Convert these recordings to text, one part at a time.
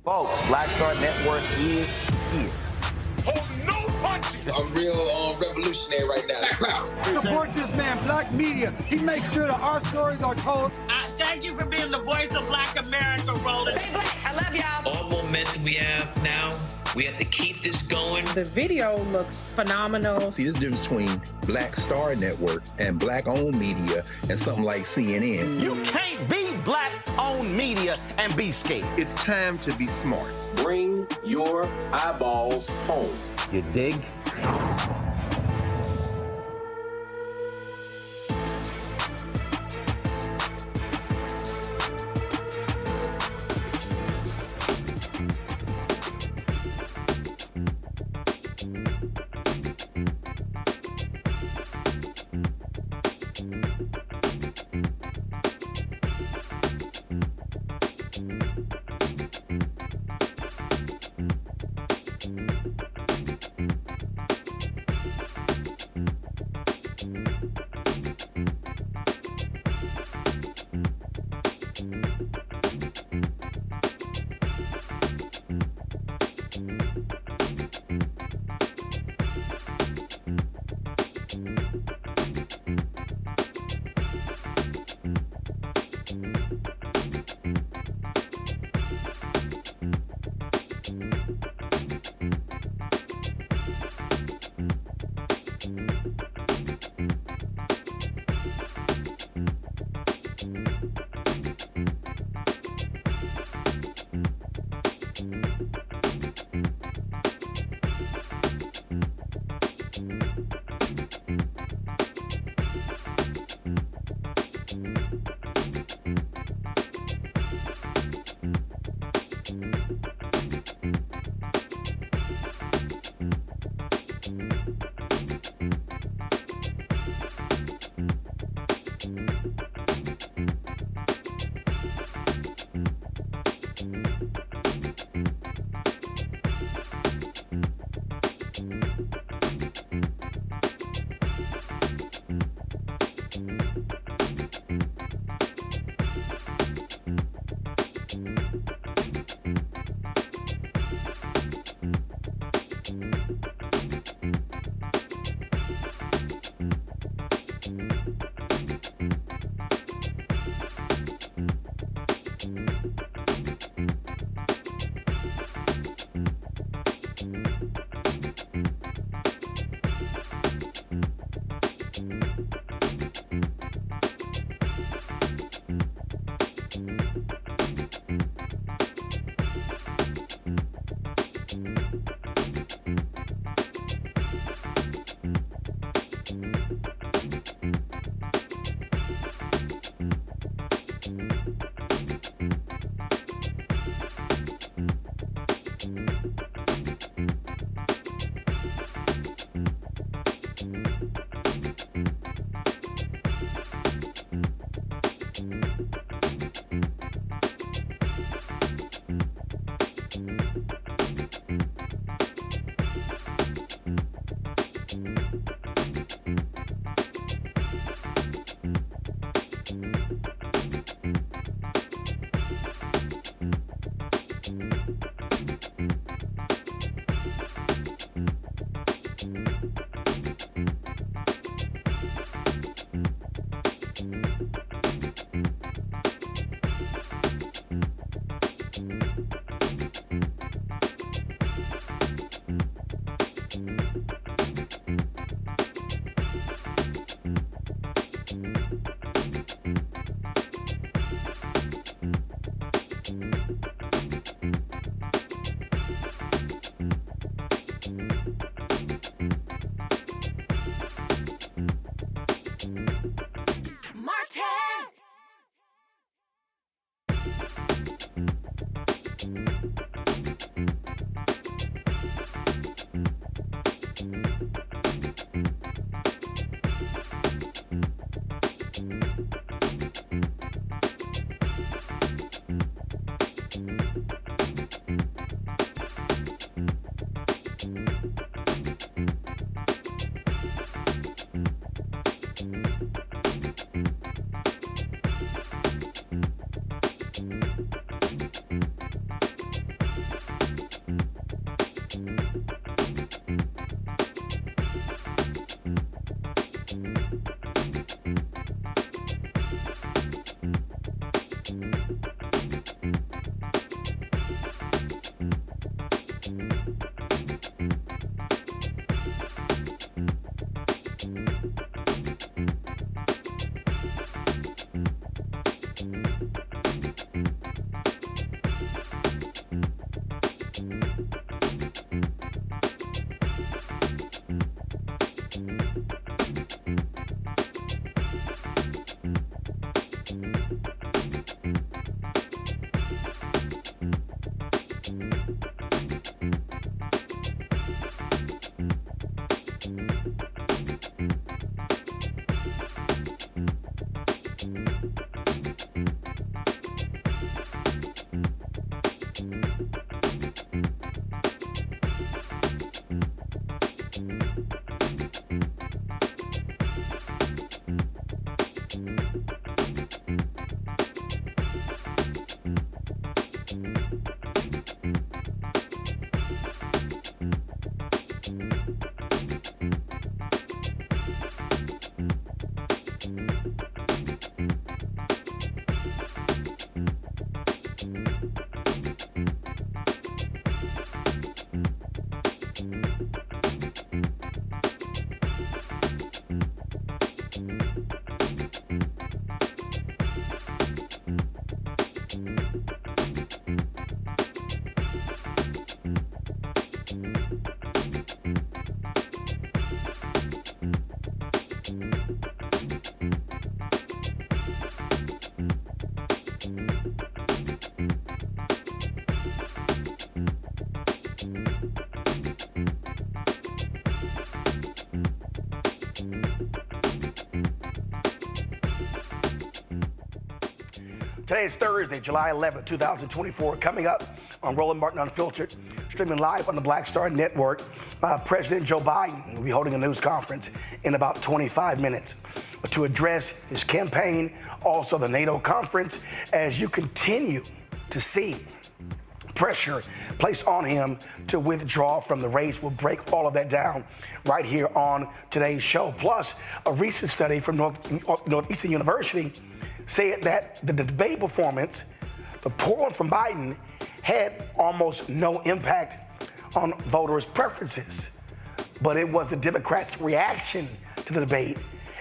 Folks, Black Star Network is here. Hold no punches. I'm real revolutionary right now. Black power. Support this man, Black Media. He makes sure that our stories are told. Thank you for being the voice of Black America, Roland. Stay black. I love y'all. All momentum we have now, we have to keep this going. The video looks phenomenal. See, this difference between Black Star Network and Black-owned media and something like CNN. You can't be Black-owned media and be scared. It's time to be smart. Bring your eyeballs home. You dig? Today is Thursday, July 11, 2024. Coming up on Roland Martin Unfiltered, streaming live on the Black Star Network, President Joe Biden will be holding a news conference in about 25 minutes to address his campaign, also the NATO conference, as you continue to see pressure placed on him to withdraw from the race. We'll break all of that down right here on today's show. Plus, a recent study from Northeastern University said that the debate performance, the poor one from Biden, had almost no impact on voters' preferences. But it was the Democrats' reaction to the debate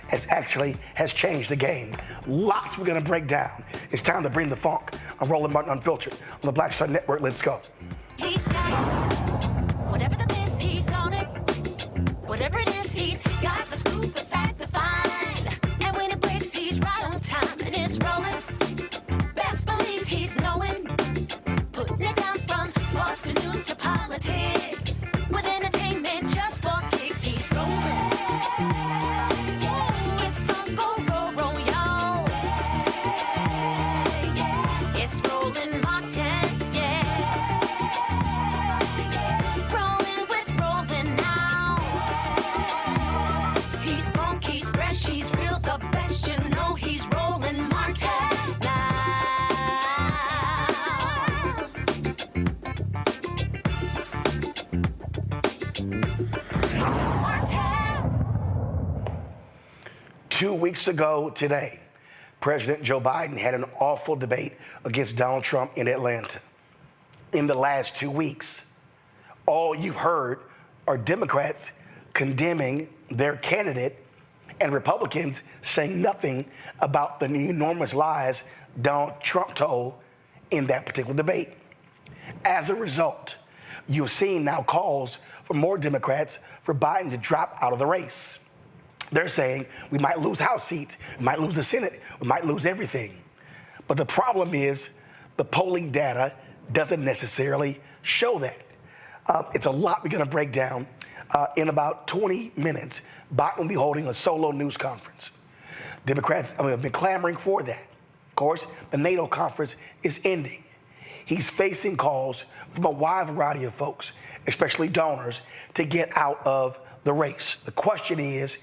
has changed the game. Lots we're gonna break down. It's time to bring the funk on Roland Martin Unfiltered on the Black Star Network. Let's go. He's got it. Whatever the miss, he's on it. Whatever it is, he's got the scoop, the fact, the find. And when it breaks, he's right on time and it's rolling. Best believe he's knowing. Putting it down from sports to news to politics. With entertainment just for kicks, he's rolling. Two weeks ago today, President Joe Biden had an awful debate against Donald Trump in Atlanta. In the last 2 weeks, all you've heard are Democrats condemning their candidate and Republicans saying nothing about the enormous lies Donald Trump told in that particular debate. As a result, you've seen now calls for more Democrats for Biden to drop out of the race. They're saying we might lose House seats, we might lose the Senate, we might lose everything. But the problem is the polling data doesn't necessarily show that. It's a lot we're going to break down. In about 20 minutes, Biden will be holding a solo news conference. Democrats have been clamoring for that. Of course, the NATO conference is ending. He's facing calls from a wide variety of folks, especially donors, to get out of the race. The question is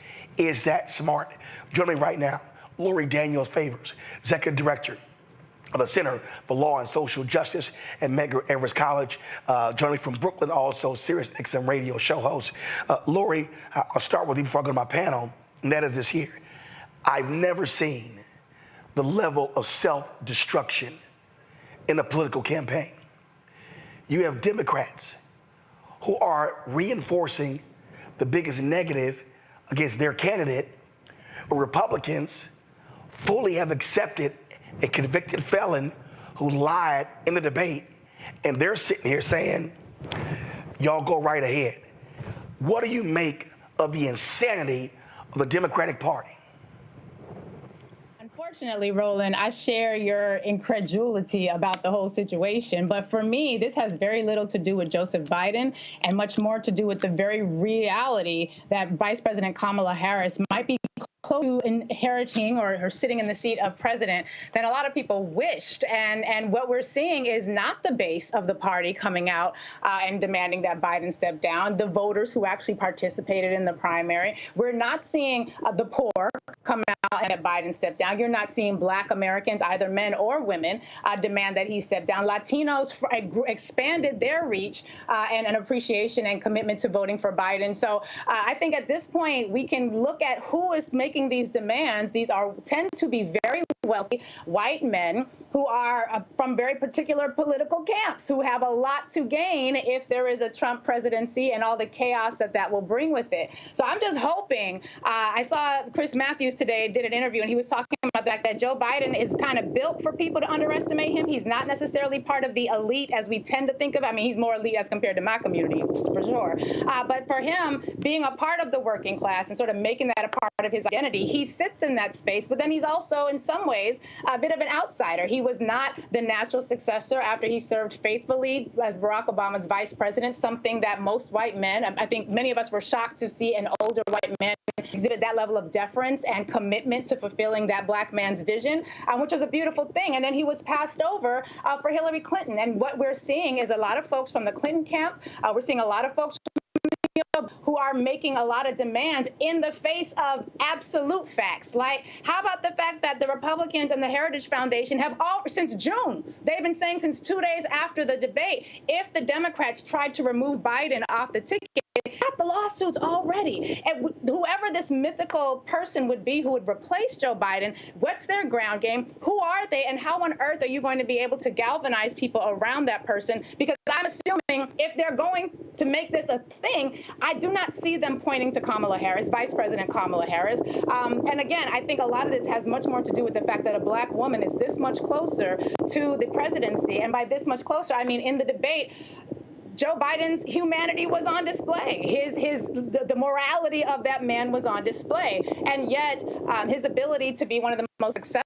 that smart? Joining me right now, Lori Daniels Favors, Executive Director of the Center for Law and Social Justice at Medgar Evers College. Joining me from Brooklyn, also Sirius XM radio show host. Lori, I'll start with you before I go to my panel, and that is this here. I've never seen the level of self-destruction in a political campaign. You have Democrats who are reinforcing the biggest negative against their candidate, or Republicans fully have accepted a convicted felon who lied in the debate, and they're sitting here saying, y'all go right ahead. What do you make of the insanity of the Democratic Party? Unfortunately, Roland, I share your incredulity about the whole situation. But for me, this has very little to do with Joseph Biden and much more to do with the very reality that Vice President Kamala Harris might be close to inheriting or sitting in the seat of president than a lot of people wished. And what we're seeing is not the base of the party coming out and demanding that Biden step down, the voters who actually participated in the primary. We're not seeing the poor come out and that Biden step down. You're not seeing Black Americans, either men or women, demand that he step down. Latinos expanded their reach and an appreciation and commitment to voting for Biden. So I think at this point, we can look at who is making these demands. These tend to be very wealthy white men who are from very particular political camps, who have a lot to gain if there is a Trump presidency and all the chaos that will bring with it. So I'm just hoping. I saw Chris Matthews today did an interview, and he was talking about the fact that Joe Biden is kind of built for people to underestimate him. He's not necessarily part of the elite as we tend to think of. I mean, he's more elite as compared to my community, for sure. But for him, being a part of the working class and sort of making that a part of his identity, he sits in that space, but then he's also, in some ways, a bit of an outsider. He was not the natural successor after he served faithfully as Barack Obama's vice president, something that most white men, I think many of us were shocked to see an older white man exhibit that level of deference and commitment to fulfilling that Black black man's vision, which was a beautiful thing. And then he was passed over for Hillary Clinton. And what we're seeing is a lot of folks from the Clinton camp. We're seeing a lot of folks who are making a lot of demands in the face of absolute facts. Like, how about the fact that the Republicans and the Heritage Foundation have all, since June, they've been saying since 2 days after the debate, if the Democrats tried to remove Biden off the ticket, got the lawsuits already. And whoever this mythical person would be who would replace Joe Biden, what's their ground game? Who are they? And how on earth are you going to be able to galvanize people around that person? Because I'm assuming if they're going to make this a thing, I do not see them pointing to Kamala Harris, Vice President Kamala Harris. And again, I think a lot of this has much more to do with the fact that a black woman is this much closer to the presidency. And by this much closer, I mean in the debate, Joe Biden's humanity was on display. The morality of that man was on display. And yet his ability to be one of the most successful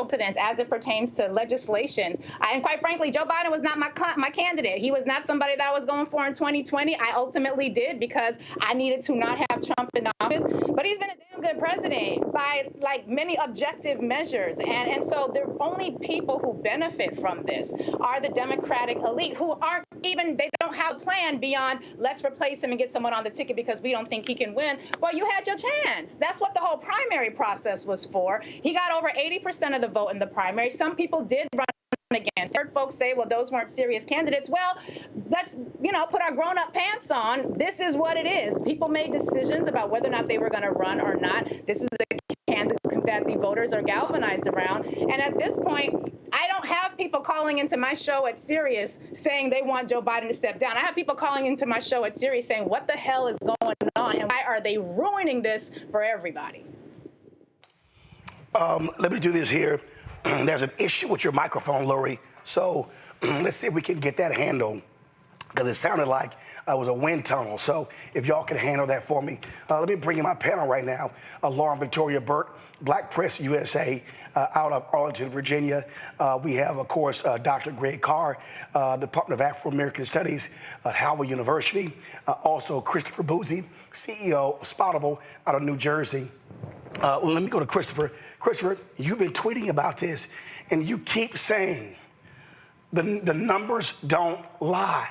presidents as it pertains to legislation. And quite frankly, Joe Biden was not my candidate. He was not somebody that I was going for in 2020. I ultimately did because I needed to not have Trump in office. But he's been a damn good president by like many objective measures. And so the only people who benefit from this are the Democratic elite who aren't even, they don't have a plan beyond let's replace him and get someone on the ticket because we don't think he can win. Well, you had your chance. That's what the whole primary process was for. He got over 80% of the vote in the primary. Some people did run against. Heard folks say, well, those weren't serious candidates. Well, let's, put our grown-up pants on. This is what it is. People made decisions about whether or not they were going to run or not. This is the candidate that the voters are galvanized around. And at this point, I don't have people calling into my show at Sirius saying they want Joe Biden to step down. I have people calling into my show at Sirius saying, what the hell is going on and why are they ruining this for everybody? Let me do this here. There's an issue with your microphone, Lori. So let's see if we can get that handled, because it sounded like it was a wind tunnel. So if y'all can handle that for me. Let me bring in my panel right now. Lauren Victoria Burke, Black Press USA, out of Arlington, Virginia. We have, of course, Dr. Greg Carr, Department of Afro-American Studies at Howard University. Also, Christopher Boozy, CEO of Spoutable out of New Jersey. Let me go to Christopher. Christopher, you've been tweeting about this, and you keep saying the numbers don't lie.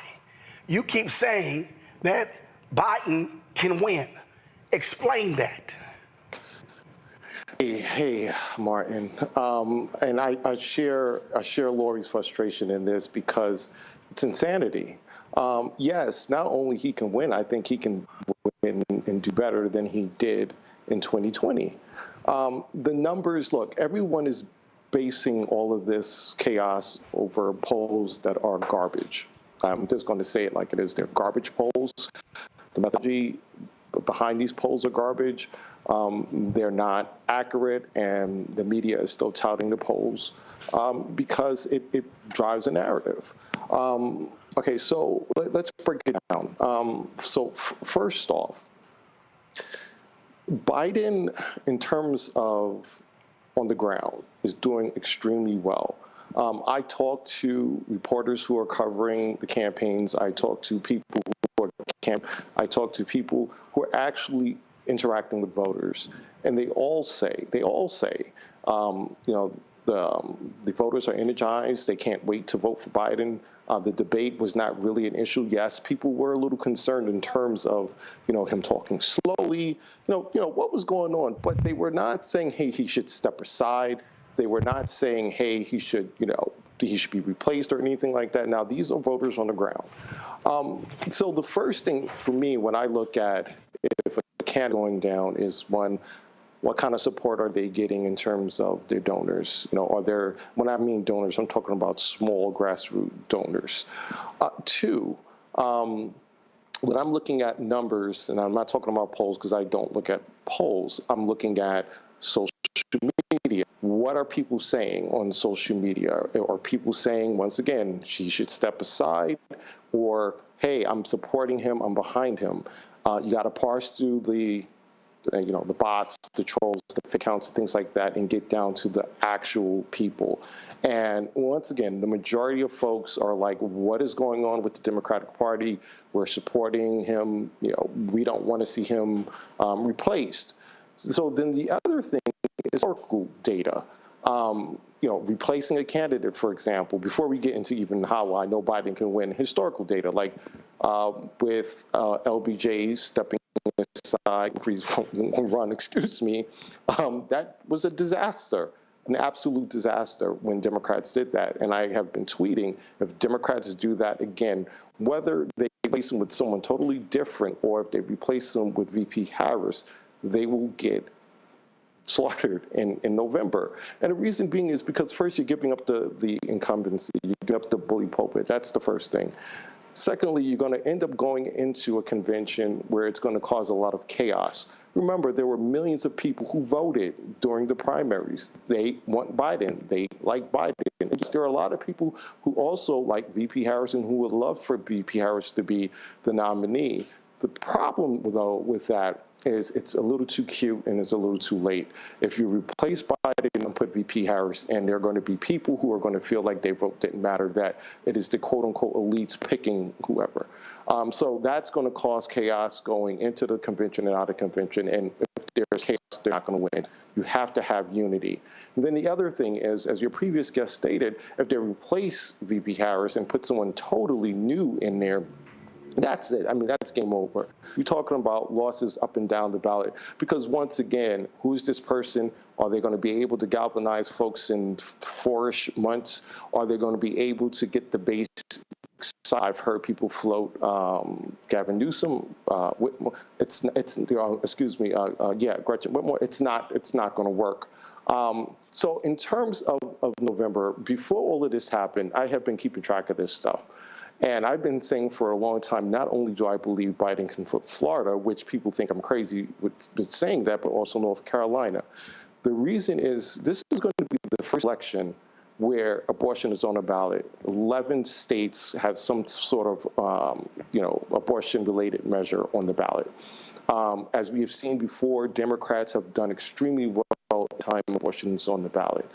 You keep saying that Biden can win. Explain that. Hey, Martin. And I share Lori's frustration in this because it's insanity. Yes, not only he can win, I think he can win and do better than he did in 2020. The numbers, look, everyone is basing all of this chaos over polls that are garbage. I'm just going to say it like it is. They're garbage polls. The methodology behind these polls are garbage. They're not accurate, and the media is still touting the polls because it drives a narrative. Okay, so let's break it down. First off, Biden, in terms of on the ground, is doing extremely well. I talk to reporters who are covering the campaigns. I talk to people who are I talk to people who are actually interacting with voters, and they all say, the voters are energized. They can't wait to vote for Biden. The debate was not really an issue. Yes, people were a little concerned in terms of, him talking slowly, what was going on. But they were not saying, hey, he should step aside. They were not saying, hey, he should be replaced or anything like that. Now, these are voters on the ground. So the first thing for me when I look at if a candidate going down is one, what kind of support are they getting in terms of their donors? When I mean donors, I'm talking about small grassroots donors. Two, when I'm looking at numbers, and I'm not talking about polls because I don't look at polls, I'm looking at social media. What are people saying on social media? Are people saying, once again, she should step aside, or, hey, I'm supporting him, I'm behind him? You got to parse through the bots, the trolls, the fake accounts, things like that, and get down to the actual people. And once again, the majority of folks are like, what is going on with the Democratic Party? We're supporting him. We don't want to see him replaced. So then the other thing historical data. Replacing a candidate, for example, before we get into even how I know Biden can win, historical data, like with LBJ stepping aside, run, that was a disaster, an absolute disaster when Democrats did that. And I have been tweeting, if Democrats do that again, whether they replace them with someone totally different or if they replace them with VP Harris, they will get slaughtered in November. And the reason being is because first you're giving up the incumbency, you give up the bully pulpit. That's the first thing. Secondly, you're going to end up going into a convention where it's going to cause a lot of chaos. Remember, there were millions of people who voted during the primaries. They want Biden. They like Biden. And there are a lot of people who also like VP Harris and who would love for VP Harris to be the nominee. The problem, though, with that is it's a little too cute and it's a little too late. If you replace Biden and put VP Harris, and there are going to be people who are going to feel like their vote didn't matter, that it is the quote-unquote elites picking whoever. So that's going to cause chaos going into the convention and out of convention. And if there's chaos, they're not going to win. You have to have unity. And then the other thing is, as your previous guest stated, if they replace VP Harris and put someone totally new in there, that's it. I mean, that's game over. You're talking about losses up and down the ballot. Because once again, who's this person? Are they going to be able to galvanize folks in 4-ish months? Are they going to be able to get the base? I've heard people float Gavin Newsom, Whitmore. Gretchen Whitmore. It's not going to work. So in terms of November, before all of this happened, I have been keeping track of this stuff. And I've been saying for a long time, not only do I believe Biden can flip Florida, which people think I'm crazy with saying that, but also North Carolina. The reason is this is going to be the first election where abortion is on a ballot. 11 states have some sort of, abortion-related measure on the ballot. As we have seen before, Democrats have done extremely well at time abortions on the ballot.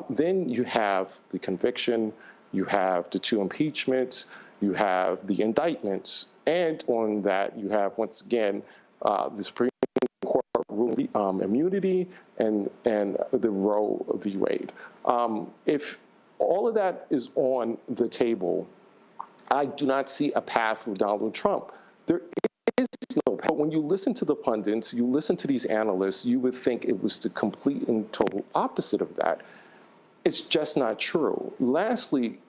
Then you have the conviction. You have the 2 impeachments, you have the indictments, and on that you have, once again, the Supreme Court ruling immunity and the Roe v. Wade. If all of that is on the table, I do not see a path for Donald Trump. There is no path. But when you listen to the pundits, you listen to these analysts, you would think it was the complete and total opposite of that. It's just not true. Lastly,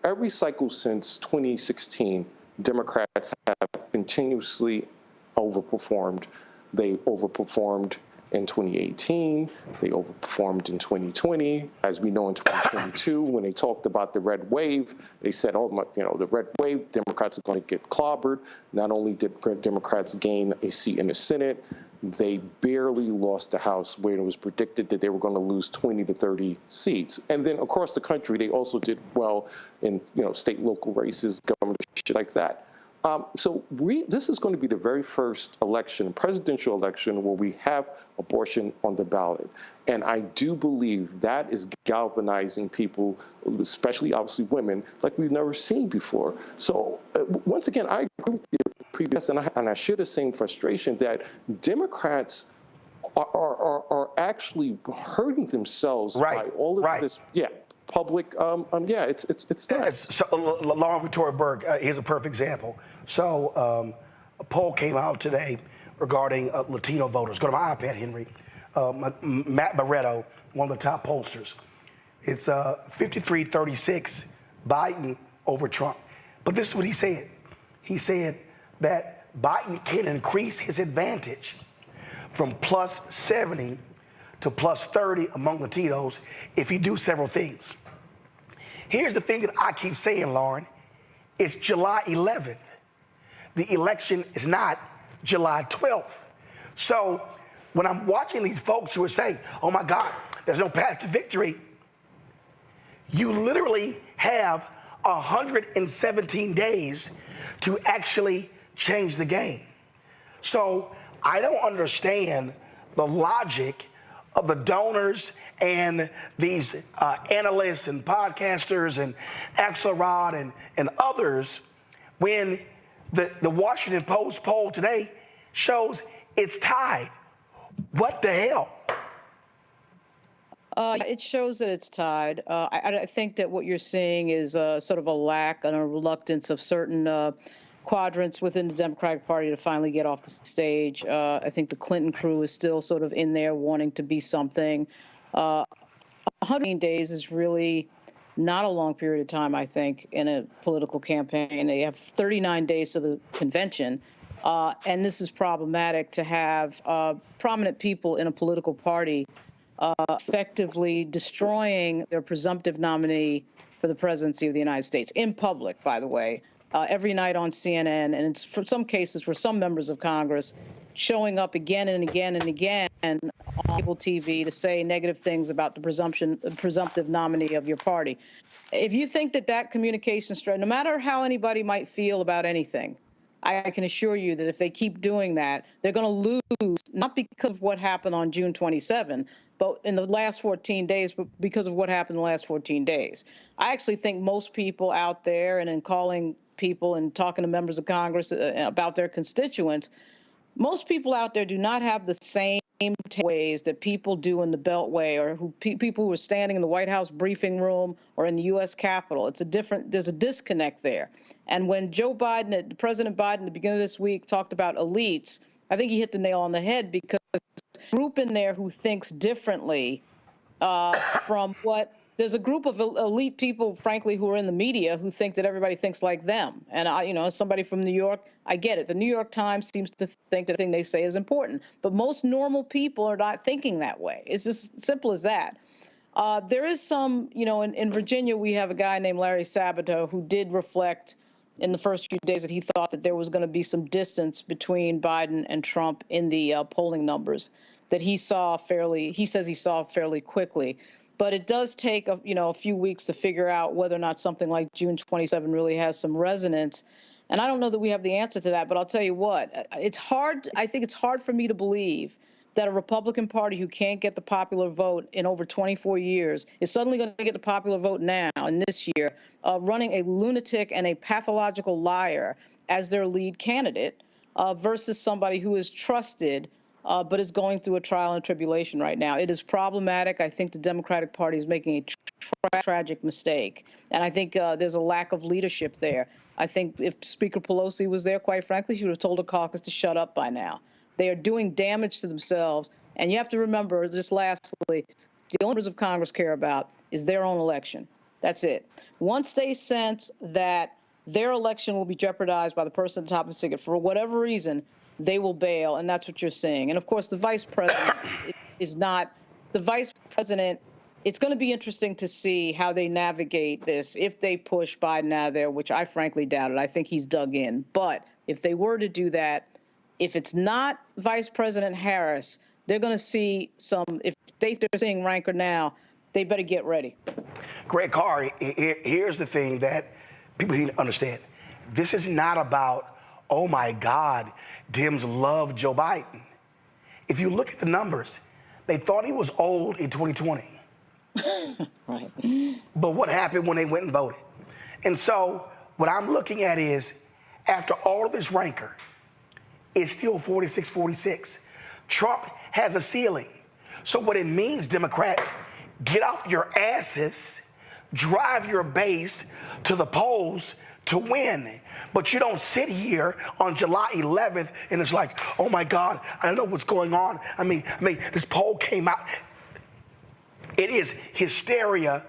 every cycle since 2016, Democrats have continuously overperformed. They overperformed in 2018. They overperformed in 2020. As we know, in 2022, when they talked about the red wave, they said, the red wave, Democrats are going to get clobbered. Not only did Democrats gain a seat in the Senate, they barely lost the House, where it was predicted that they were going to lose 20 to 30 seats. And then across the country, they also did well in state, local races, government, shit like that. So this is going to be the very first election, presidential election, where we have abortion on the ballot. And I do believe that is galvanizing people, especially obviously women, like we've never seen before. So once again, I agree with the previous, and I share the same frustration that Democrats are actually hurting themselves by all of this. Yeah. Public, it's not. So, Lauren Victoria Berg, here's a perfect example. So, a poll came out today regarding Latino voters. Go to my iPad, Henry. Matt Barreto, one of the top pollsters. It's 53-36, Biden over Trump. But this is what he said. He said that Biden can increase his advantage from plus 70 to plus 30 among Latinos if he do several things. Here's the thing that I keep saying, Lauren. It's July 11th. The election is not July 12th. So when I'm watching these folks who are saying, oh my God, there's no path to victory, you literally have 117 days to actually change the game. So I don't understand the logic of the donors and these analysts and podcasters and Axelrod and others when the Washington Post poll today shows it's tied. What the hell? It shows that it's tied. I think that what you're seeing is sort of a lack and a reluctance of certain quadrants within the Democratic Party to finally get off the stage. I think the Clinton crew is still sort of in there wanting to be something. 100 days is really not a long period of time, I think, in a political campaign. They have 39 days to the convention. And this is problematic to have prominent people in a political party effectively destroying their presumptive nominee for the presidency of the United States in public, by the way, every night on CNN. And it's for some cases for some members of Congress showing up again and again and again on cable TV to say negative things about the presumptive nominee of your party. If you think that that communication strategy, no matter how anybody might feel about anything, I can assure you that if they keep doing that, they're going to lose, not because of what happened on June 27, but in the last 14 days, but because of what happened in the last 14 days. I actually think most people out there, and in calling people and talking to members of Congress about their constituents, most people out there do not have the same ways that people do in the Beltway, or people who are standing in the White House briefing room or in the U.S. Capitol. There's a disconnect there. And when President Biden at the beginning of this week talked about elites, I think he hit the nail on the head, because there's a group in there who thinks differently from what. There's a group of elite people, frankly, who are in the media who think that everybody thinks like them. And as somebody from New York, I get it. The New York Times seems to think that everything they say is important, but most normal people are not thinking that way. It's as simple as that. There is some, in Virginia, we have a guy named Larry Sabato who did reflect in the first few days that he thought that there was going to be some distance between Biden and Trump in the polling numbers that he says he saw fairly quickly. But it does take a few weeks to figure out whether or not something like June 27 really has some resonance. And I don't know that we have the answer to that, but I'll tell you what, it's hard. I think it's hard for me to believe that a Republican Party who can't get the popular vote in over 24 years is suddenly going to get the popular vote now and this year, running a lunatic and a pathological liar as their lead candidate versus somebody who is trusted but is going through a trial and tribulation right now. It is problematic. I think the Democratic Party is making a tragic mistake. And I think there's a lack of leadership there. I think if Speaker Pelosi was there, quite frankly, she would have told her caucus to shut up by now. They are doing damage to themselves. And you have to remember, just lastly, the only members of Congress care about is their own election. That's it. Once they sense that their election will be jeopardized by the person at the top of the ticket for whatever reason, they will bail, and that's what you're seeing. And of course, the vice president is not the vice president. It's going to be interesting to see how they navigate this if they push Biden out of there, which I frankly doubt it. I think he's dug in. But if they were to do that, if it's not Vice President Harris, they're going to see some. If they're seeing rancor now, they better get ready. Greg Carr, here's the thing that people need to understand. This is not about, oh my God, Dems love Joe Biden. If you look at the numbers, they thought he was old in 2020. Right. But what happened when they went and voted? And so what I'm looking at is, after all of this rancor, it's still 46-46. Trump has a ceiling. So what it means, Democrats, get off your asses, drive your base to the polls to win. But you don't sit here on July 11th and it's like, oh my God, I don't know what's going on. I mean, this poll came out. It is hysteria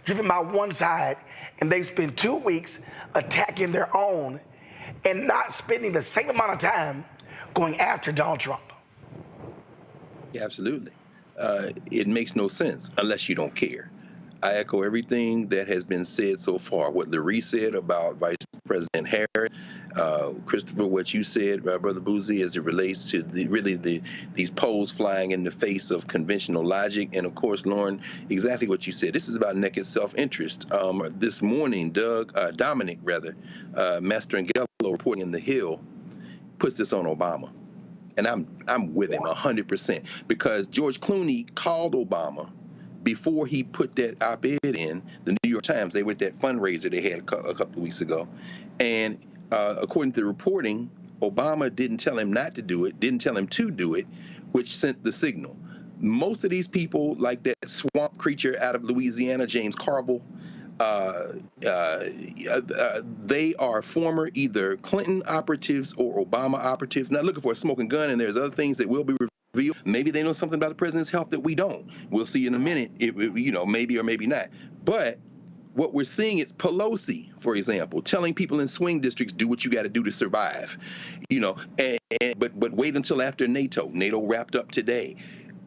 driven by one side, and they've spent 2 weeks attacking their own and not spending the same amount of time going after Donald Trump. Yeah, absolutely. It makes no sense unless you don't care. I echo everything that has been said so far. What Larry said about Vice President Harris, Christopher, what you said, Brother Boozy, as it relates to these polls flying in the face of conventional logic, and of course, Lauren, exactly what you said. This is about naked self-interest. This morning, Dominic, Mastrangelo, reporting in The Hill, puts this on Obama, and I'm with him 100%, because George Clooney called Obama before he put that op-ed in the New York Times. They were at that fundraiser they had a couple of weeks ago. And according to the reporting, Obama didn't tell him not to do it, didn't tell him to do it, which sent the signal. Most of these people, like that swamp creature out of Louisiana, James Carville, they are former either Clinton operatives or Obama operatives. Not looking for a smoking gun, and there's other things that will be revealed. Maybe they know something about the president's health that we don't. We'll see in a minute, maybe or maybe not. But what we're seeing is Pelosi, for example, telling people in swing districts, do what you got to do to survive, but wait until after NATO. NATO wrapped up today.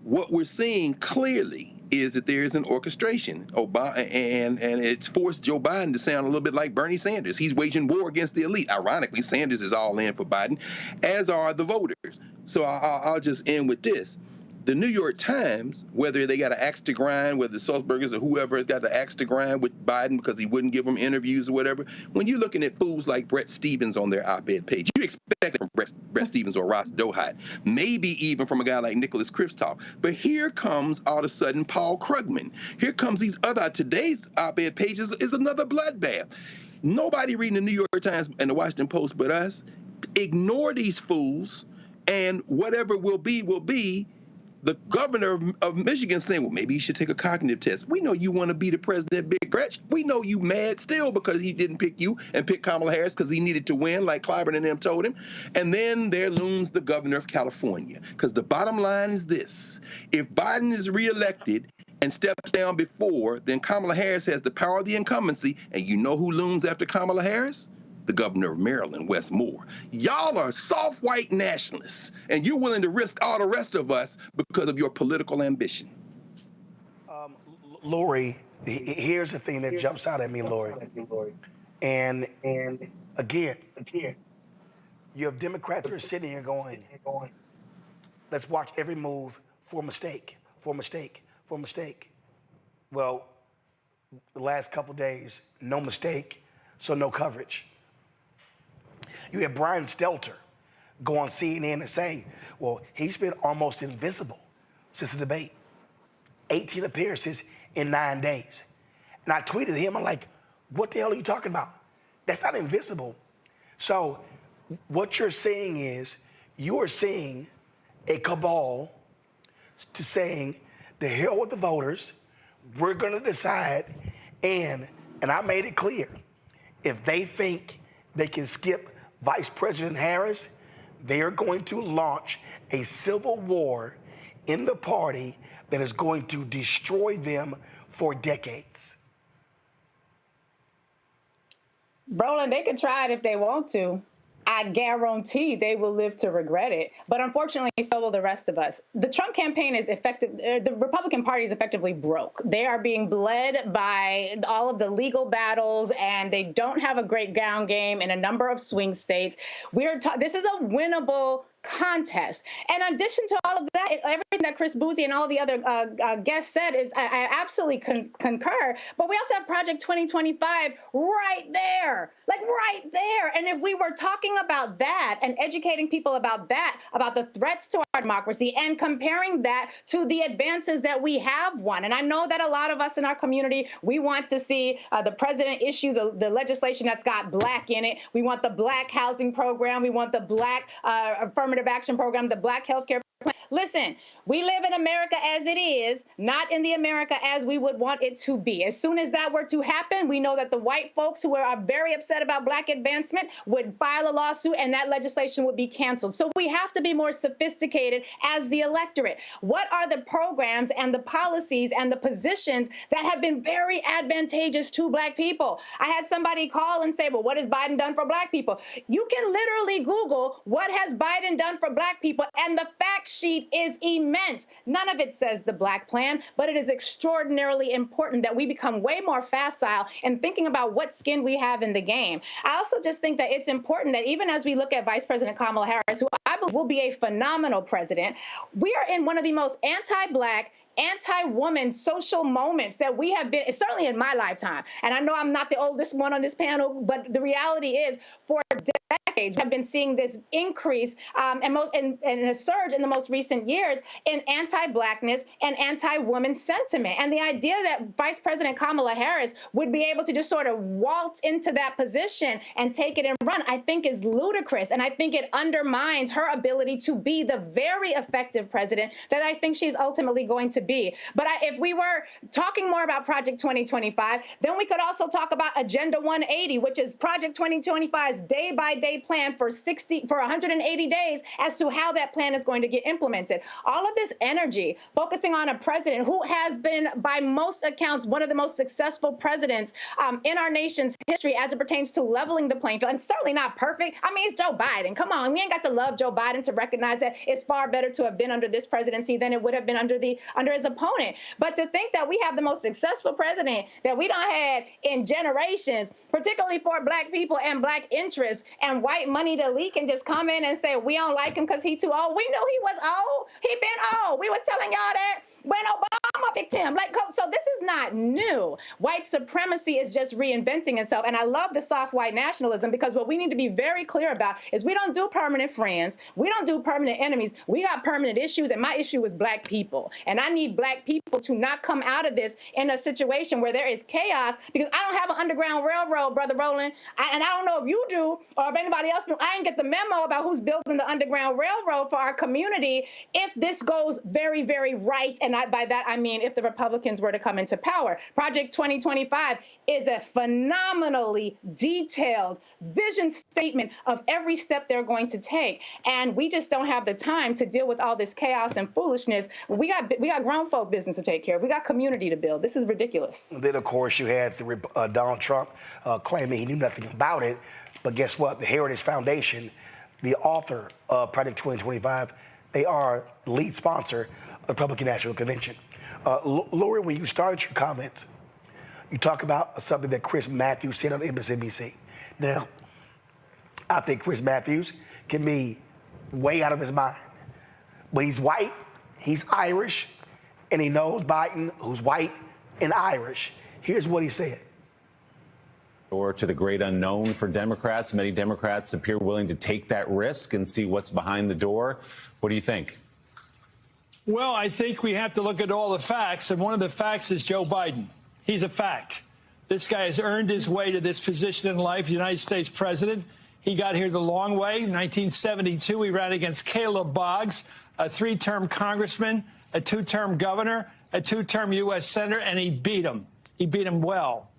What we're seeing clearly is that there is an orchestration. Obama, and it's forced Joe Biden to sound a little bit like Bernie Sanders. He's waging war against the elite. Ironically, Sanders is all in for Biden, as are the voters. So I'll just end with this. The New York Times, whether they got an axe to grind, whether the Sulzbergers or whoever has got the axe to grind with Biden because he wouldn't give them interviews or whatever, when you're looking at fools like Brett Stevens on their op-ed page, you expect it from Brett Stevens or Ross Dohart, maybe even from a guy like Nicholas Kristof. But here comes, all of a sudden, Paul Krugman. Here comes these other, today's op-ed pages is another bloodbath. Nobody reading the New York Times and the Washington Post but us. Ignore these fools, and whatever will be. The governor of Michigan saying, well, maybe you should take a cognitive test. We know you want to be the president, Big Gretch. We know you mad still because he didn't pick you and pick Kamala Harris because he needed to win, like Clyburn and them told him. And then there looms the governor of California. Because the bottom line is this. If Biden is reelected and steps down before, then Kamala Harris has the power of the incumbency. And you know who looms after Kamala Harris? The governor of Maryland, Wes Moore. Y'all are soft white nationalists, and you're willing to risk all the rest of us because of your political ambition. Lori, here's the thing that jumps out at me, Lori. And again, you have Democrats who are sitting here going, let's watch every move for mistake. Well, the last couple days, no mistake, so no coverage. You have Brian Stelter go on CNN and say, well, he's been almost invisible since the debate. 18 appearances in 9 days. And I tweeted him, I'm like, what the hell are you talking about? That's not invisible. So what you're seeing is, you are seeing a cabal to saying, the hell with the voters, we're gonna decide, and I made it clear, if they think they can skip Vice President Harris, they are going to launch a civil war in the party that is going to destroy them for decades. Roland, they can try it if they want to. I guarantee they will live to regret it. But unfortunately, so will the rest of us. The Trump campaign is effective. The Republican Party is effectively broke. They are being bled by all of the legal battles, and they don't have a great ground game in a number of swing states. This is a winnable contest. And in addition to all of that, everything that Chris Boozy and all the other guests said is I absolutely concur. But we also have Project 2025 right there, like right there. And if we were talking about that and educating people about that, about the threats to our democracy, and comparing that to the advances that we have won. And I know that a lot of us in our community, we want to see the president issue the legislation that's got black in it. We want the black housing program. We want the black affirmative action program, the black healthcare plan. Listen, we live in America as it is, not in the America as we would want it to be. As soon as that were to happen, we know that the white folks who are very upset about black advancement would file a lawsuit, and that legislation would be canceled. So we have to be more sophisticated as the electorate. What are the programs and the policies and the positions that have been very advantageous to black people? I had somebody call and say, well, what has Biden done for black people? You can literally Google what has Biden done for black people, and the fact sheet is immense. None of it says the black plan, but it is extraordinarily important that we become way more facile in thinking about what skin we have in the game. I also just think that it's important that even as we look at Vice President Kamala Harris, who I believe will be a phenomenal president, we are in one of the most anti-black, anti-woman social moments that we have been, certainly in my lifetime. And I know I'm not the oldest one on this panel, but the reality is for decades, we have been seeing this increase and a surge in the most most recent years in anti-Blackness and anti-woman sentiment. And the idea that Vice President Kamala Harris would be able to just sort of waltz into that position and take it and run, I think is ludicrous. And I think it undermines her ability to be the very effective president that I think she's ultimately going to be. But if we were talking more about Project 2025, then we could also talk about Agenda 180, which is Project 2025's day-by-day plan for 180 days as to how that plan is going to get implemented. All of this energy focusing on a president who has been, by most accounts, one of the most successful presidents in our nation's history as it pertains to leveling the playing field, and certainly not perfect. I mean, it's Joe Biden. Come on, we ain't got to love Joe Biden to recognize that it's far better to have been under this presidency than it would have been under his opponent. But to think that we have the most successful president that we don't had in generations, particularly for Black people and Black interests, and white moneyed elite can just come in and say we don't like him because he's too old. We knew he was old. He been old. We were telling y'all that when Obama picked him. So this is not new. White supremacy is just reinventing itself. And I love the soft white nationalism, because what we need to be very clear about is we don't do permanent friends. We don't do permanent enemies. We got permanent issues. And my issue is Black people. And I need Black people to not come out of this in a situation where there is chaos, because I don't have an underground railroad, Brother Roland. And I don't know if you do or if anybody else do. I didn't get the memo about who's building the underground railroad for our community if this goes very, very right. And by that, I mean if the Republicans were to come into power. Project 2025 is a phenomenally detailed vision statement of every step they're going to take. And we just don't have the time to deal with all this chaos and foolishness. We got grown folk business to take care of. We got community to build. This is ridiculous. Then, of course, you had Donald Trump claiming he knew nothing about it. But guess what? The Heritage Foundation, the author of Project 2025, they are lead sponsor of the Republican National Convention. Lori, when you started your comments, you talk about something that Chris Matthews said on MSNBC. Now, I think Chris Matthews can be way out of his mind. But he's white, he's Irish, and he knows Biden, who's white and Irish. Here's what he said. Or to the great unknown for Democrats. Many Democrats appear willing to take that risk and see what's behind the door. What do you think? Well, I think we have to look at all the facts, and one of the facts is Joe Biden. He's a fact. This guy has earned his way to this position in life, United States president. He got here the long way. In 1972, he ran against Caleb Boggs, a 3-term congressman, a 2-term governor, a 2-term U.S. senator, and he beat him. He beat him well.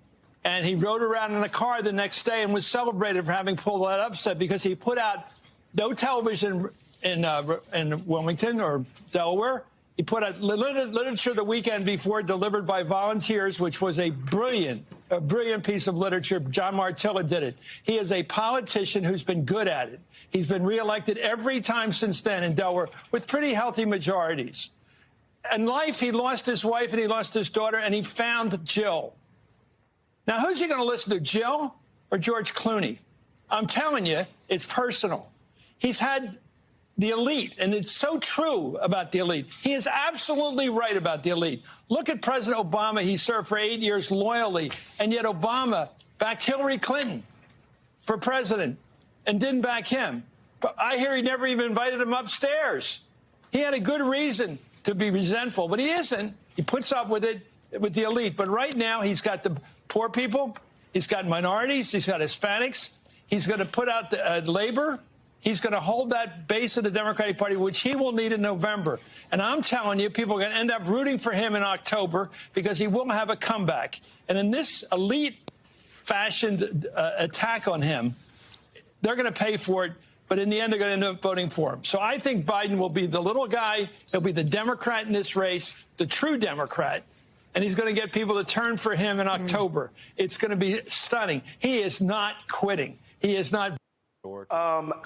And he rode around in a car the next day and was celebrated for having pulled that upset, because he put out no television in Wilmington or Delaware. He put out literature the weekend before, delivered by volunteers, which was a brilliant piece of literature. John Martilla did it. He is a politician who's been good at it. He's been reelected every time since then in Delaware with pretty healthy majorities. In life, he lost his wife and he lost his daughter, and he found Jill. Now, who's he going to listen to, Jill or George Clooney? I'm telling you, it's personal. He's had the elite, and it's so true about the elite. He is absolutely right about the elite. Look at President Obama. He served for 8 years loyally, and yet Obama backed Hillary Clinton for president and didn't back him. But I hear he never even invited him upstairs. He had a good reason to be resentful, but he isn't. He puts up with it with the elite. But right now, he's got the poor people, he's got minorities, he's got Hispanics, he's going to put out the labor. He's going to hold that base of the Democratic Party, which he will need in November. And I'm telling you, people are going to end up rooting for him in October, because he will have a comeback. And in this elite-fashioned attack on him, they're going to pay for it. But in the end, they're going to end up voting for him. So I think Biden will be the little guy. He'll be the Democrat in this race, the true Democrat. And he's going to get people to turn for him in October. It's going to be stunning. He is not quitting. He is not.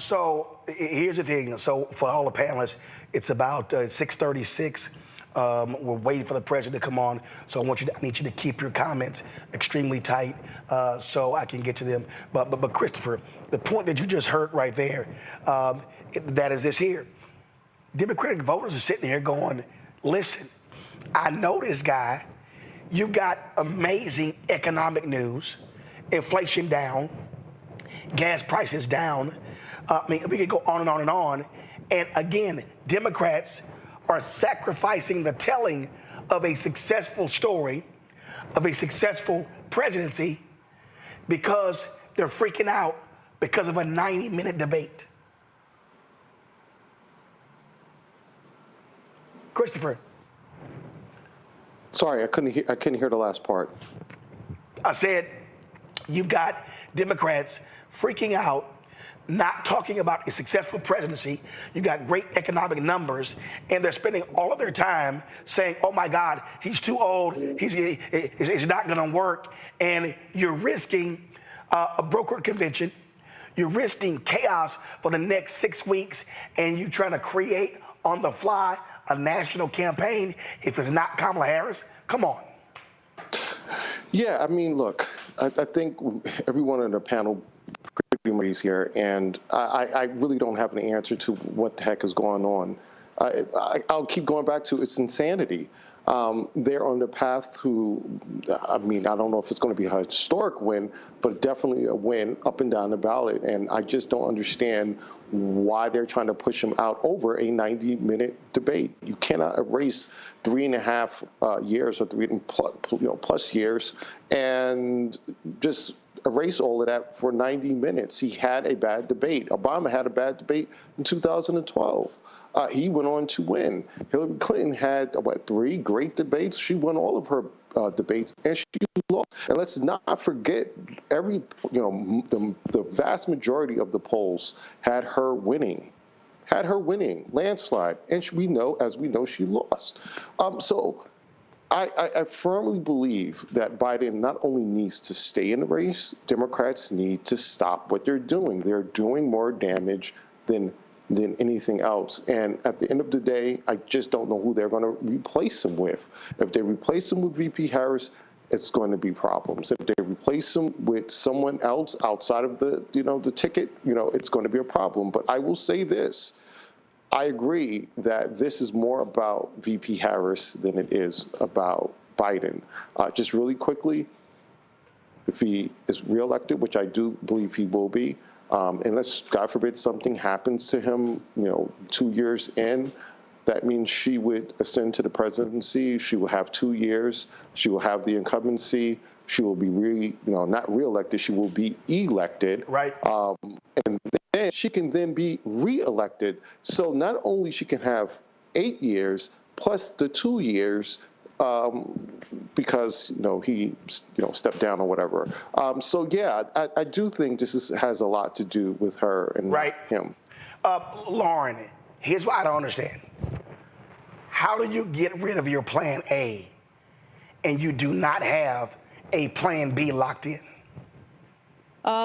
So here's the thing. So for all the panelists, it's about 6:36. We're waiting for the president to come on. So I need you to keep your comments extremely tight so I can get to them. But Christopher, the point that you just heard right there, that is this here. Democratic voters are sitting here going, listen, I know this guy. You got amazing economic news, inflation down, gas prices down. I mean, we could go on and on and on. And again, Democrats are sacrificing the telling of a successful story, of a successful presidency, because they're freaking out because of a 90-minute debate. Christopher. Sorry, I couldn't hear the last part. I said you've got Democrats freaking out, not talking about a successful presidency. You've got great economic numbers, and they're spending all of their time saying, oh my God, he's too old, he's not gonna work. And you're risking a brokered convention, you're risking chaos for the next 6 weeks, and you're trying to create on the fly a national campaign if it's not Kamala Harris. Come on. Yeah, I mean, look, I think everyone on the panel pretty much is here, and I really don't have an answer to what the heck is going on. I'll keep going back to it's insanity. They're on the path to, I mean, I don't know if it's going to be a historic win, but definitely a win up and down the ballot. And I just don't understand why they're trying to push him out over a 90-minute debate. You cannot erase 3.5 years or plus years and just erase all of that for 90 minutes. He had a bad debate. Obama had a bad debate in 2012. He went on to win. Hillary Clinton had, 3 great debates. She won all of her debates, and she lost. And let's not forget, the vast majority of the polls had her winning, landslide. And as we know, she lost. So I firmly believe that Biden not only needs to stay in the race, Democrats need to stop what they're doing. They're doing more damage than anything else. And at the end of the day, I just don't know who they're going to replace him with. If they replace him with VP Harris, it's going to be problems. If they replace him with someone else outside of the ticket, it's going to be a problem. But I will say this. I agree that this is more about VP Harris than it is about Biden. Just really quickly, if he is reelected, which I do believe he will be, unless, God forbid, something happens to him, 2 years in, that means she would ascend to the presidency. She will have 2 years. She will have the incumbency. She will be not reelected. She will be elected. Right. And then she can then be reelected. So not only she can have 8 years plus the 2 years, because he stepped down or whatever. So yeah, I do think this has a lot to do with her and him. Lauren, here's what I don't understand. How do you get rid of your plan A and you do not have a plan B locked in?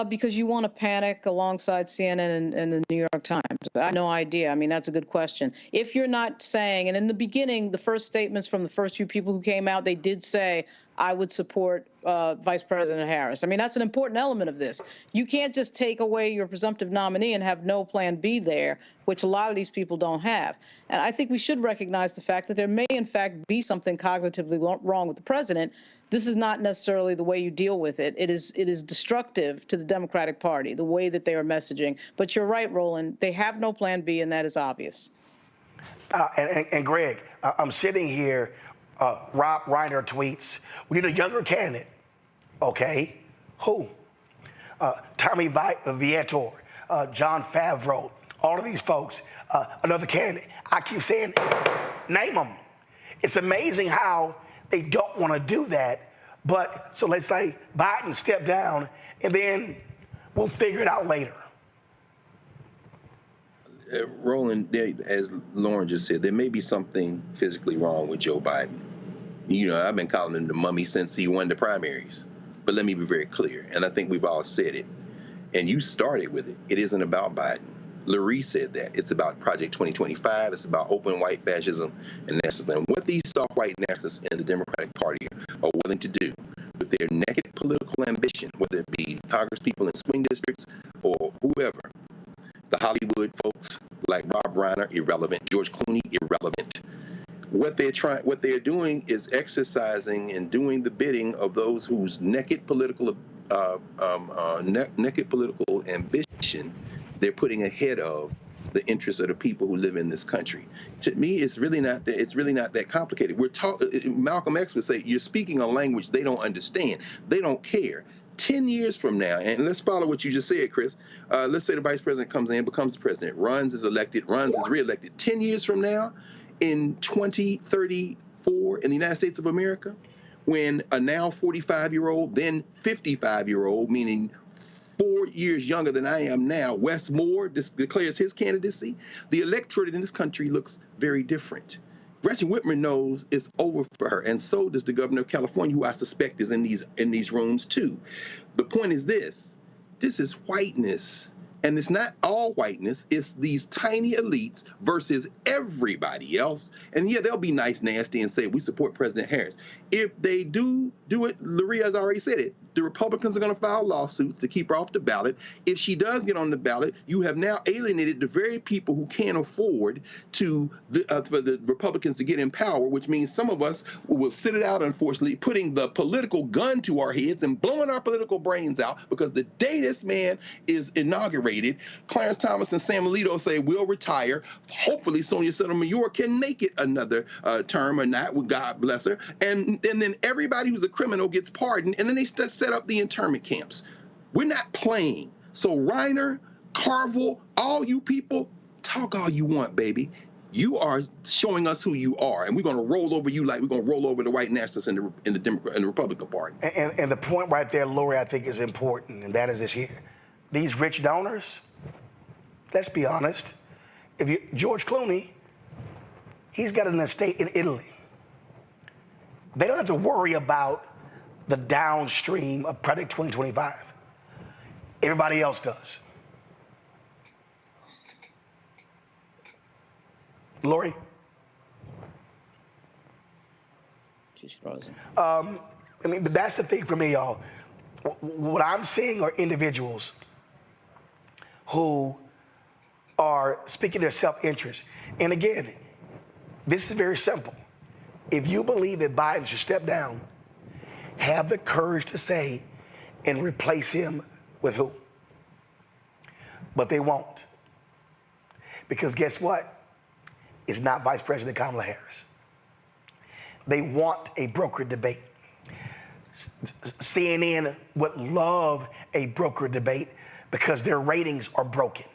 Because you want to panic alongside CNN and the New York Times. I have no idea. I mean, that's a good question. If you're not saying, and in the beginning, the first statements from the first few people who came out, they did say, I would support Vice President Harris. I mean, that's an important element of this. You can't just take away your presumptive nominee and have no plan B there, which a lot of these people don't have. And I think we should recognize the fact that there may, in fact, be something cognitively wrong with the president. This is not necessarily the way you deal with it. It is destructive to the Democratic Party, the way that they are messaging. But you're right, Roland. They have no plan B, and that is obvious. And Greg, I'm sitting here. Rob Reiner tweets, we need a younger candidate. Okay, who? Tommy Vietor, John Favreau, all of these folks, another candidate. I keep saying, name them. It's amazing how they don't want to do that. But so let's say Biden stepped down, and then we'll figure it out later. Roland, as Lauren just said, there may be something physically wrong with Joe Biden. I've been calling him the mummy since he won the primaries. But let me be very clear, and I think we've all said it, and you started with it. It isn't about Biden. Lurie said that. It's about Project 2025. It's about open white fascism and nationalism. What these soft white nationalists in the Democratic Party are willing to do with their naked political ambition, whether it be Congress people in swing districts or whoever, the Hollywood folks like Rob Reiner, irrelevant. George Clooney, irrelevant. What they're doing is exercising and doing the bidding of those whose naked political ambition they're putting ahead of the interests of the people who live in this country. To me, it's really not that complicated. Malcolm X would say, you're speaking a language they don't understand. They don't care. 10 years from now, and let's follow what you just said, Chris. Let's say the vice president comes in, becomes the president, runs, is elected, runs, is reelected. 10 years from now, in 2034 in the United States of America, when a now 45-year-old, then 55-year-old, meaning 4 years younger than I am now, Wes Moore declares his candidacy, the electorate in this country looks very different. Gretchen Whitmer knows it's over for her, and so does the governor of California, who I suspect is in these rooms too. The point is this is whiteness. And it's not all whiteness, it's these tiny elites versus everybody else. And yeah, they'll be nice, nasty, and say, we support President Harris. If they do it, Luria has already said it, the Republicans are going to file lawsuits to keep her off the ballot. If she does get on the ballot, you have now alienated the very people who can't afford for the Republicans to get in power, which means some of us will sit it out, unfortunately, putting the political gun to our heads and blowing our political brains out, because the day this man is inaugurated, Clarence Thomas and Sam Alito say we'll retire. Hopefully Sonia Sotomayor can make it another term or not, with God bless her. And then everybody who's a criminal gets pardoned, and then they set up the internment camps. We're not playing. So Reiner, Carville, all you people, talk all you want, baby. You are showing us who you are, and we're going to roll over you like we're going to roll over the white nationalists in the Republican Party. And the point right there, Lori, I think is important, and that is this here. These rich donors, let's be honest, George Clooney, he's got an estate in Italy. They don't have to worry about the downstream of Project 2025. Everybody else does. Lori? She's frozen. But that's the thing for me, y'all. What I'm seeing are individuals who are speaking their self-interest. And again, this is very simple. If you believe that Biden should step down, have the courage to say and replace him with who? But they won't. Because guess what? It's not Vice President Kamala Harris. They want a brokered debate. CNN would love a brokered debate because their ratings are broken.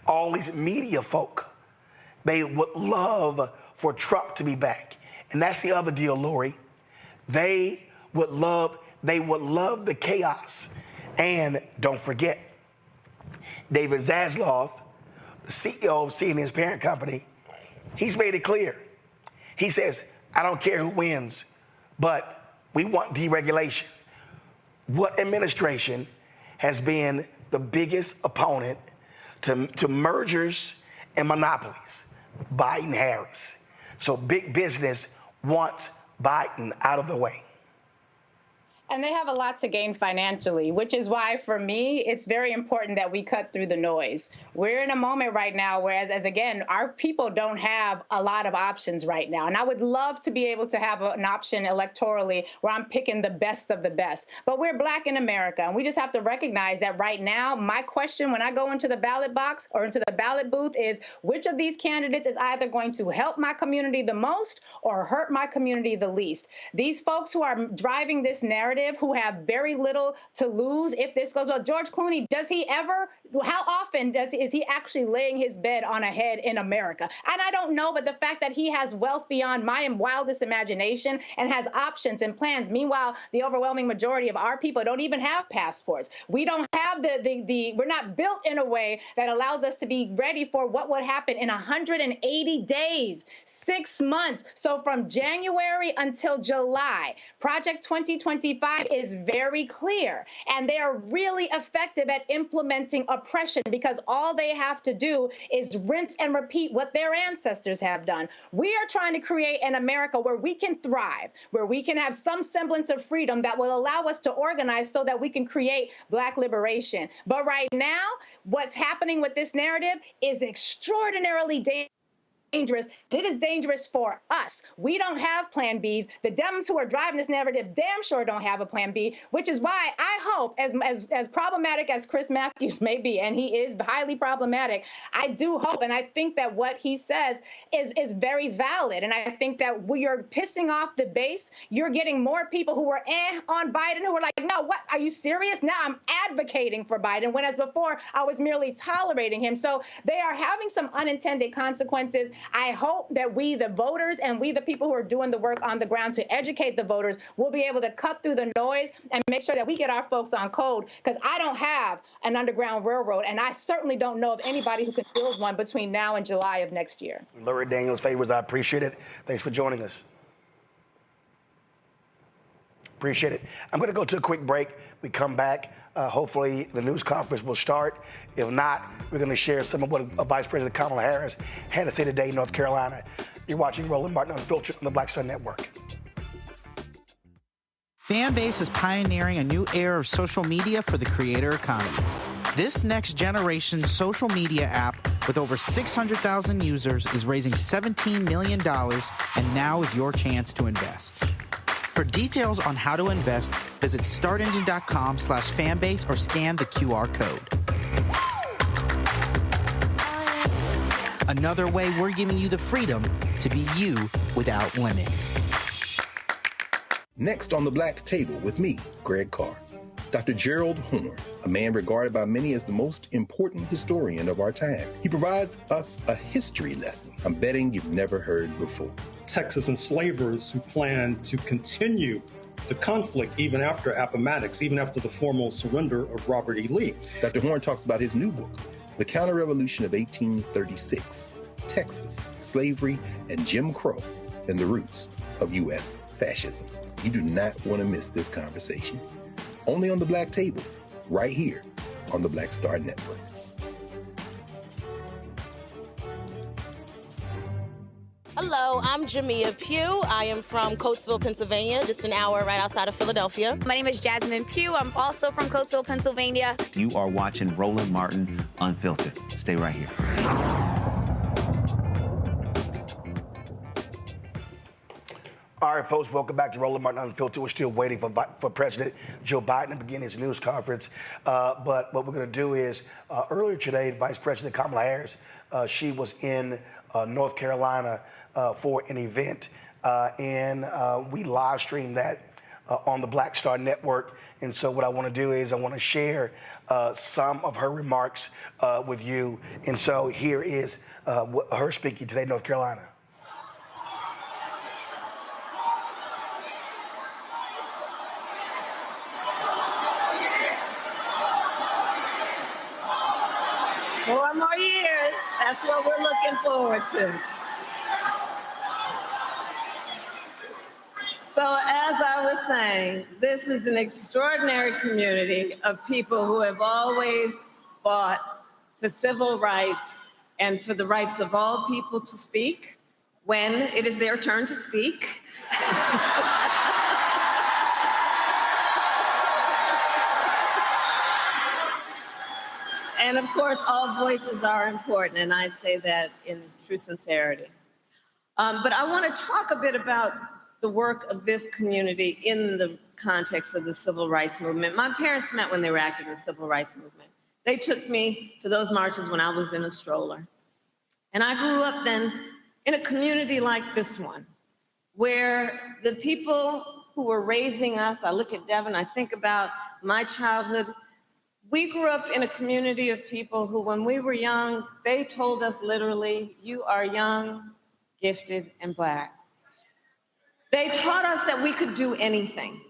All these media folk, they would love for Trump to be back. And that's the other deal, Lori. They would love the chaos. And don't forget, David Zaslav, the CEO of CNN's parent company, he's made it clear. He says, I don't care who wins, but we want deregulation. What administration has been the biggest opponent to mergers and monopolies? Biden-Harris. So big business wants Biden out of the way. And they have a lot to gain financially, which is why, for me, it's very important that we cut through the noise. We're in a moment right now where, as again, our people don't have a lot of options right now. And I would love to be able to have an option electorally where I'm picking the best of the best. But we're Black in America, and we just have to recognize that right now, my question when I go into the ballot box or into the ballot booth is, which of these candidates is either going to help my community the most or hurt my community the least? These folks who are driving this narrative, who have very little to lose if this goes well. George Clooney, how often is he actually laying his bed on a head in America? And I don't know, but the fact that he has wealth beyond my wildest imagination and has options and plans. Meanwhile, the overwhelming majority of our people don't even have passports. We don't have we're not built in a way that allows us to be ready for what would happen in 180 days, 6 months. So from January until July, Project 2025 is very clear, and they are really effective at implementing oppression because all they have to do is rinse and repeat what their ancestors have done. We are trying to create an America where we can thrive, where we can have some semblance of freedom that will allow us to organize so that we can create Black liberation. But right now, what's happening with this narrative is extraordinarily dangerous dangerous. It is dangerous for us. We don't have plan Bs. The Dems who are driving this narrative damn sure don't have a plan B, which is why I hope, as problematic as Chris Matthews may be, and he is highly problematic, I do hope, and I think that what he says is very valid. And I think that we are pissing off the base. You're getting more people who were on Biden who are like, no, what, are you serious? Now I'm advocating for Biden, when as before I was merely tolerating him. So they are having some unintended consequences. I hope that we, the voters, and we, the people who are doing the work on the ground to educate the voters, will be able to cut through the noise and make sure that we get our folks on code, because I don't have an underground railroad, and I certainly don't know of anybody who can build one between now and July of next year. Lori Daniels Favors, I appreciate it. Thanks for joining us. Appreciate it. I'm going to go to a quick break. We come back. Hopefully the news conference will start. If not, we're going to share some of what Vice President Kamala Harris had to say today in North Carolina. You're watching Roland Martin Unfiltered on the Black Star Network. Fanbase is pioneering a new era of social media for the creator economy. This next generation social media app with over 600,000 users is raising $17 million, and now is your chance to invest. For details on how to invest, visit startengine.com/fanbase or scan the QR code. Another way we're giving you the freedom to be you without limits. Next on the Black Table with me, Greg Carr. Dr. Gerald Horne, a man regarded by many as the most important historian of our time. He provides us a history lesson I'm betting you've never heard before. Texas enslavers who planned to continue the conflict even after Appomattox, even after the formal surrender of Robert E. Lee. Dr. Horne talks about his new book, The Counter-Revolution of 1836, Texas, Slavery, and Jim Crow, and the Roots of U.S. Fascism. You do not want to miss this conversation. Only on the Black Table, right here on the Black Star Network. Hello, I'm Jamia Pugh. I am from Coatesville, Pennsylvania, just an hour right outside of Philadelphia. My name is Jasmine Pugh. I'm also from Coatesville, Pennsylvania. You are watching Roland Martin Unfiltered. Stay right here. All right, folks, welcome back to Roland Martin Unfiltered. We're still waiting for President Joe Biden to begin his news conference. But what we're going to do is, earlier today, Vice President Kamala Harris, she was in North Carolina for an event, and we live streamed that on the Black Star Network. And so what I want to do is I want to share some of her remarks with you. And so here is her speaking today in North Carolina. More years. That's what we're looking forward to. So as I was saying, this is an extraordinary community of people who have always fought for civil rights and for the rights of all people to speak when it is their turn to speak. And of course, all voices are important, and I say that in true sincerity. But I want to talk a bit about the work of this community in the context of the civil rights movement. My parents met when they were active in the civil rights movement. They took me to those marches when I was in a stroller. And I grew up then in a community like this one, where the people who were raising us, I look at Devin, I think about my childhood. We grew up in a community of people who, when we were young, they told us literally, you are young, gifted, and Black. They taught us that we could do anything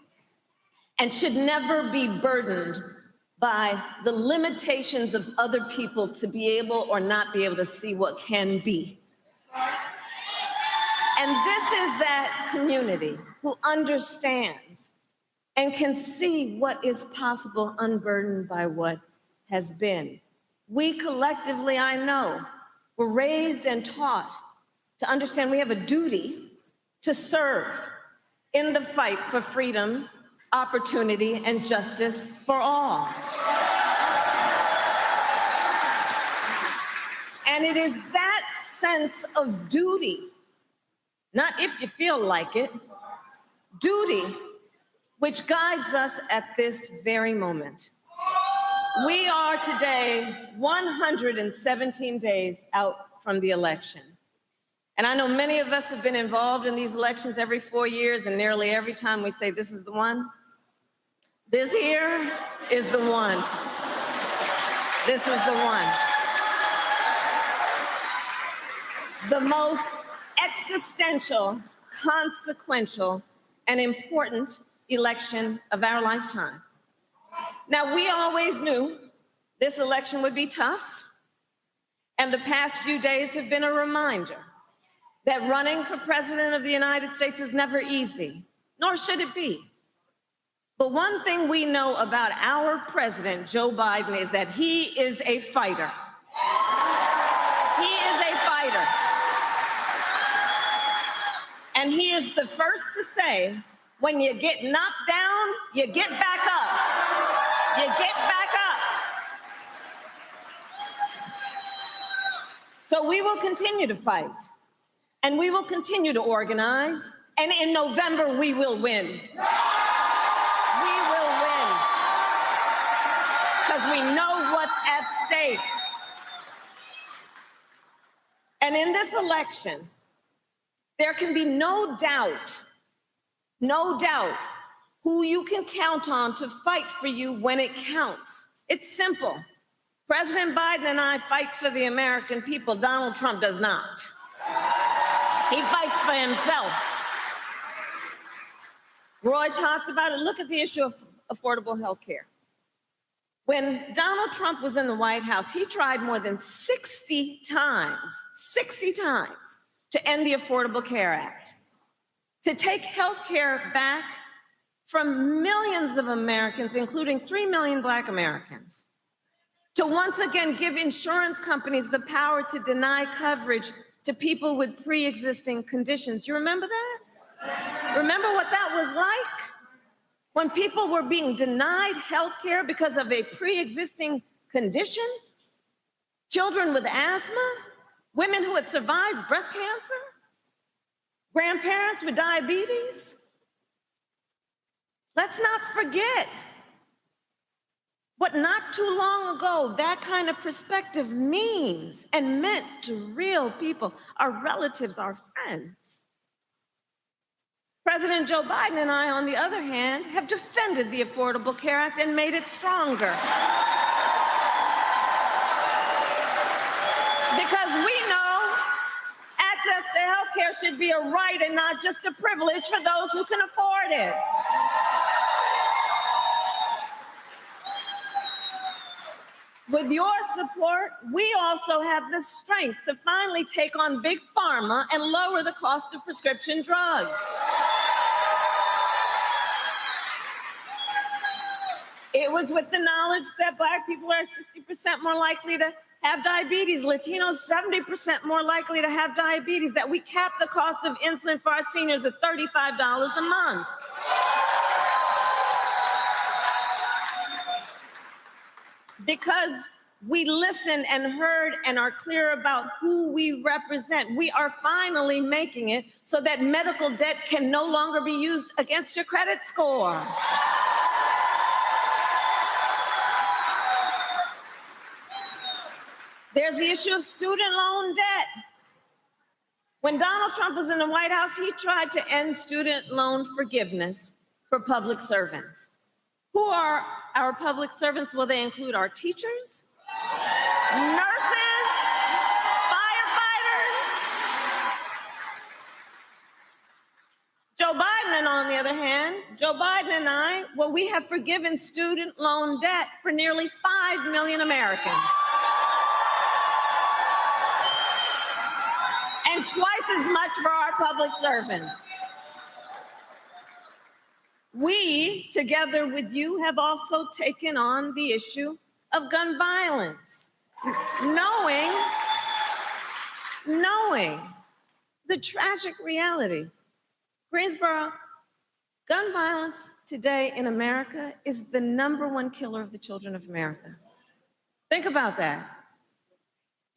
and should never be burdened by the limitations of other people to be able or not be able to see what can be. And this is that community who understands and can see what is possible unburdened by what has been. We collectively, I know, were raised and taught to understand we have a duty to serve in the fight for freedom, opportunity, and justice for all. And it is that sense of duty, not if you feel like it, duty, which guides us at this very moment. We are today 117 days out from the election. And I know many of us have been involved in these elections every 4 years, and nearly every time we say, this is the one. This here is the one. This is the one. The most existential, consequential, and important election of our lifetime. Now, we always knew this election would be tough, and the past few days have been a reminder that running for president of the United States is never easy, nor should it be. But one thing we know about our president, Joe Biden, is that he is a fighter. He is a fighter. And he is the first to say, when you get knocked down, you get back up. You get back up. So we will continue to fight, and we will continue to organize, and in November we will win. We will win, because we know what's at stake. And in this election, there can be no doubt who you can count on to fight for you when it counts. It's simple. President Biden and I fight for the American people. Donald Trump does not. He fights for himself. Roy talked about it. Look at the issue of affordable health care. When Donald Trump was in the White House, he tried more than 60 times, to end the Affordable Care Act, to take health care back from millions of Americans, including 3 million Black Americans, to once again give insurance companies the power to deny coverage to people with pre-existing conditions. You remember that? Remember what that was like? When people were being denied health care because of a pre-existing condition? Children with asthma? Women who had survived breast cancer? Grandparents with diabetes? Let's not forget what not too long ago that kind of perspective means and meant to real people, our relatives, our friends. President Joe Biden and I, on the other hand, have defended the Affordable Care Act and made it stronger. Because we know access to health care should be a right and not just a privilege for those who can afford it. With your support, we also have the strength to finally take on Big Pharma and lower the cost of prescription drugs. It was with the knowledge that Black people are 60% more likely to have diabetes, Latinos 70% more likely to have diabetes, that we capped the cost of insulin for our seniors at $35 a month. Because we listen and heard and are clear about who we represent. We are finally making it so that medical debt can no longer be used against your credit score. There's the issue of student loan debt. When Donald Trump was in the White House, he tried to end student loan forgiveness for public servants. Who are our public servants? Will they include our teachers, nurses, firefighters? Joe Biden, and on the other hand, Joe Biden and I, well, we have forgiven student loan debt for nearly 5 million Americans. And twice as much for our public servants. We, together with you, have also taken on the issue of gun violence, knowing the tragic reality. Greensboro, gun violence today in America is the #1 killer of the children of America. Think about that.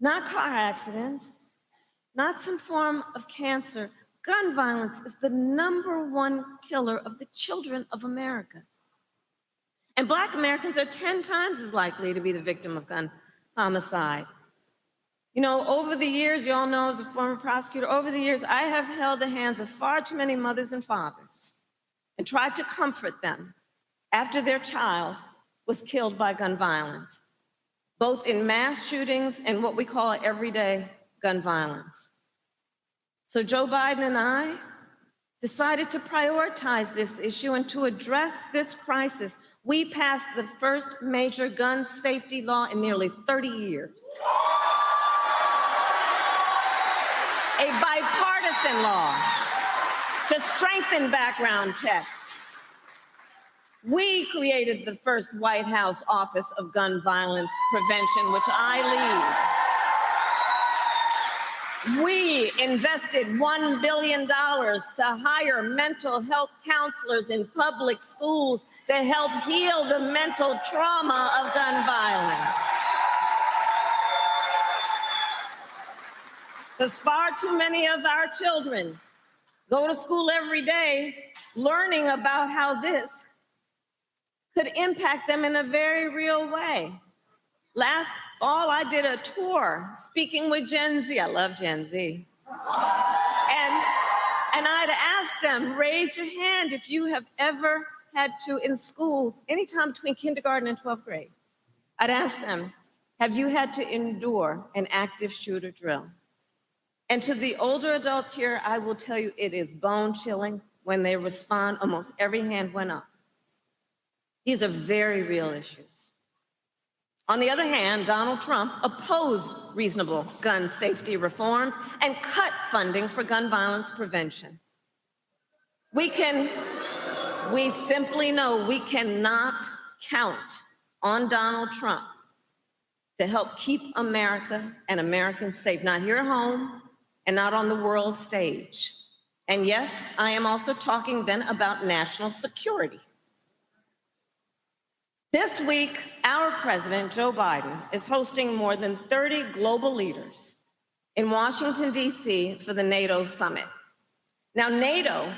Not car accidents, not some form of cancer. Gun violence is the #1 killer of the children of America. And Black Americans are 10 times as likely to be the victim of gun homicide. You know, over the years, you all know as a former prosecutor, over the years, I have held the hands of far too many mothers and fathers and tried to comfort them after their child was killed by gun violence, both in mass shootings and what we call everyday gun violence. So Joe Biden and I decided to prioritize this issue, and to address this crisis, we passed the first major gun safety law in nearly 30 years. A bipartisan law to strengthen background checks. We created the first White House Office of Gun Violence Prevention, which I lead. We invested $1 billion to hire mental health counselors in public schools to help heal the mental trauma of gun violence. Because far too many of our children go to school every day learning about how this could impact them in a very real way. Last fall, I did a tour speaking with Gen Z. I love Gen Z. And I'd ask them, raise your hand if you have ever had to, in schools, anytime between kindergarten and 12th grade, I'd ask them, have you had to endure an active shooter drill? And to the older adults here, I will tell you it is bone chilling when they respond. Almost every hand went up. These are very real issues. On the other hand, Donald Trump opposed reasonable gun safety reforms and cut funding for gun violence prevention. We simply know we cannot count on Donald Trump to help keep America and Americans safe, not here at home and not on the world stage. And yes, I am also talking then about national security. This week, our president, Joe Biden, is hosting more than 30 global leaders in Washington, D.C. for the NATO summit. Now, NATO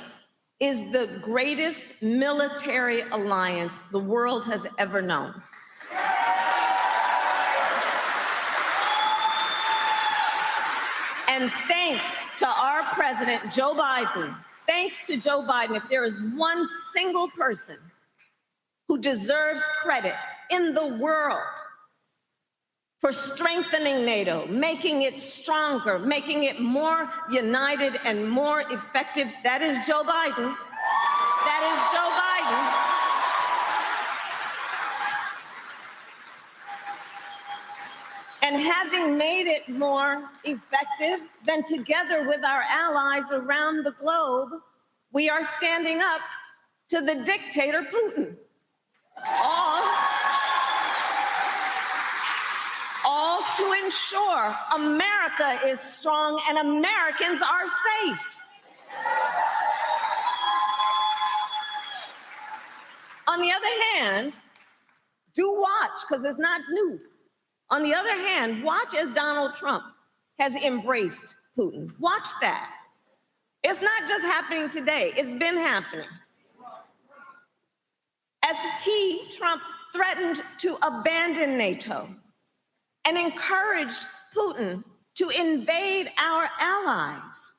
is the greatest military alliance the world has ever known. And thanks to our president, Joe Biden, thanks to Joe Biden, if there is one single person who deserves credit in the world for strengthening NATO, making it stronger, making it more united and more effective, that is Joe Biden. That is Joe Biden. And having made it more effective, then together with our allies around the globe, we are standing up to the dictator Putin. All to ensure America is strong and Americans are safe. On the other hand, do watch, because it's not new. On the other hand, watch as Donald Trump has embraced Putin. Watch that. It's not just happening today, it's been happening. As Trump, threatened to abandon NATO and encouraged Putin to invade our allies.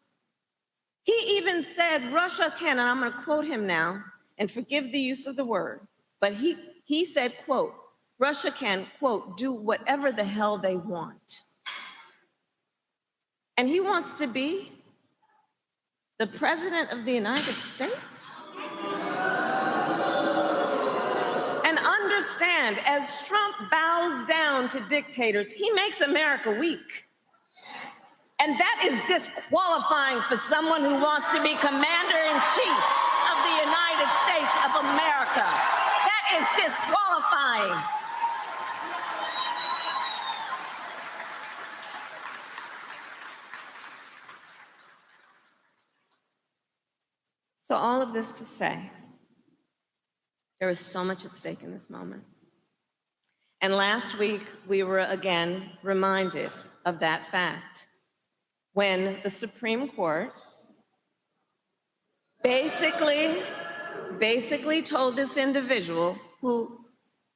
He even said Russia can, and I'm going to quote him now, and forgive the use of the word, but he said, quote, Russia can, quote, do whatever the hell they want. And he wants to be the president of the United States? And understand, as Trump bows down to dictators, he makes America weak. And that is disqualifying for someone who wants to be commander-in-chief of the United States of America. That is disqualifying. So all of this to say, there is so much at stake in this moment. And last week, we were again reminded of that fact. when the Supreme Court basically told this individual who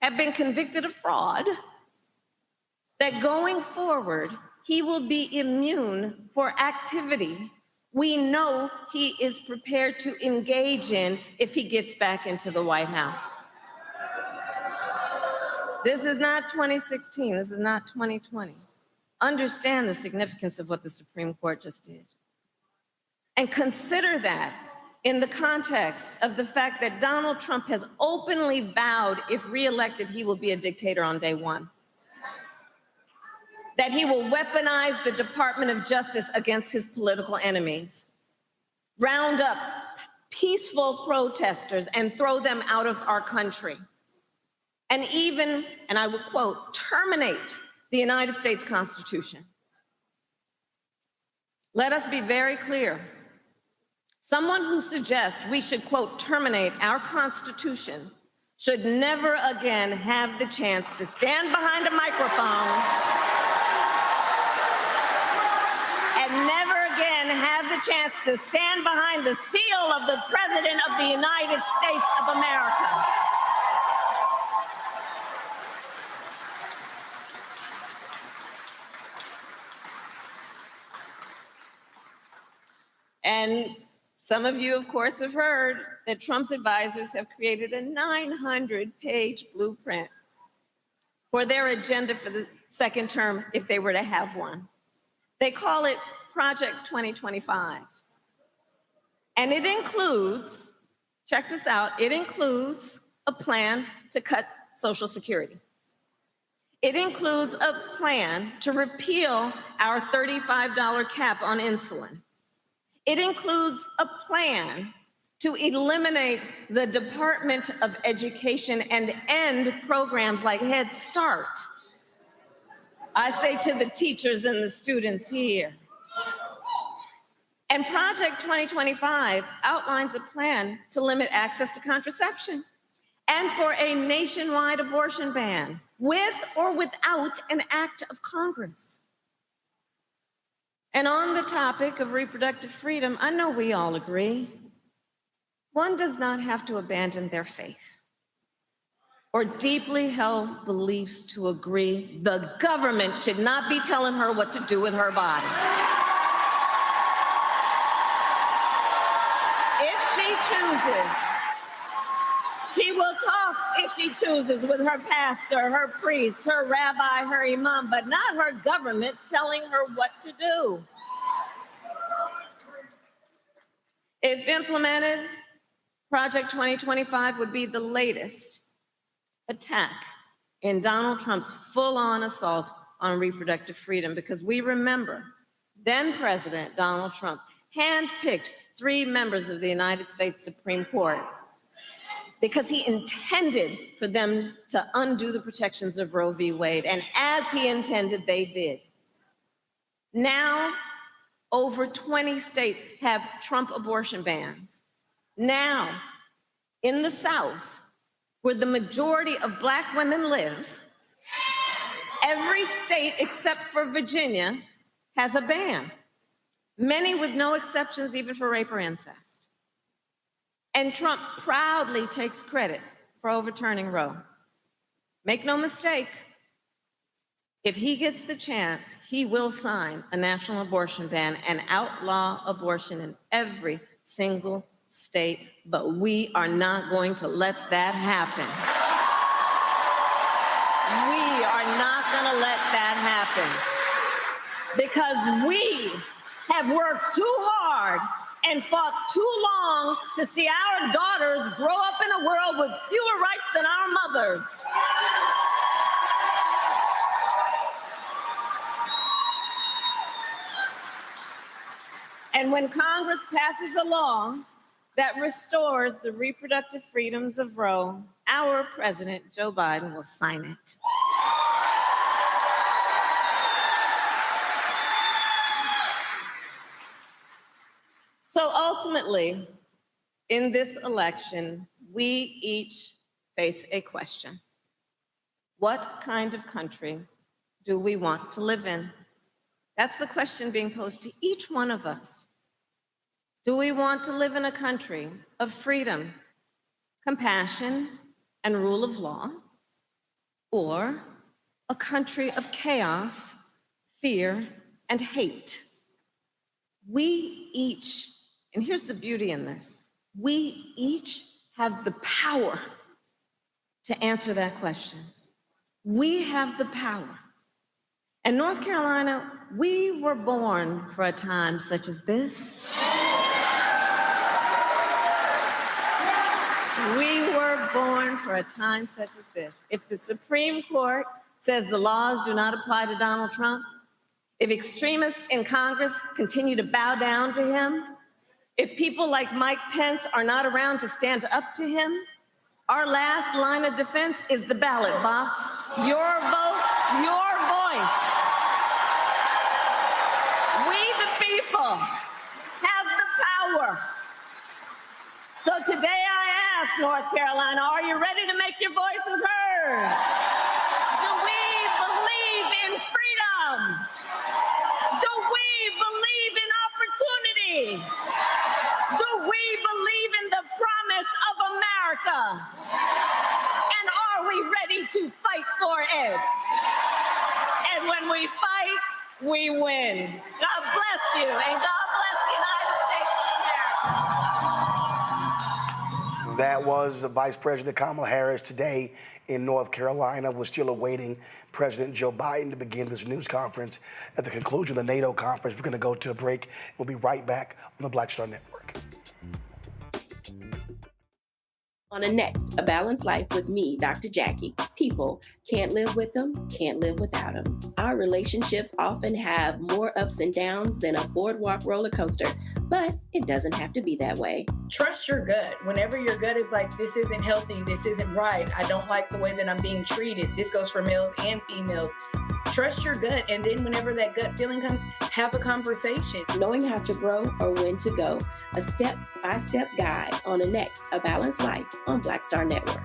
had been convicted of fraud that going forward, he will be immune for activity we know he is prepared to engage in if he gets back into the White House. This is not 2016, this is not 2020. Understand the significance of what the Supreme Court just did. And consider that in the context of the fact that Donald Trump has openly vowed, if reelected, he will be a dictator on day one. That he will weaponize the Department of Justice against his political enemies, round up peaceful protesters and throw them out of our country, and even, and I will quote, terminate the United States Constitution. Let us be very clear. Someone who suggests we should, quote, terminate our Constitution should never again have the chance to stand behind a microphone and never again have the chance to stand behind the seal of the President of the United States of America. And some of you, of course, have heard that Trump's advisors have created a 900-page blueprint for their agenda for the second term if they were to have one. They call it Project 2025. And it includes, check this out, it includes a plan to cut Social Security. It includes a plan to repeal our $35 cap on insulin. It includes a plan to eliminate the Department of Education and end programs like Head Start. I say to the teachers and the students here. And Project 2025 outlines a plan to limit access to contraception and for a nationwide abortion ban, with or without an act of Congress. And on the topic of reproductive freedom, I know we all agree, one does not have to abandon their faith or deeply held beliefs to agree the government should not be telling her what to do with her body. If she chooses, she will talk, if she chooses, with her pastor, her priest, her rabbi, her imam, but not her government telling her what to do. If implemented, Project 2025 would be the latest attack in Donald Trump's full-on assault on reproductive freedom, because we remember then President Donald Trump handpicked 3 members of the United States Supreme Court because he intended for them to undo the protections of Roe v. Wade. And as he intended, they did. Now, over 20 states have Trump abortion bans. Now, in the South, where the majority of Black women live, every state except for Virginia has a ban, many with no exceptions even for rape or incest. And Trump proudly takes credit for overturning Roe. Make no mistake, if he gets the chance, he will sign a national abortion ban and outlaw abortion in every single state, but we are not going to let that happen. We are not going to let that happen because we have worked too hard and fought too long to see our daughters grow up in a world with fewer rights than our mothers. And when Congress passes a law that restores the reproductive freedoms of Roe, our President, Joe Biden, will sign it. So ultimately, in this election, we each face a question. What kind of country do we want to live in? That's the question being posed to each one of us. Do we want to live in a country of freedom, compassion, and rule of law, or a country of chaos, fear, and hate? We each, and here's the beauty in this, we each have the power to answer that question. We have the power. In North Carolina, we were born for a time such as this. We were born for a time such as this. If the Supreme Court says the laws do not apply to Donald Trump, if extremists in Congress continue to bow down to him, if people like Mike Pence are not around to stand up to him, our last line of defense is the ballot box. Your vote, your voice. We, the people, have the power. So today I ask North Carolina, are you ready to make your voices heard? Do we believe in freedom? Do we believe in opportunity? Do we believe in the promise of America? And are we ready to fight for it? And when we fight, we win. God bless you, and God bless the United States of America. That was Vice President Kamala Harris today in North Carolina. We're still awaiting President Joe Biden to begin this news conference. At the conclusion of the NATO conference, we're going to go to a break. We'll be right back on the Black Star Network. On the next, A Balanced Life with me, Dr. Jackie. People can't live with them, can't live without them. Our relationships often have more ups and downs than a boardwalk roller coaster, but it doesn't have to be that way. Trust your gut. Whenever your gut is like, this isn't healthy, this isn't right, I don't like the way that I'm being treated. This goes for males and females. Trust your gut, and then whenever that gut feeling comes, have a conversation. Knowing how to grow or when to go. A step-by-step guide on the next A Balanced Life on Black Star Network.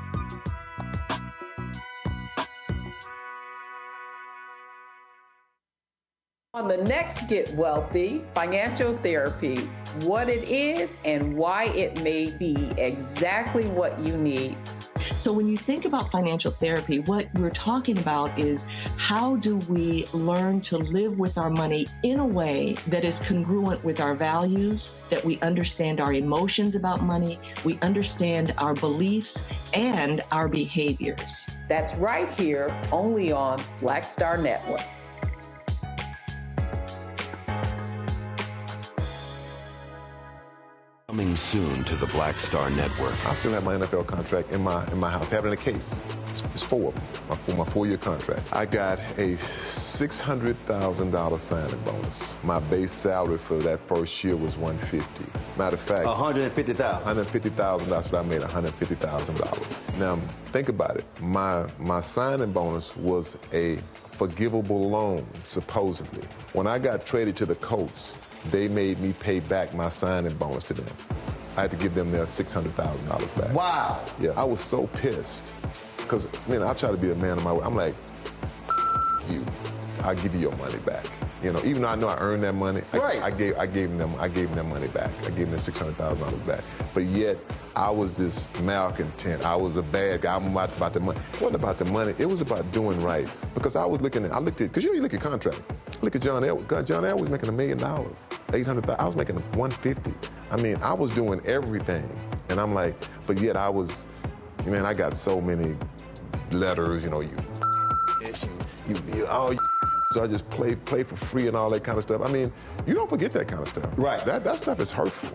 On the next Get Wealthy, financial therapy, what it is and why it may be exactly what you need. So when you think about financial therapy, what we're talking about is how do we learn to live with our money in a way that is congruent with our values, that we understand our emotions about money, we understand our beliefs and our behaviors. That's right here, only on Black Star Network. Coming soon to the Black Star Network. I still have my NFL contract in my house. Having a case. It's 4 of them, for my 4-year contract. I got a $600,000 signing bonus. My base salary for that first year was $150,000. Matter of fact, $150,000. $150,000. That's what I made. $150,000. Now think about it. My signing bonus was a forgivable loan, supposedly. When I got traded to the Colts, they made me pay back my signing bonus to them. I had to give them their $600,000 back. Wow. Yeah, I was so pissed. Because, man, I try to be a man of my word. I'm like, you, I'll give you your money back. You know, even though I know I earned that money, right. I gave them money back. I gave them $600,000 back. But yet, I was this malcontent. I was a bad guy. I'm about the money. It wasn't about the money. It was about doing right. Because I looked at, because you look at contract. Look at John Elway. John Elway was making $1 million, $800,000. I was making $150,000. I mean, I was doing everything. And I'm like, but yet I was, man, I got so many letters, you know, so I just play for free and all that kind of stuff. I mean, you don't forget that kind of stuff. Right. That stuff is hurtful.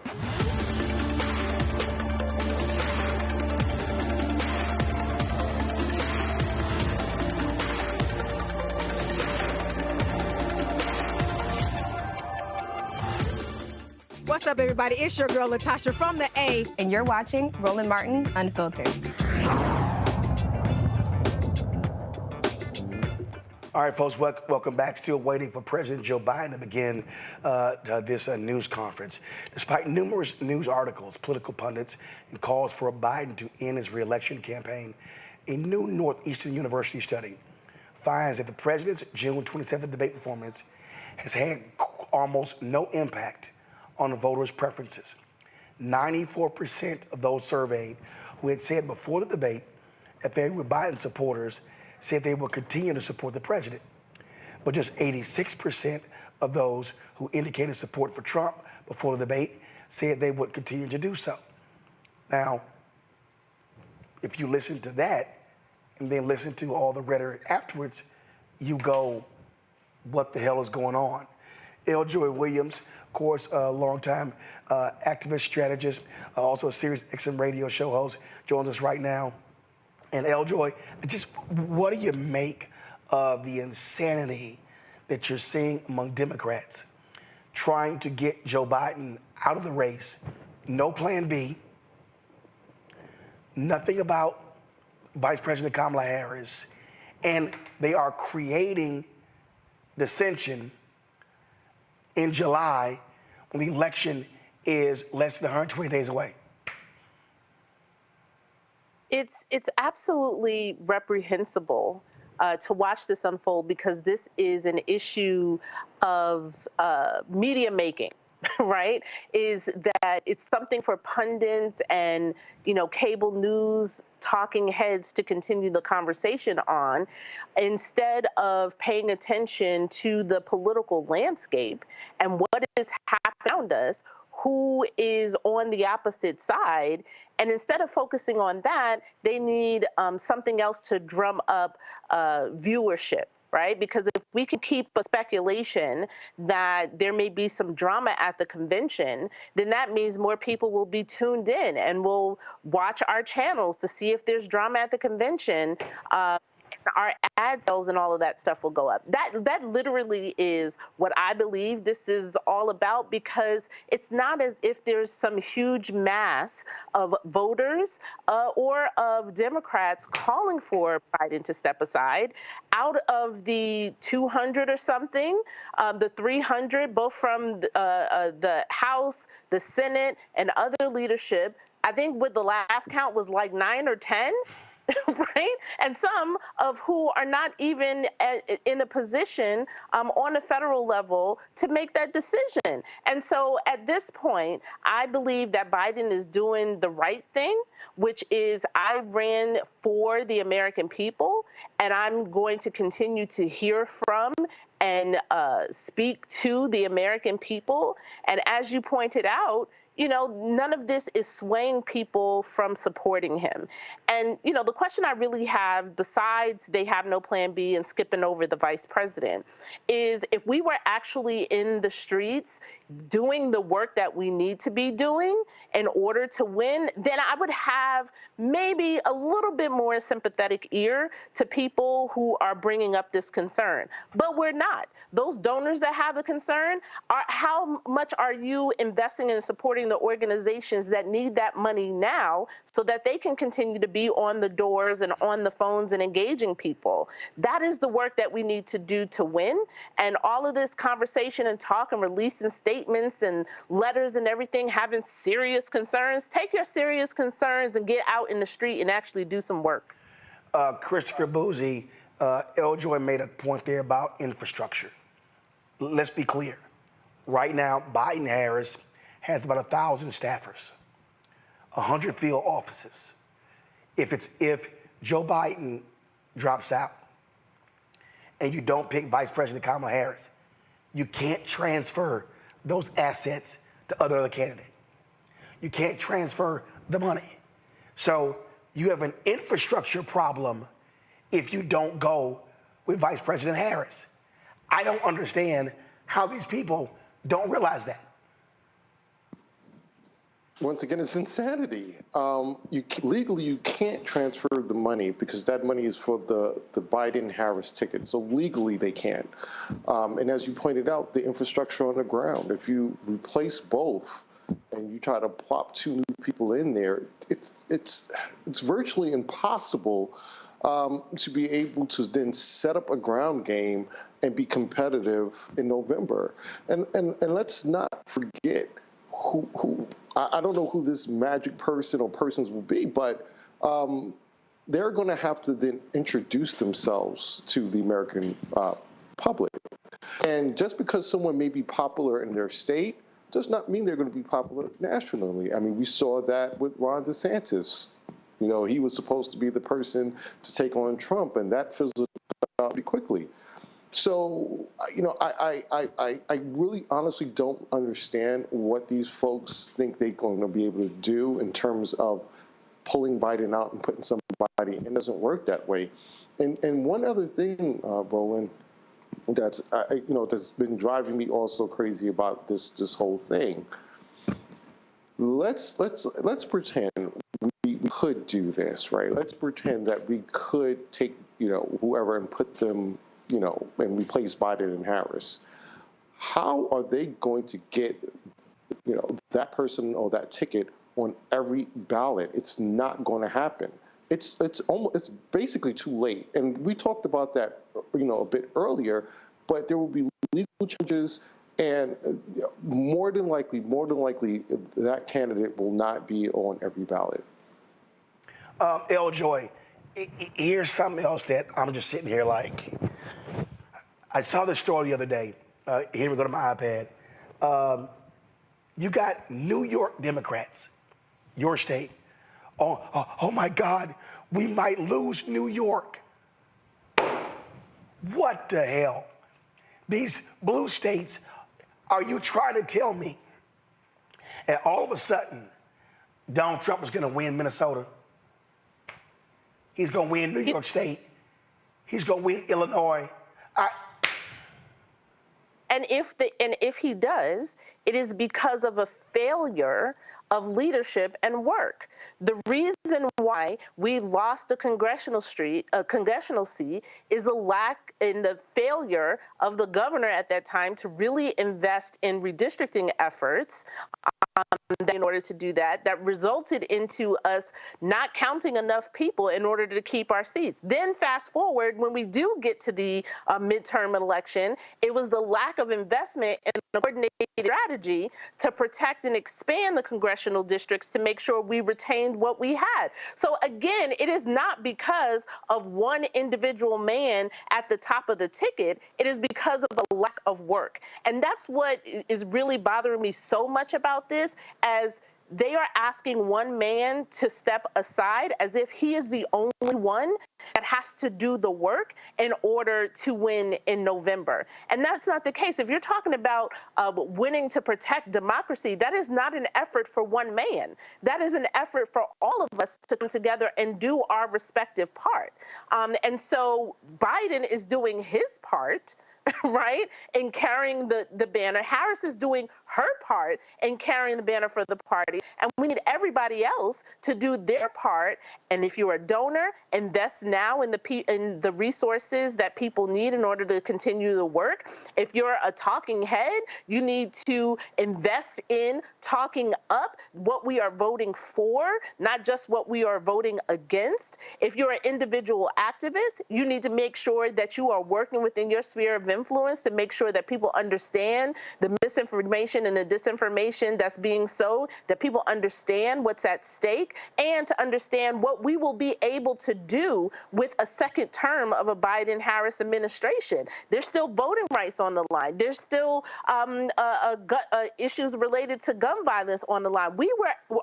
What's up, everybody? It's your girl, Latasha from the A. And you're watching Roland Martin Unfiltered. All right, folks, welcome back. Still waiting for President Joe Biden to begin this news conference. Despite numerous news articles, political pundits, and calls for Biden to end his re-election campaign, a new Northeastern University study finds that the president's June 27th debate performance has had almost no impact on the voters' preferences. 94% of those surveyed who had said before the debate that they were Biden supporters said they would continue to support the president. But just 86% of those who indicated support for Trump before the debate said they would continue to do so. Now, if you listen to that and then listen to all the rhetoric afterwards, you go, what the hell is going on? L. Joy Williams, of course, a longtime activist strategist, also a Sirius XM radio show host, joins us right now. And L. Joy, just what do you make of the insanity that you're seeing among Democrats trying to get Joe Biden out of the race? No plan B, nothing about Vice President Kamala Harris, and they are creating dissension in July when the election is less than 120 days away. It's absolutely reprehensible to watch this unfold, because this is an issue of media making. Right, is that it's something for pundits and, cable news talking heads to continue the conversation on, instead of paying attention to the political landscape and what is happening around us, who is on the opposite side. And instead of focusing on that, they need something else to drum up viewership. Right? Because if we can keep a speculation that there may be some drama at the convention, then that means more people will be tuned in and will watch our channels to see if there's drama at the convention. Our ad sales and all of that stuff will go up. That literally is what I believe this is all about, because it's not as if there's some huge mass of voters or of Democrats calling for Biden to step aside. Out of the 200 or something, the 300, both from the House, the Senate, and other leadership, I think with the last count was like 9 or 10. Right? And some of who are not even in a position on a federal level to make that decision. And so at this point, I believe that Biden is doing the right thing, which is I ran for the American people, and I'm going to continue to hear from and speak to the American people. And as you pointed out, none of this is swaying people from supporting him. And, the question I really have, besides they have no plan B and skipping over the vice president, is if we were actually in the streets doing the work that we need to be doing in order to win, then I would have maybe a little bit more sympathetic ear to people who are bringing up this concern. But we're not. Those donors that have the concern, how much are you investing in supporting the organizations that need that money now so that they can continue to be on the doors and on the phones and engaging people? That is the work that we need to do to win. And all of this conversation and talk and releasing statements and letters and everything, having serious concerns, take your serious concerns and get out in the street and actually do some work. Christopher Boozy, L. Joy made a point there about infrastructure. Let's be clear. Right now, Biden-Harris has about 1,000 staffers, 100 field offices. If Joe Biden drops out and you don't pick Vice President Kamala Harris, you can't transfer those assets to other candidate. You can't transfer the money. So you have an infrastructure problem if you don't go with Vice President Harris. I don't understand how these people don't realize that. Once again, it's insanity. Legally, you can't transfer the money because that money is for the Biden-Harris ticket. So legally, they can't. And as you pointed out, the infrastructure on the ground, if you replace both and you try to plop 2 new people in there, it's virtually impossible to be able to then set up a ground game and be competitive in November. And let's not forget who I don't know who this magic person or persons will be, but they're going to have to then introduce themselves to the American public. And just because someone may be popular in their state does not mean they're going to be popular nationally. I mean, we saw that with Ron DeSantis. You know, he was supposed to be the person to take on Trump, and that fizzled out pretty quickly. So, you know, I really honestly don't understand what these folks think they're going to be able to do in terms of pulling Biden out and putting somebody in. It doesn't work that way. And one other thing, Roland, that's that's been driving me also crazy about this whole thing. Let's pretend we could do this, right? Let's pretend that we could take whoever and put them and replace Biden and Harris. How are they going to get that person or that ticket on every ballot? It's not going to happen. It's basically too late. And we talked about that a bit earlier, but there will be legal changes, and more than likely that candidate will not be on every ballot. L. Joy, here's something else that I'm just sitting here like. I saw this story the other day. Here we go to my iPad. You got New York Democrats, your state. Oh my God, we might lose New York. What the hell? These blue states, are you trying to tell me? And all of a sudden, Donald Trump is going to win Minnesota. He's going to win New York State. He's going to win Illinois. And if he does, it is because of a failure of leadership and work. The reason why we lost a congressional seat is a lack in the failure of the governor at that time to really invest in redistricting efforts. In order to do that resulted into us not counting enough people in order to keep our seats. Then fast forward, when we do get to the midterm election, it was the lack of investment in a coordinated strategy to protect and expand the congressional districts to make sure we retained what we had. So again, it is not because of one individual man at the top of the ticket. It is because of a lack of work. And that's what is really bothering me so much about this, as they are asking one man to step aside as if he is the only one that has to do the work in order to win in November. And that's not the case. If you're talking about winning to protect democracy, that is not an effort for one man. That is an effort for all of us to come together and do our respective part. And so Biden is doing his part, right, in carrying the banner. Harris is doing her part in carrying the banner for the party. And we need everybody else to do their part. And if you're a donor, invest now in the resources that people need in order to continue the work. If you're a talking head, you need to invest in talking up what we are voting for, not just what we are voting against. If you're an individual activist, you need to make sure that you are working within your sphere of influence to make sure that people understand the misinformation and the disinformation that's being sowed, that people understand what's at stake, and to understand what we will be able to do with a second term of a Biden-Harris administration. There's still voting rights on the line. There's still issues related to gun violence on the line. We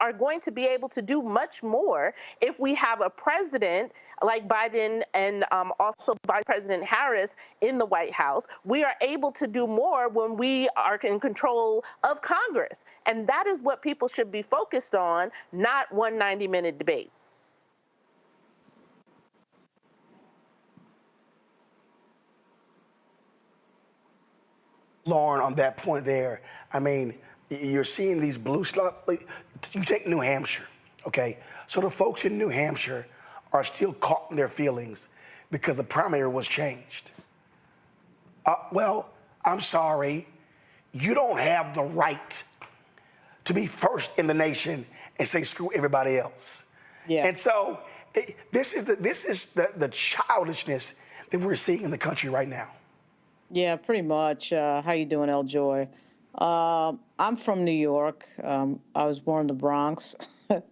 are going to be able to do much more if we have a president like Biden and also Vice President Harris in the White House. We are able to do more when we are in control of Congress. And that is what people should be focused on, not one 90-minute debate. Lauren, on that point there, I mean, you're seeing these blue stuff. You take New Hampshire, okay? So the folks in New Hampshire are still caught in their feelings because the primary was changed. Well, I'm sorry. You don't have the right to be first in the nation and say screw everybody else. Yeah. And so this is the childishness that we're seeing in the country right now. Yeah, pretty much. How you doing, El Joy? I'm from New York. I was born in the Bronx. There's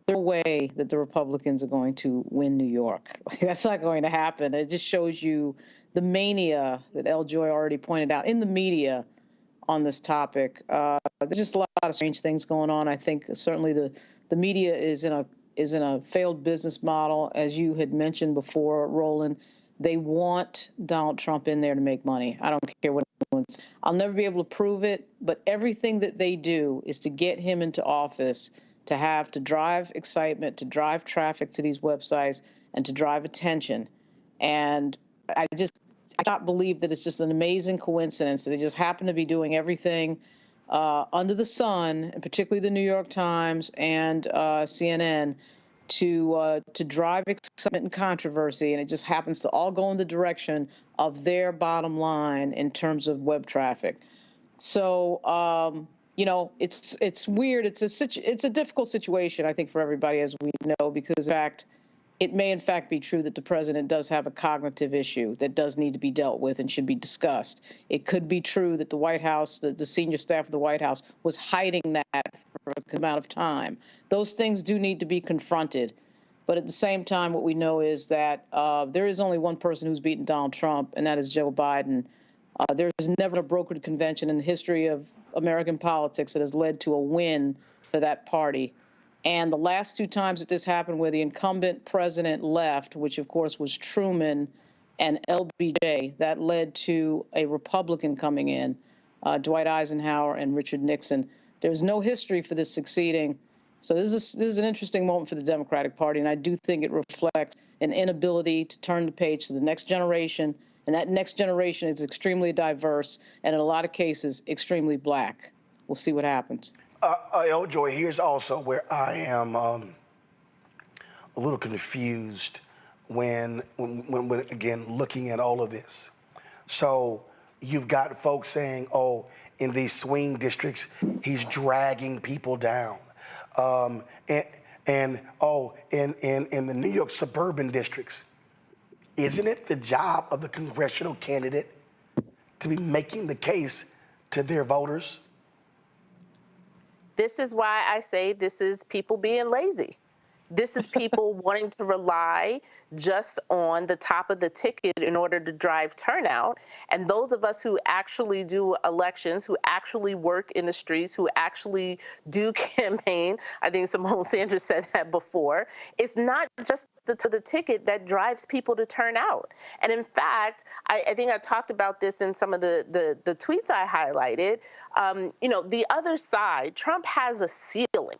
no way that the Republicans are going to win New York. That's not going to happen. It just shows you the mania that El Joy already pointed out in the media on this topic. There's just a lot of strange things going on. I think certainly the media is in a failed business model, as you had mentioned before, Roland. They want Donald Trump in there to make money. I don't care what anyone says. I'll never be able to prove it, but everything that they do is to get him into office, to drive excitement, to drive traffic to these websites, and to drive attention. And I cannot believe that it's just an amazing coincidence that they just happen to be doing everything under the sun, and particularly the New York Times and CNN, to drive excitement and controversy, and it just happens to all go in the direction of their bottom line in terms of web traffic. So, you know, it's weird. It's a difficult situation, I think, for everybody, as we know, because in fact, it may in fact be true that the president does have a cognitive issue that does need to be dealt with and should be discussed. It could be true that the White House, the senior staff of the White House, was hiding that for an amount of time. Those things do need to be confronted. But at the same time, what we know is that there is only one person who's beaten Donald Trump, and that is Joe Biden. There's never a brokered convention in the history of American politics that has led to a win for that party. And the last two times that this happened, where the incumbent president left, which of course was Truman and LBJ, that led to a Republican coming in, Dwight Eisenhower and Richard Nixon. There's no history for this succeeding. So this is an interesting moment for the Democratic Party, and I do think it reflects an inability to turn the page to the next generation, and that next generation is extremely diverse and in a lot of cases extremely black. We'll see what happens. Joy, here's also where I am a little confused when again looking at all of this. So you've got folks saying, oh, in these swing districts, he's dragging people down. In the New York suburban districts, isn't it the job of the congressional candidate to be making the case to their voters? This is why I say this is people being lazy. This is people wanting to rely just on the top of the ticket in order to drive turnout. And those of us who actually do elections, who actually work in the streets, who actually do campaign, I think Simone Sanders said that before, it's not just the ticket that drives people to turn out. And in fact, I think I talked about this in some of the tweets I highlighted. The other side, Trump has a ceiling.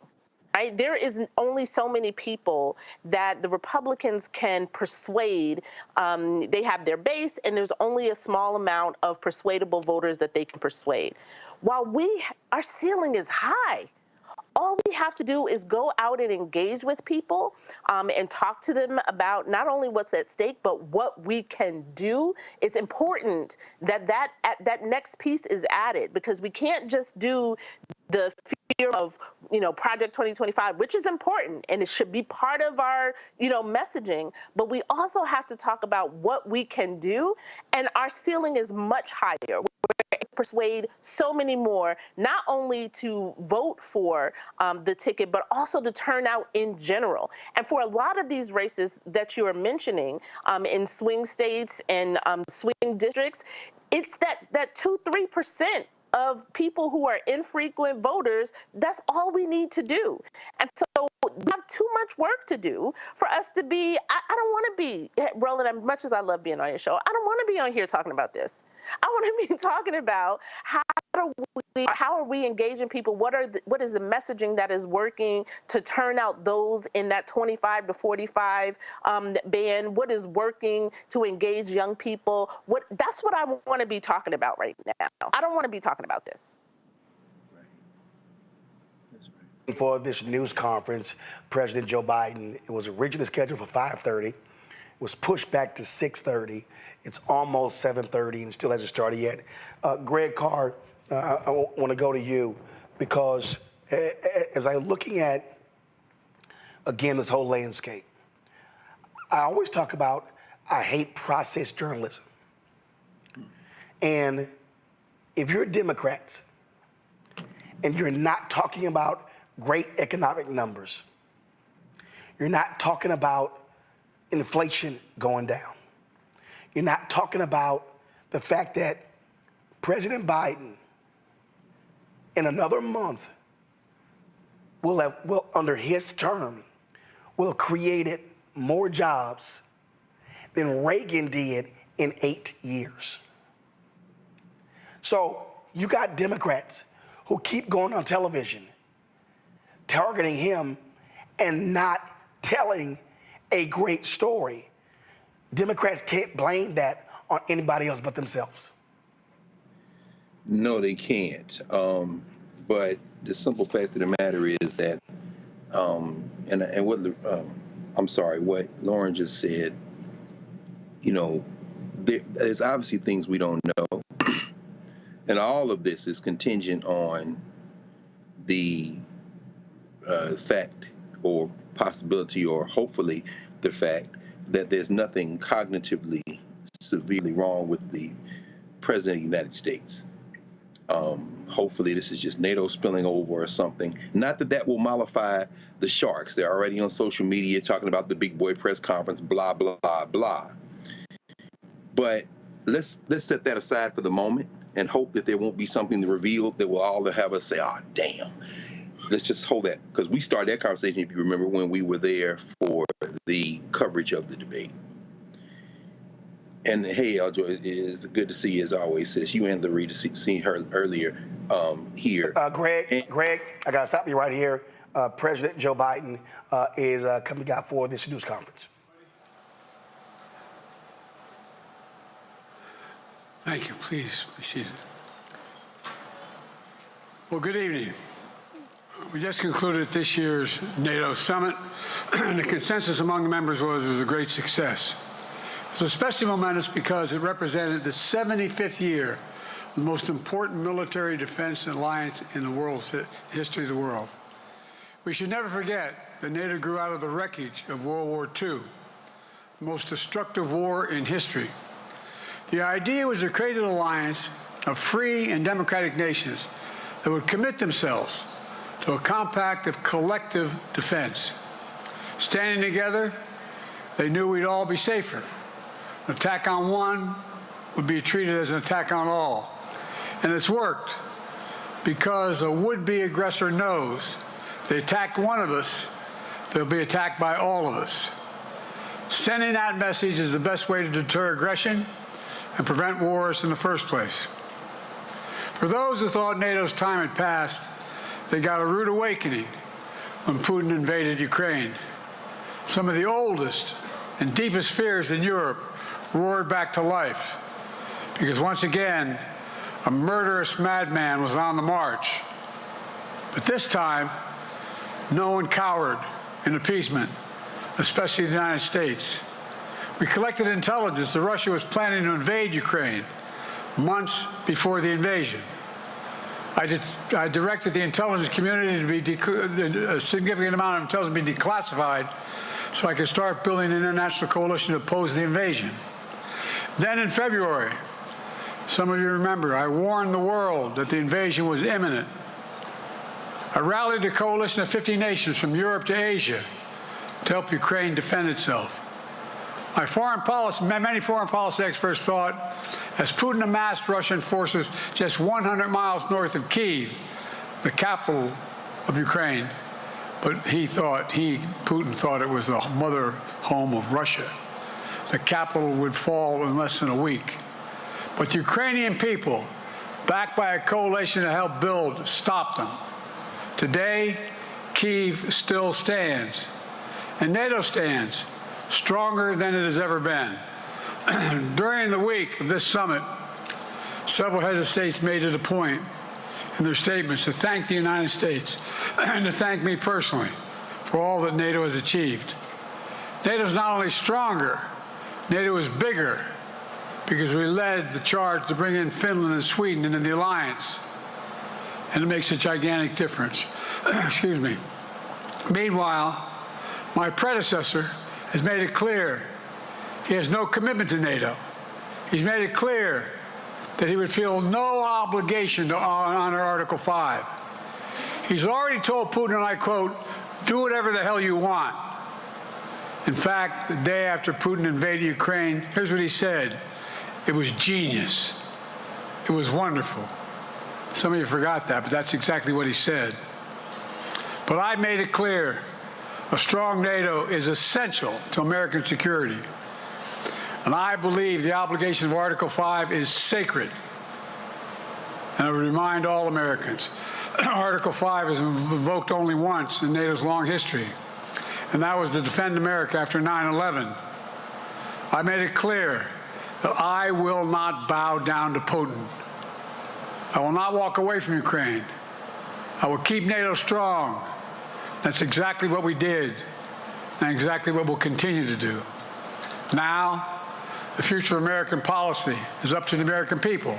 Right? There is only so many people that the Republicans can persuade. They have their base, and there's only a small amount of persuadable voters that they can persuade. While our ceiling is high. All we have to do is go out and engage with people and talk to them about not only what's at stake, but what we can do. It's important that next piece is added, because we can't just do the fear of, Project 2025, which is important and it should be part of our, messaging. But we also have to talk about what we can do, and our ceiling is much higher. We're persuade so many more, not only to vote for the ticket, but also to turn out in general. And for a lot of these races that you are mentioning in swing states and swing districts, it's that 2-3% of people who are infrequent voters. That's all we need to do. And so we have too much work to do for us to be, I don't want to be, Roland, as much as I love being on your show, I don't want to be on here talking about this. I want to be talking about how are we engaging people? What is the messaging that is working to turn out those in that 25 to 45 band? What is working to engage young people? That's what I want to be talking about right now. I don't want to be talking about this. For this news conference, President Joe Biden, it was originally scheduled for 5:30. Was pushed back to 6:30. It's almost 7:30 and still hasn't started yet. Greg Carr, I want to go to you, because as I'm looking at, again, this whole landscape, I always talk about I hate process journalism. And if you're Democrats and you're not talking about great economic numbers, you're not talking about inflation going down, You're not talking about the fact that President Biden, in another month, will under his term, will have created more jobs than Reagan did in 8 years. So you got Democrats who keep going on television, targeting him and not telling a great story. Democrats can't blame that on anybody else but themselves. No, they can't. But the simple fact of the matter is that, what Lauren just said, you know, there's obviously things we don't know. And all of this is contingent on the fact or possibility or hopefully the fact that there's nothing cognitively severely wrong with the President of the United States. Hopefully this is just NATO spilling over or something. Not that that will mollify the sharks. They're already on social media talking about the big boy press conference, blah, blah, blah. But let's set that aside for the moment and hope that there won't be something revealed that will all have us say, oh, damn. Let's just hold that, because we started that conversation, if you remember, when we were there for the coverage of the debate. And hey, Eljo, it's good to see you as always, sis. You and Larita seen her earlier here. Greg, I got to stop you right here. President Joe Biden is coming out for this news conference. Thank you. Please be seated. Well, good evening. We just concluded this year's NATO summit, and the consensus among the members was it was a great success. It was especially momentous because it represented the 75th year of the most important military defense alliance in the world's history of the world. We should never forget that NATO grew out of the wreckage of World War II, the most destructive war in history. The idea was to create an alliance of free and democratic nations that would commit themselves to a compact of collective defense. Standing together, they knew we'd all be safer. An attack on one would be treated as an attack on all. And it's worked because a would-be aggressor knows if they attack one of us, they'll be attacked by all of us. Sending that message is the best way to deter aggression and prevent wars in the first place. For those who thought NATO's time had passed, they got a rude awakening when Putin invaded Ukraine. Some of the oldest and deepest fears in Europe roared back to life because once again, a murderous madman was on the march. But this time, no one cowered in appeasement, especially the United States. We collected intelligence that Russia was planning to invade Ukraine months before the invasion. I directed the intelligence community to be a significant amount of intelligence be declassified so I could start building an international coalition to oppose the invasion. Then in February, some of you remember, I warned the world that the invasion was imminent. I rallied a coalition of 50 nations from Europe to Asia to help Ukraine defend itself. Many foreign policy experts thought, as Putin amassed Russian forces just 100 miles north of Kyiv, the capital of Ukraine, but Putin thought it was the mother home of Russia. The capital would fall in less than a week. But the Ukrainian people, backed by a coalition to help build, stopped them. Today, Kyiv still stands, and NATO stands stronger than it has ever been. During the week of this summit, several heads of states made it a point in their statements to thank the United States and to thank me personally for all that NATO has achieved. NATO is not only stronger, NATO is bigger because we led the charge to bring in Finland and Sweden into the alliance, and it makes a gigantic difference. Excuse me. Meanwhile, my predecessor has made it clear he has no commitment to NATO. He's made it clear that he would feel no obligation to honor Article 5. He's already told Putin, and I quote, "Do whatever the hell you want." In fact, the day after Putin invaded Ukraine, here's what he said. It was genius. It was wonderful. Some of you forgot that, but that's exactly what he said. But I made it clear, a strong NATO is essential to American security. And I believe the obligation of Article 5 is sacred. And I would remind all Americans, Article 5 is invoked only once in NATO's long history, and that was to defend America after 9/11. I made it clear that I will not bow down to Putin. I will not walk away from Ukraine. I will keep NATO strong. That's exactly what we did, and exactly what we'll continue to do. Now, the future of American policy is up to the American people.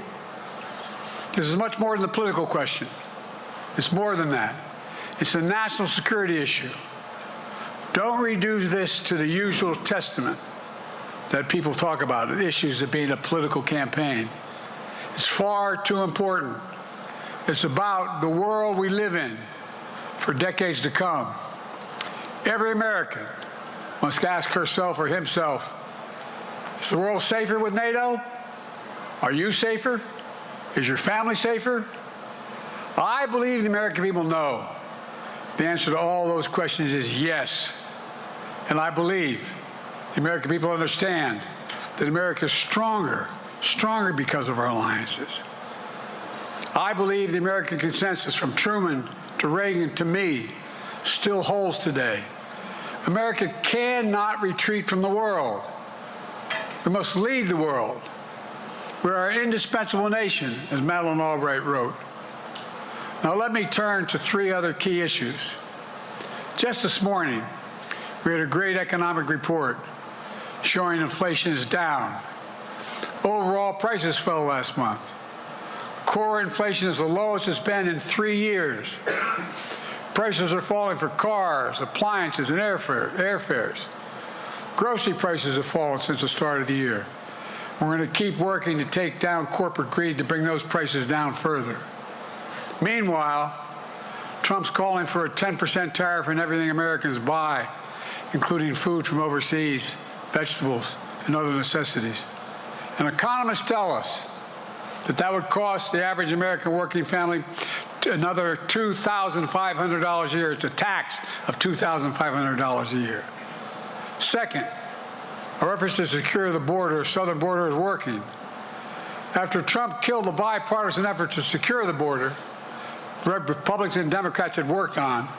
This is much more than a political question. It's more than that. It's a national security issue. Don't reduce this to the usual testament that people talk about, the issues of being a political campaign. It's far too important. It's about the world we live in for decades to come. Every American must ask herself or himself, is the world safer with NATO? Are you safer? Is your family safer? I believe the American people know the answer to all those questions is yes. And I believe the American people understand that America is stronger because of our alliances. I believe the American consensus from Truman to Reagan to me still holds today. America cannot retreat from the world. We must lead the world. We're an indispensable nation, as Madeleine Albright wrote. Now let me turn to three other key issues. Just this morning, we had a great economic report showing inflation is down. Overall prices fell last month. Core inflation is the lowest it's been in 3 years. Prices are falling for cars, appliances, and airfares. Grocery prices have fallen since the start of the year. We're going to keep working to take down corporate greed to bring those prices down further. Meanwhile, Trump's calling for a 10% tariff on everything Americans buy, including food from overseas, vegetables, and other necessities. And economists tell us that that would cost the average American working family another $2,500 a year. It's a tax of $2,500 a year. Second, our efforts to secure the border, southern border, is working. After Trump killed the bipartisan effort to secure the border, Republicans and Democrats had worked on,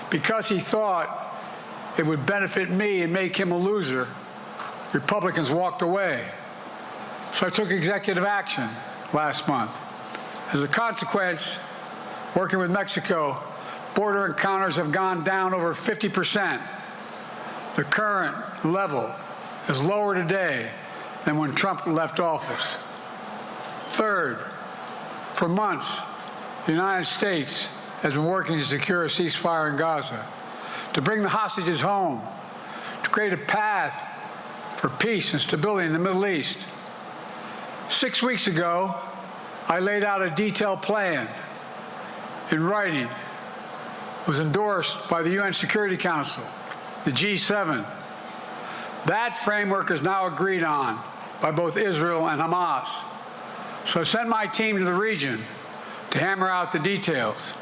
because he thought it would benefit me and make him a loser, Republicans walked away. So I took executive action last month. As a consequence, working with Mexico, border encounters have gone down over 50%. The current level is lower today than when Trump left office. Third, for months, the United States has been working to secure a ceasefire in Gaza, to bring the hostages home, to create a path for peace and stability in the Middle East. 6 weeks ago, I laid out a detailed plan in writing. It was endorsed by the UN Security Council, the G7. That framework is now agreed on by both Israel and Hamas. So I sent my team to the region to hammer out the details.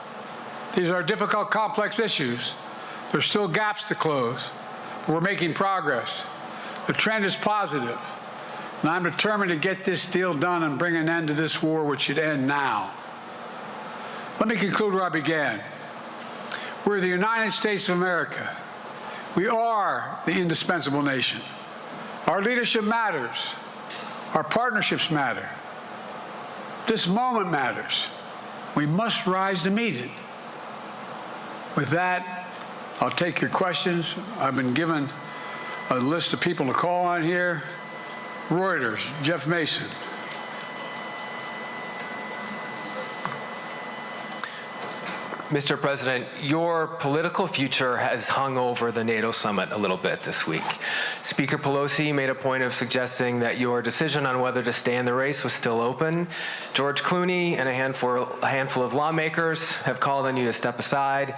These are difficult, complex issues. There's still gaps to close, but we're making progress. The trend is positive, and I'm determined to get this deal done and bring an end to this war, which should end now. Let me conclude where I began. We're the United States of America. We are the indispensable nation. Our leadership matters. Our partnerships matter. This moment matters. We must rise to meet it. With that, I'll take your questions. I've been given a list of people to call on here. Reuters, Jeff Mason. Mr. President, your political future has hung over the NATO summit a little bit this week. Speaker Pelosi made a point of suggesting that your decision on whether to stay in the race was still open. George Clooney and a handful of lawmakers have called on you to step aside.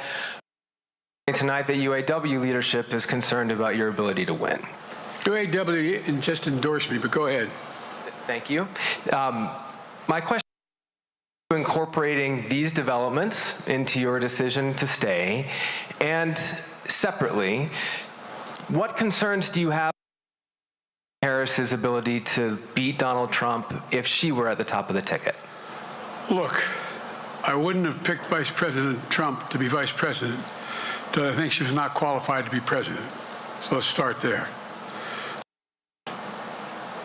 tonight that UAW leadership is concerned about your ability to win. UAW just endorsed me, but go ahead. Thank you. My question is incorporating these developments into your decision to stay, and separately, what concerns do you have about Harris's ability to beat Donald Trump if she were at the top of the ticket? Look, I wouldn't have picked Vice President Trump to be vice president, but I think she was not qualified to be president. So let's start there.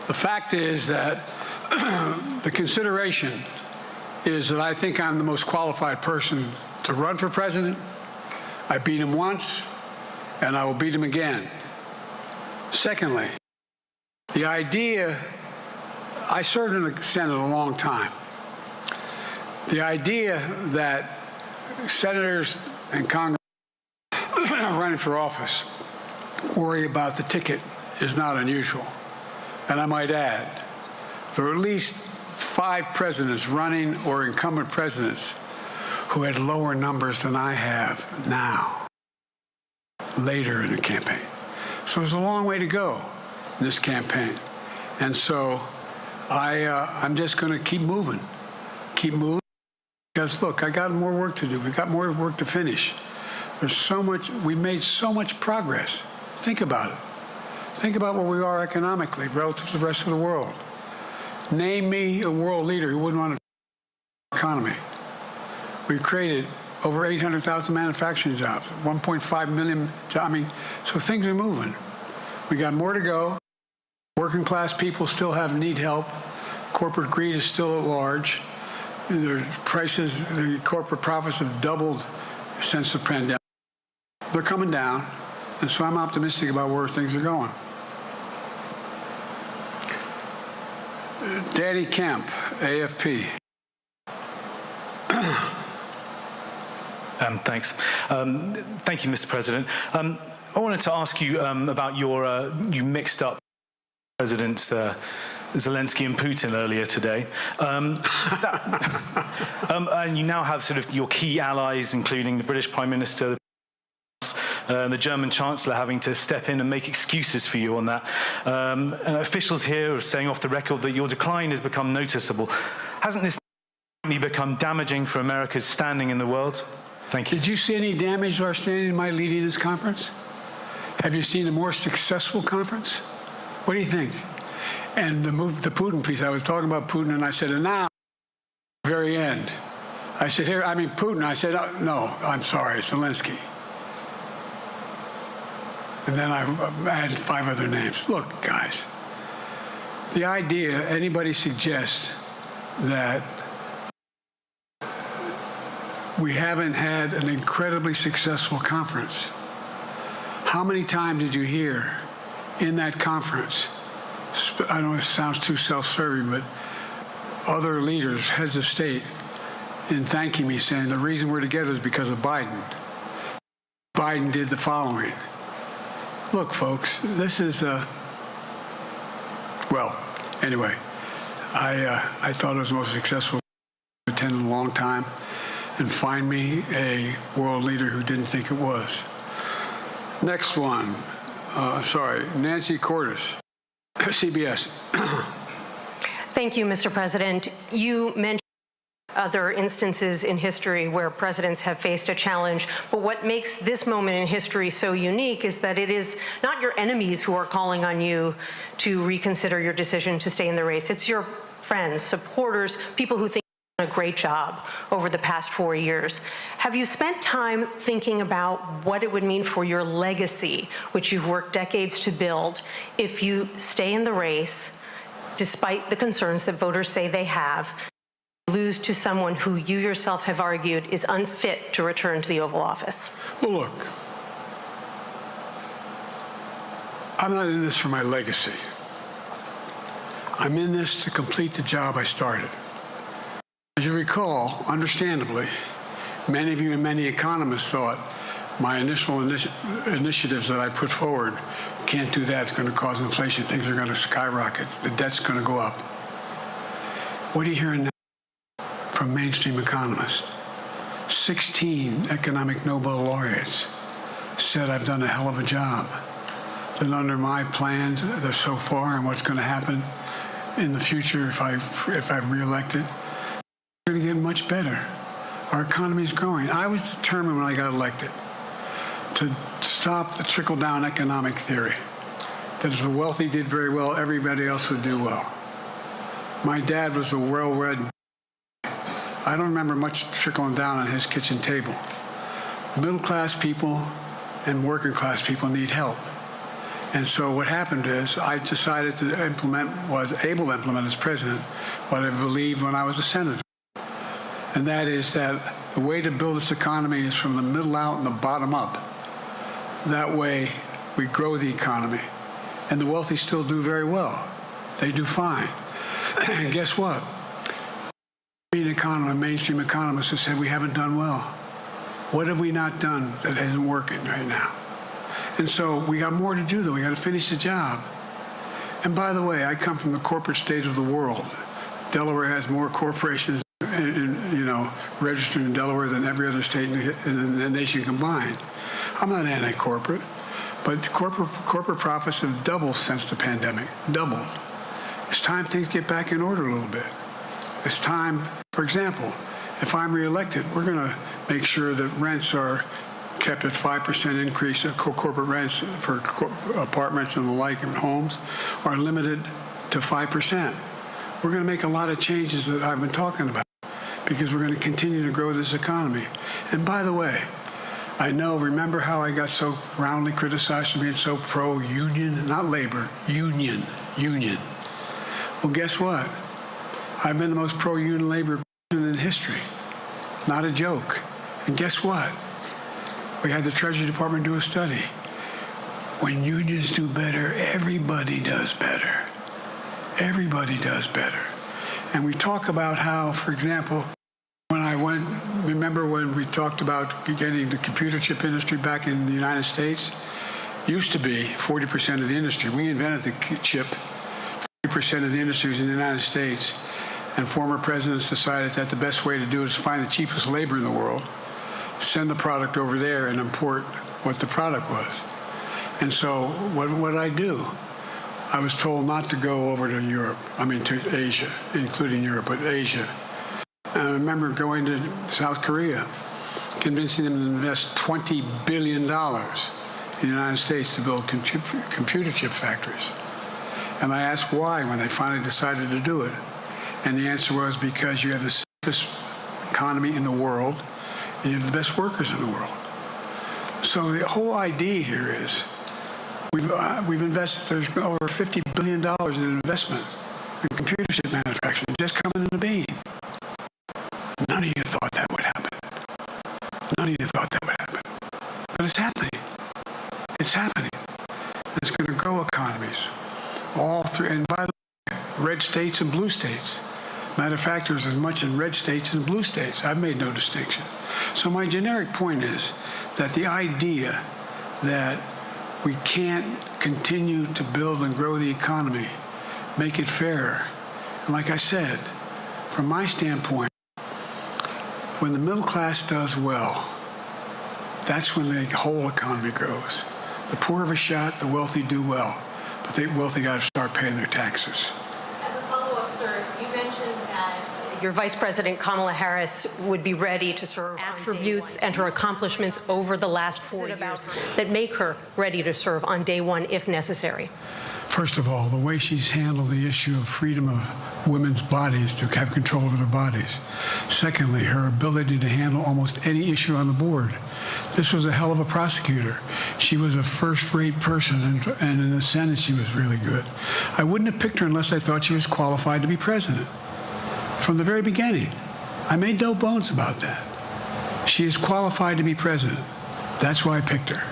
The fact is that the consideration is that I think I'm the most qualified person to run for president. I beat him once, and I will beat him again. Secondly, the idea, I served in the Senate a long time. The idea that senators and Congress running for office worry about the ticket is not unusual. And I might add, there are at least 5 presidents running or incumbent presidents who had lower numbers than I have now, later in the campaign. So there's a long way to go in this campaign. And so I'm just going to keep moving. Because look, I got more work to do. We've got more work to finish. There's so much, we made so much progress. Think about it. Think about where we are economically relative to the rest of the world. Name me a world leader who wouldn't want to economy. We've created over 800,000 manufacturing jobs, 1.5 million jobs. I mean, so things are moving. We got more to go. Working class people still need help. Corporate greed is still at large. Their prices, the corporate profits have doubled since the pandemic. They're coming down, and so I'm optimistic about where things are going. Danny Kemp, AFP. Thanks. Thank you, Mr. President. I wanted to ask you about you mixed up Presidents Zelensky and Putin earlier today. And you now have sort of your key allies, including the British Prime Minister, the German Chancellor, having to step in and make excuses for you on that. And officials here are saying off the record that your decline has become noticeable. Hasn't this become damaging for America's standing in the world? Thank you. Did you see any damage to our standing in my leading this conference? Have you seen a more successful conference? What do you think? And the Putin piece, I was talking about Putin, and I said, and now, at the very end, I said, here, I mean, Putin, I said, oh, no, I'm sorry, Zelensky. And then I added 5 other names. Look, guys, the idea anybody suggests that we haven't had an incredibly successful conference. How many times did you hear in that conference, I know it sounds too self-serving, but other leaders, heads of state, in thanking me, saying the reason we're together is because of Biden. Biden did the following. Look, folks, this is, well, anyway, I thought it was the most successful attend in a long time, and find me a world leader who didn't think it was. Next one, Nancy Cordes, CBS. Thank you, Mr. President. You mentioned other instances in history where presidents have faced a challenge, but what makes this moment in history so unique is that it is not your enemies who are calling on you to reconsider your decision to stay in the race. It's your friends, supporters, people who think you've done a great job over the past 4 years. Have you spent time thinking about what it would mean for your legacy, which you've worked decades to build, if you stay in the race, despite the concerns that voters say they have, lose to someone who you yourself have argued is unfit to return to the Oval Office? Well, look, I'm not in this for my legacy. I'm in this to complete the job I started. As you recall, understandably, many of you and many economists thought my initial initiatives that I put forward, can't do that, it's going to cause inflation, things are going to skyrocket, the debt's going to go up. What are you hearing now from mainstream economists? 16 economic Nobel laureates said I've done a hell of a job. That under my plans so far and what's going to happen in the future if I'm reelected, we're going to get much better. Our economy is growing. I was determined when I got elected to stop the trickle-down economic theory, that if the wealthy did very well, everybody else would do well. My dad was a well-read. I don't remember much trickling down on his kitchen table. Middle-class people and working-class people need help. And so what happened is I decided to was able to implement as president what I believed when I was a senator. And that is that the way to build this economy is from the middle out and the bottom up. That way we grow the economy. And the wealthy still do very well. They do fine. And guess what? Mainstream economists have said we haven't done well. What have we not done that isn't working right now? And so we got more to do, though. We got to finish the job. And by the way, I come from the corporate state of the world. Delaware has more corporations, registered in Delaware than every other state in the nation combined. I'm not anti-corporate, but corporate profits have doubled since the pandemic. Doubled. It's time things get back in order a little bit. It's time, for example, if I'm reelected, we're going to make sure that rents are kept at 5% increase. Corporate rents for apartments and the like and homes are limited to 5%. We're going to make a lot of changes that I've been talking about because we're going to continue to grow this economy. And by the way, remember how I got so roundly criticized for being so pro-union, not labor, union. Well, guess what? I've been the most pro-union labor president in history. Not a joke. And guess what? We had the Treasury Department do a study. When unions do better, everybody does better. Everybody does better. And we talk about how, for example, remember when we talked about getting the computer chip industry back in the United States? Used to be 40% of the industry. We invented the chip. 40% of the industry was in the United States. And former presidents decided that the best way to do it is find the cheapest labor in the world, send the product over there and import what the product was. And so what did I do? I was told not to go over to Asia, including Europe, but Asia. And I remember going to South Korea, convincing them to invest $20 billion in the United States to build computer chip factories. And I asked why when they finally decided to do it. And the answer was because you have the safest economy in the world and you have the best workers in the world. So the whole idea here is we've invested, there's over $50 billion in investment in computer chip manufacturing just coming into being. None of you thought that would happen. None of you thought that would happen. But it's happening. It's happening. It's going to grow economies. All three, and by the way, red states and blue states. Matter of fact, there's as much in red states as blue states. I've made no distinction. So my generic point is that the idea that we can't continue to build and grow the economy, make it fairer. And like I said, from my standpoint, when the middle class does well, that's when the whole economy grows. The poor have a shot, the wealthy do well. But the wealthy got to start paying their taxes. As a follow-up, sir, you mentioned that your Vice President Kamala Harris would be ready to serve attributes and her accomplishments over the last 4 years that make her ready to serve on day one if necessary. First of all, the way she's handled the issue of freedom of women's bodies to have control over their bodies. Secondly, her ability to handle almost any issue on the board. This was a hell of a prosecutor. She was a first-rate person, and in the Senate, she was really good. I wouldn't have picked her unless I thought she was qualified to be president. From the very beginning, I made no bones about that. She is qualified to be president. That's why I picked her.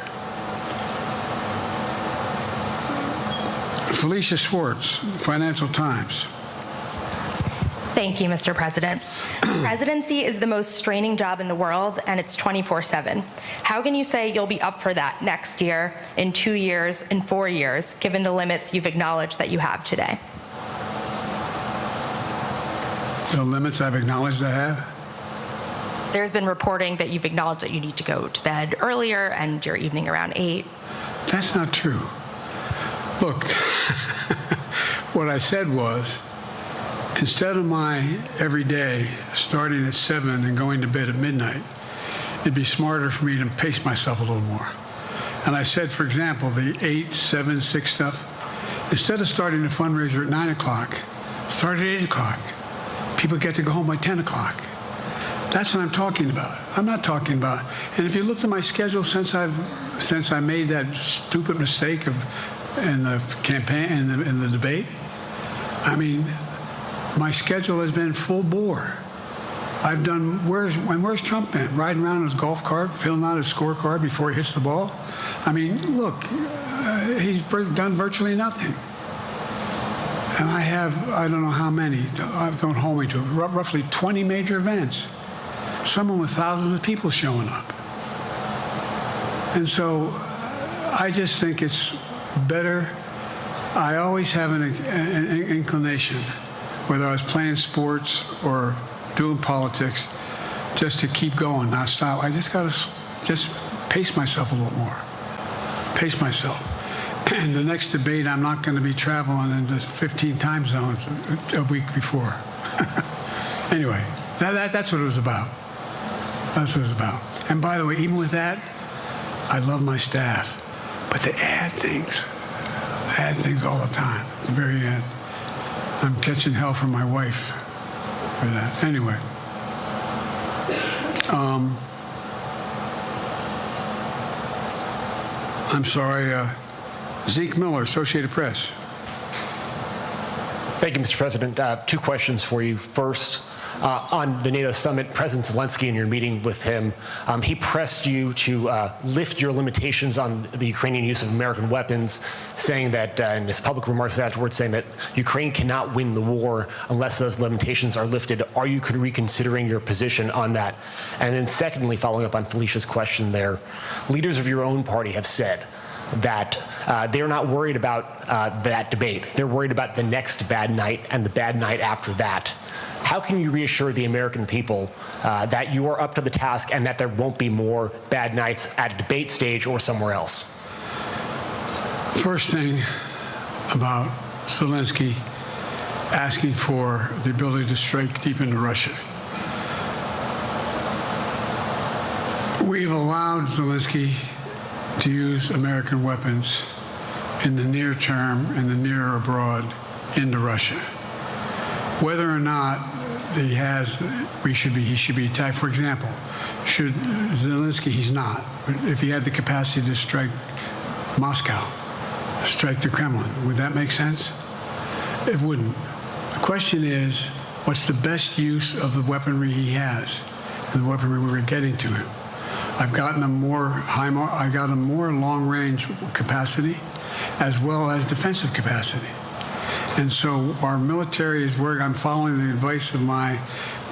Felicia Schwartz, Financial Times. Thank you, Mr. President. Presidency is the most straining job in the world, and it's 24/7. How can you say you'll be up for that next year, in 2 years, in 4 years, given the limits you've acknowledged that you have today? The limits I've acknowledged I have? There's been reporting that you've acknowledged that you need to go to bed earlier and your evening around 8. That's not true. Look, what I said was, instead of my every day starting at 7 and going to bed at midnight, it'd be smarter for me to pace myself a little more. And I said, for example, the 8, 7, 6 stuff, instead of starting the fundraiser at 9 o'clock, start at 8 o'clock. People get to go home by 10 o'clock. That's what I'm talking about. I'm not talking about, and if you looked at my schedule since I made that stupid mistake in the campaign, in the debate, I mean, my schedule has been full bore. I've done, where's Trump been? Riding around in his golf cart, filling out his scorecard before he hits the ball? I mean, look, he's done virtually nothing. And I have, I don't know how many, don't hold me to it, roughly 20 major events. Someone with thousands of people showing up. And so I just think it's better. I always have an inclination, whether I was playing sports or doing politics, just to keep going, not stop. I just got to just pace myself a little more. Pace myself. And the next debate, I'm not going to be traveling into 15 time zones a week before. Anyway, that's what it was about. That's what it was about. And by the way, even with that, I love my staff, but they add things all the time. At the very end, I'm catching hell from my wife for that. Anyway, I'm sorry. Zeke Miller, Associated Press. Thank you, Mr. President. 2 questions for you. First, on the NATO summit, President Zelensky, in your meeting with him, he pressed you to lift your limitations on the Ukrainian use of American weapons, saying that, in his public remarks afterwards, saying that Ukraine cannot win the war unless those limitations are lifted. Are you reconsidering your position on that? And then secondly, following up on Felicia's question there, leaders of your own party have said that they're not worried about that debate. They're worried about the next bad night and the bad night after that. How can you reassure the American people that you are up to the task and that there won't be more bad nights at a debate stage or somewhere else? First thing about Zelensky asking for the ability to strike deep into Russia. We've allowed Zelensky to use American weapons in the near term, in the near or abroad, into Russia. Whether or not he should be attacked. For example, should Zelensky, he's not. If he had the capacity to strike Moscow, strike the Kremlin, would that make sense? It wouldn't. The question is, what's the best use of the weaponry he has and the weaponry we're getting to him? I've gotten him more long-range capacity as well as defensive capacity. And so our military is working. I'm following the advice of my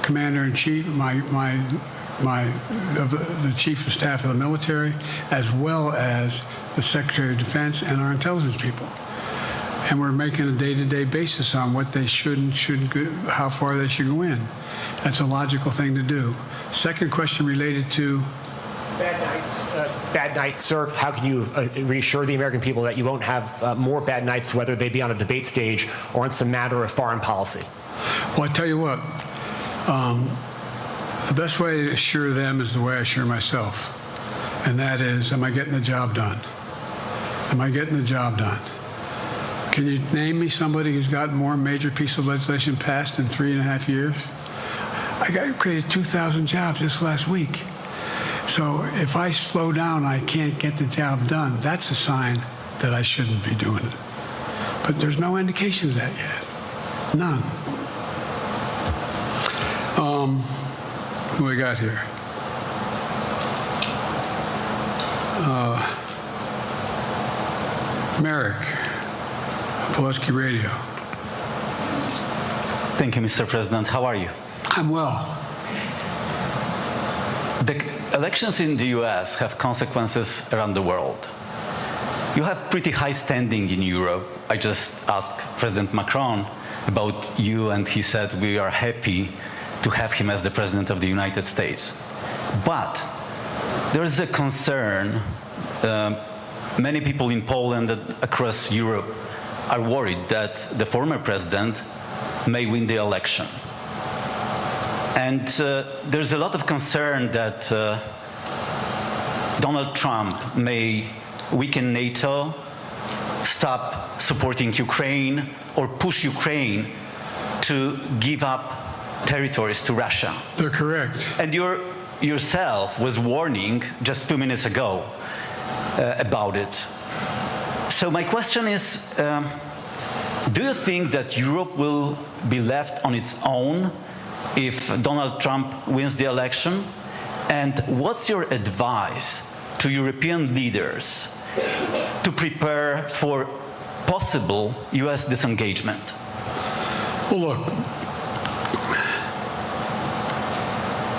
commander-in-chief, the chief of staff of the military, as well as the Secretary of Defense and our intelligence people. And we're making a day-to-day basis on what they should and shouldn't go, how far they should go in. That's a logical thing to do. Second question related to Bad nights, sir. How can you reassure the American people that you won't have more bad nights, whether they be on a debate stage or on some matter of foreign policy? Well, I tell you what, the best way to assure them is the way I assure myself, and that is, am I getting the job done? Am I getting the job done? Can you name me somebody who's gotten more major piece of legislation passed in 3.5 years? I created 2,000 jobs just last week. So if I slow down, I can't get the job done. That's a sign that I shouldn't be doing it. But there's no indication of that yet. None. What do we got here? Merrick, Pulaski Radio. Thank you, Mr. President. How are you? I'm well. The elections in the US have consequences around the world. You have pretty high standing in Europe. I just asked President Macron about you, and he said we are happy to have him as the President of the United States. But there is a concern. Many people in Poland and across Europe are worried that the former president may win the election. And there's a lot of concern that Donald Trump may weaken NATO, stop supporting Ukraine, or push Ukraine to give up territories to Russia. They're correct. And yourself was warning just a few minutes ago about it. So my question is, do you think that Europe will be left on its own if Donald Trump wins the election? And what's your advice to European leaders to prepare for possible US disengagement? Well, look,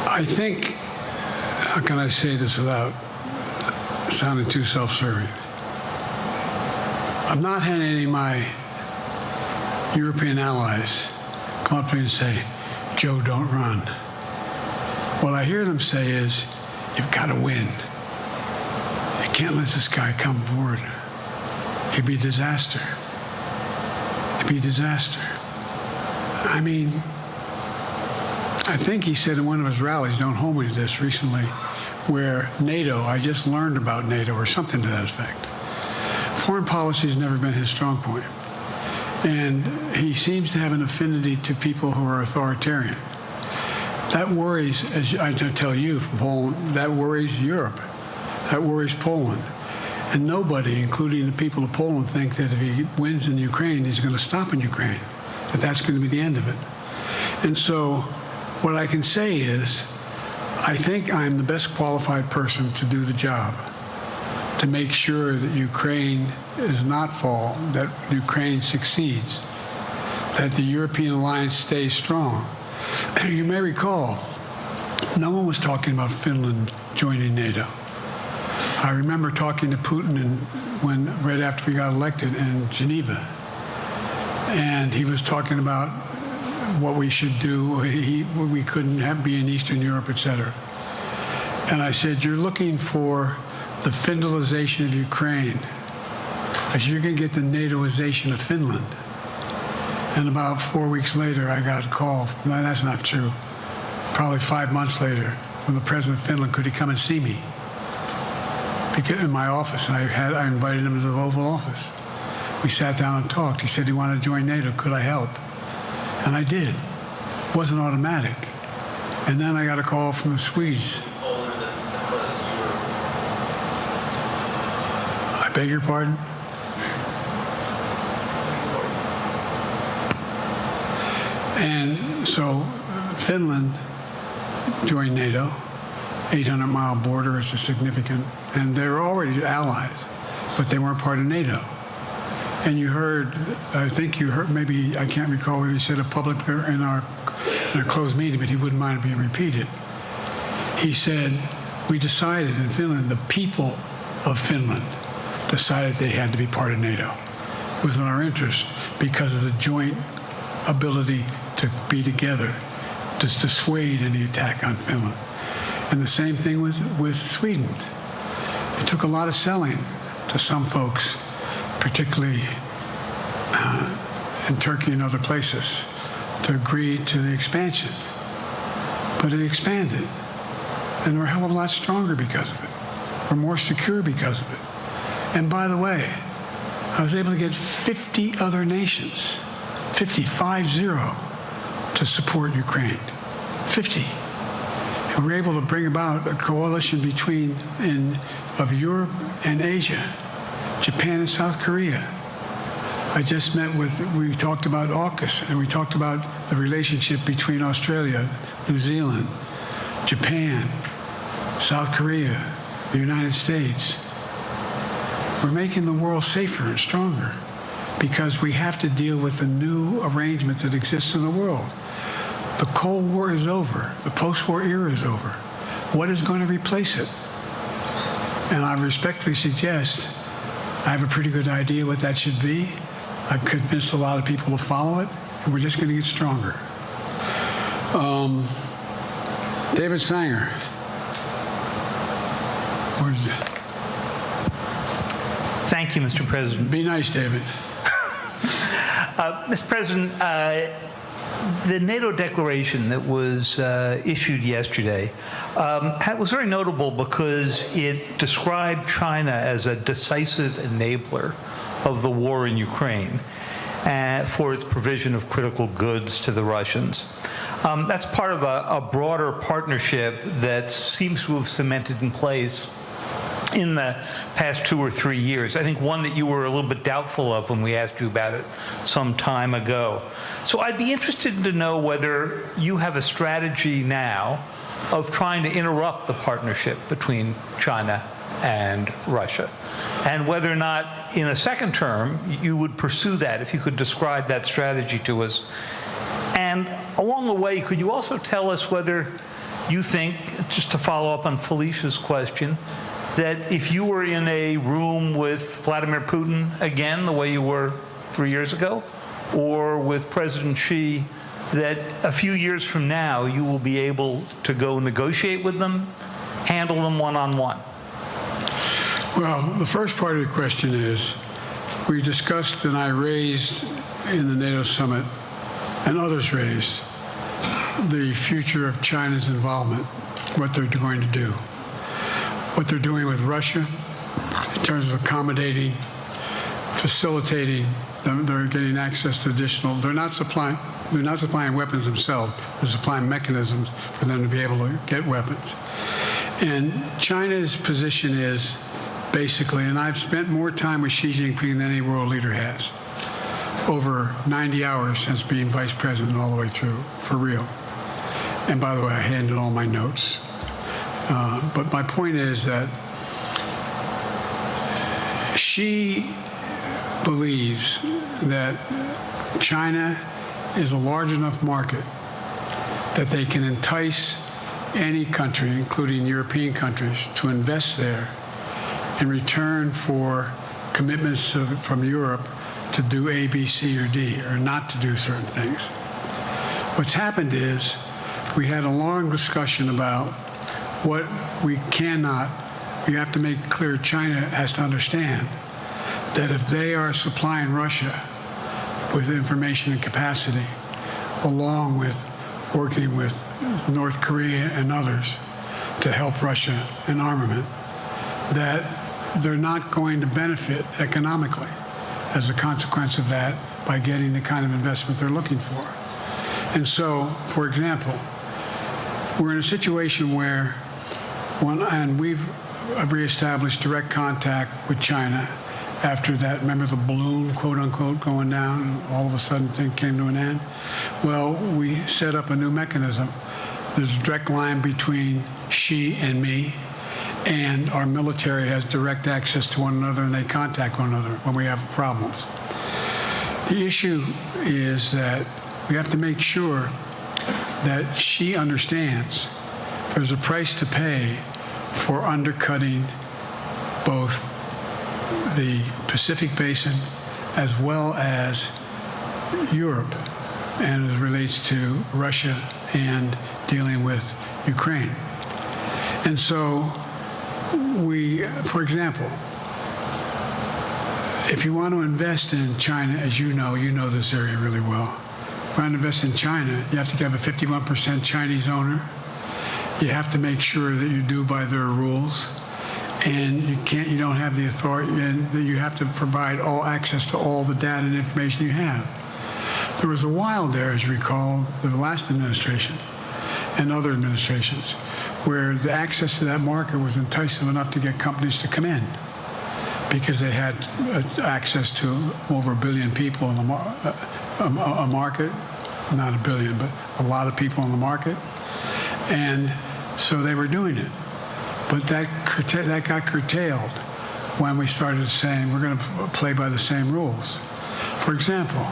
I think, how can I say this without sounding too self-serving? I'm not having any of my European allies come up to me and say, Joe, don't run. What I hear them say is, you've got to win. You can't let this guy come forward. He'd be a disaster. He'd be a disaster. I mean, I think he said in one of his rallies, don't hold me to this, recently, where NATO, I just learned about NATO or something to that effect. Foreign policy has never been his strong point. And he seems to have an affinity to people who are authoritarian. That worries, as I tell you from Poland, that worries Europe. That worries Poland. And nobody, including the people of Poland, think that if he wins in Ukraine, he's going to stop in Ukraine, that that's going to be the end of it. And so what I can say is, I think I'm the best qualified person to do the job, to make sure that Ukraine does not fall, that Ukraine succeeds, that the European alliance stays strong. You may recall, no one was talking about Finland joining NATO. I remember talking to Putin right after we got elected in Geneva, and he was talking about what we should do. We couldn't be in Eastern Europe, et cetera. And I said, you're looking for the Finlandization of Ukraine, because you're going to get the NATOization of Finland. And about 4 weeks later, I got a call. That's not true. Probably 5 months later, from the president of Finland, could he come and see me? Because in my office, I invited him to the Oval Office. We sat down and talked. He said he wanted to join NATO. Could I help? And I did. It wasn't automatic. And then I got a call from the Swedes. I beg your pardon? And so Finland joined NATO, 800-mile border, it's a significant, and they were already allies, but they weren't part of NATO. And you heard, I think you heard, maybe, I can't recall whether he said it publicly or in our closed meeting, but he wouldn't mind it being repeated. He said, we decided in Finland, the people of Finland decided they had to be part of NATO. It was in our interest because of the joint ability to be together, to dissuade any attack on Finland. And the same thing with Sweden. It took a lot of selling to some folks, particularly in Turkey and other places, to agree to the expansion. But it expanded. And we're a hell of a lot stronger because of it. We're more secure because of it. And by the way, I was able to get 50 other nations, 50, to support Ukraine. 50. And we were able to bring about a coalition of Europe and Asia, Japan and South Korea. I just met we talked about AUKUS, and we talked about the relationship between Australia, New Zealand, Japan, South Korea, the United States. We're making the world safer and stronger because we have to deal with the new arrangement that exists in the world. The Cold War is over. The post-war era is over. What is going to replace it? And I respectfully suggest I have a pretty good idea what that should be. I've convinced a lot of people to follow it, and we're just going to get stronger. David Sanger. Thank you, Mr. President. Be nice, David. Mr. President, the NATO declaration that was issued yesterday was very notable because it described China as a decisive enabler of the war in Ukraine for its provision of critical goods to the Russians. That's part of a broader partnership that seems to have cemented in place in the past 2 or 3 years. I think one that you were a little bit doubtful of when we asked you about it some time ago. So I'd be interested to know whether you have a strategy now of trying to interrupt the partnership between China and Russia, and whether or not in a second term you would pursue that, if you could describe that strategy to us. And along the way, could you also tell us whether you think, just to follow up on Felicia's question, that if you were in a room with Vladimir Putin again, the way you were 3 years ago, or with President Xi, that a few years from now you will be able to go negotiate with them, handle them one-on-one? Well, the first part of the question is, we discussed and I raised in the NATO summit, and others raised, the future of China's involvement, what they're going to do, what they're doing with Russia in terms of accommodating, facilitating. They're getting access to additional. They're not supplying weapons themselves. They're supplying mechanisms for them to be able to get weapons. And China's position is basically, and I've spent more time with Xi Jinping than any world leader has, over 90 hours since being vice president all the way through, for real. And by the way, I handed all my notes. But my point is that Xi believes that China is a large enough market that they can entice any country, including European countries, to invest there in return for commitments from Europe to do A, B, C, or D, or not to do certain things. What's happened is we had a long discussion about what we cannot, you have to make clear, China has to understand that if they are supplying Russia with information and capacity, along with working with North Korea and others to help Russia in armament, that they're not going to benefit economically as a consequence of that by getting the kind of investment they're looking for. And so, for example, we're in a situation where, and we've reestablished direct contact with China after that, remember the balloon, quote unquote, going down, and all of a sudden things came to an end? Well, we set up a new mechanism. There's a direct line between Xi and me, and our military has direct access to one another, and they contact one another when we have problems. The issue is that we have to make sure that Xi understands there's a price to pay for undercutting both the Pacific Basin as well as Europe, and as it relates to Russia and dealing with Ukraine. And so for example, if you want to invest in China, as you know this area really well, if you want to invest in China, you have to have a 51% Chinese owner. You have to make sure that you do by their rules. And you don't have the authority, and that you have to provide all access to all the data and information you have. There was a while there, as you recall, the last administration and other administrations, where the access to that market was enticing enough to get companies to come in because they had access to over 1 billion people in the market, not 1 billion, but a lot of people in the market. And so they were doing it. But that got curtailed when we started saying we're going to play by the same rules. For example,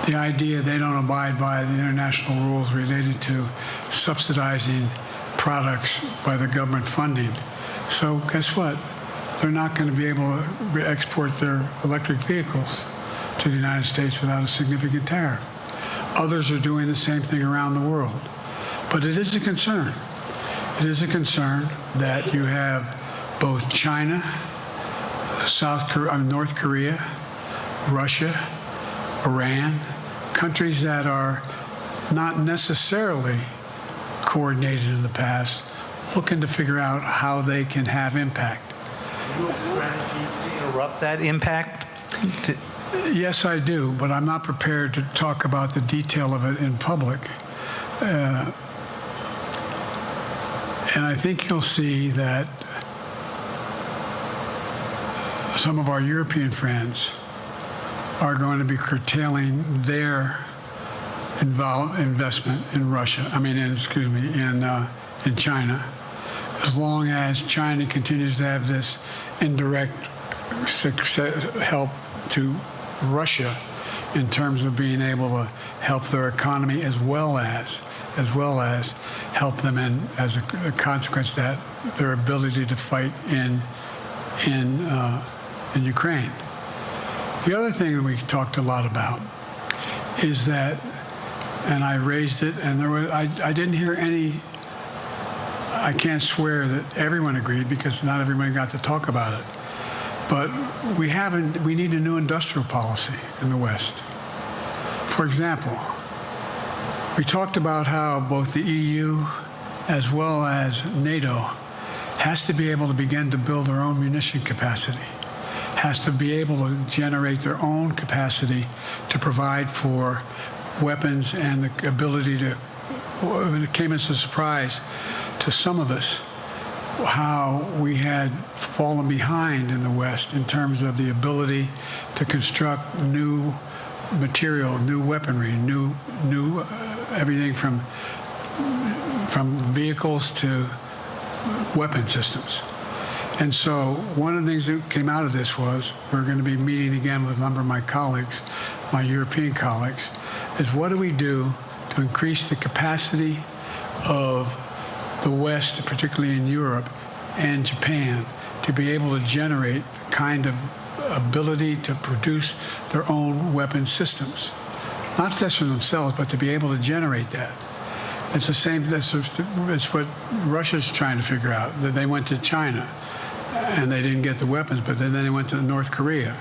the idea they don't abide by the international rules related to subsidizing products by the government funding. So guess what? They're not going to be able to export their electric vehicles to the United States without a significant tariff. Others are doing the same thing around the world. But it is a concern. It is a concern that you have both China, North Korea, Russia, Iran, countries that are not necessarily coordinated in the past, looking to figure out how they can have impact. Do you have a strategy to interrupt that impact? Yes, I do, but I'm not prepared to talk about the detail of it in public. And I think you'll see that some of our European friends are going to be curtailing their investment in Russia. In China, as long as China continues to have this indirect help to Russia in terms of being able to help their economy as well as help them in, as a consequence of that, their ability to fight in Ukraine. The other thing that we talked a lot about is that, and I raised it, and I didn't hear any. I can't swear that everyone agreed because not everyone got to talk about it. But we need a new industrial policy in the West. For example, we talked about how both the EU as well as NATO has to be able to begin to build their own munition capacity, has to be able to generate their own capacity to provide for weapons and the ability to, it came as a surprise to some of us how we had fallen behind in the West in terms of the ability to construct new material, new weaponry, new everything from vehicles to weapon systems. And so one of the things that came out of this was we're going to be meeting again with a number of my colleagues, my European colleagues, is what do we do to increase the capacity of the West, particularly in Europe and Japan, to be able to generate the kind of ability to produce their own weapon systems. Not just for themselves, but to be able to generate that. It's the same, it's what Russia's trying to figure out. That they went to China and they didn't get the weapons, but then they went to North Korea.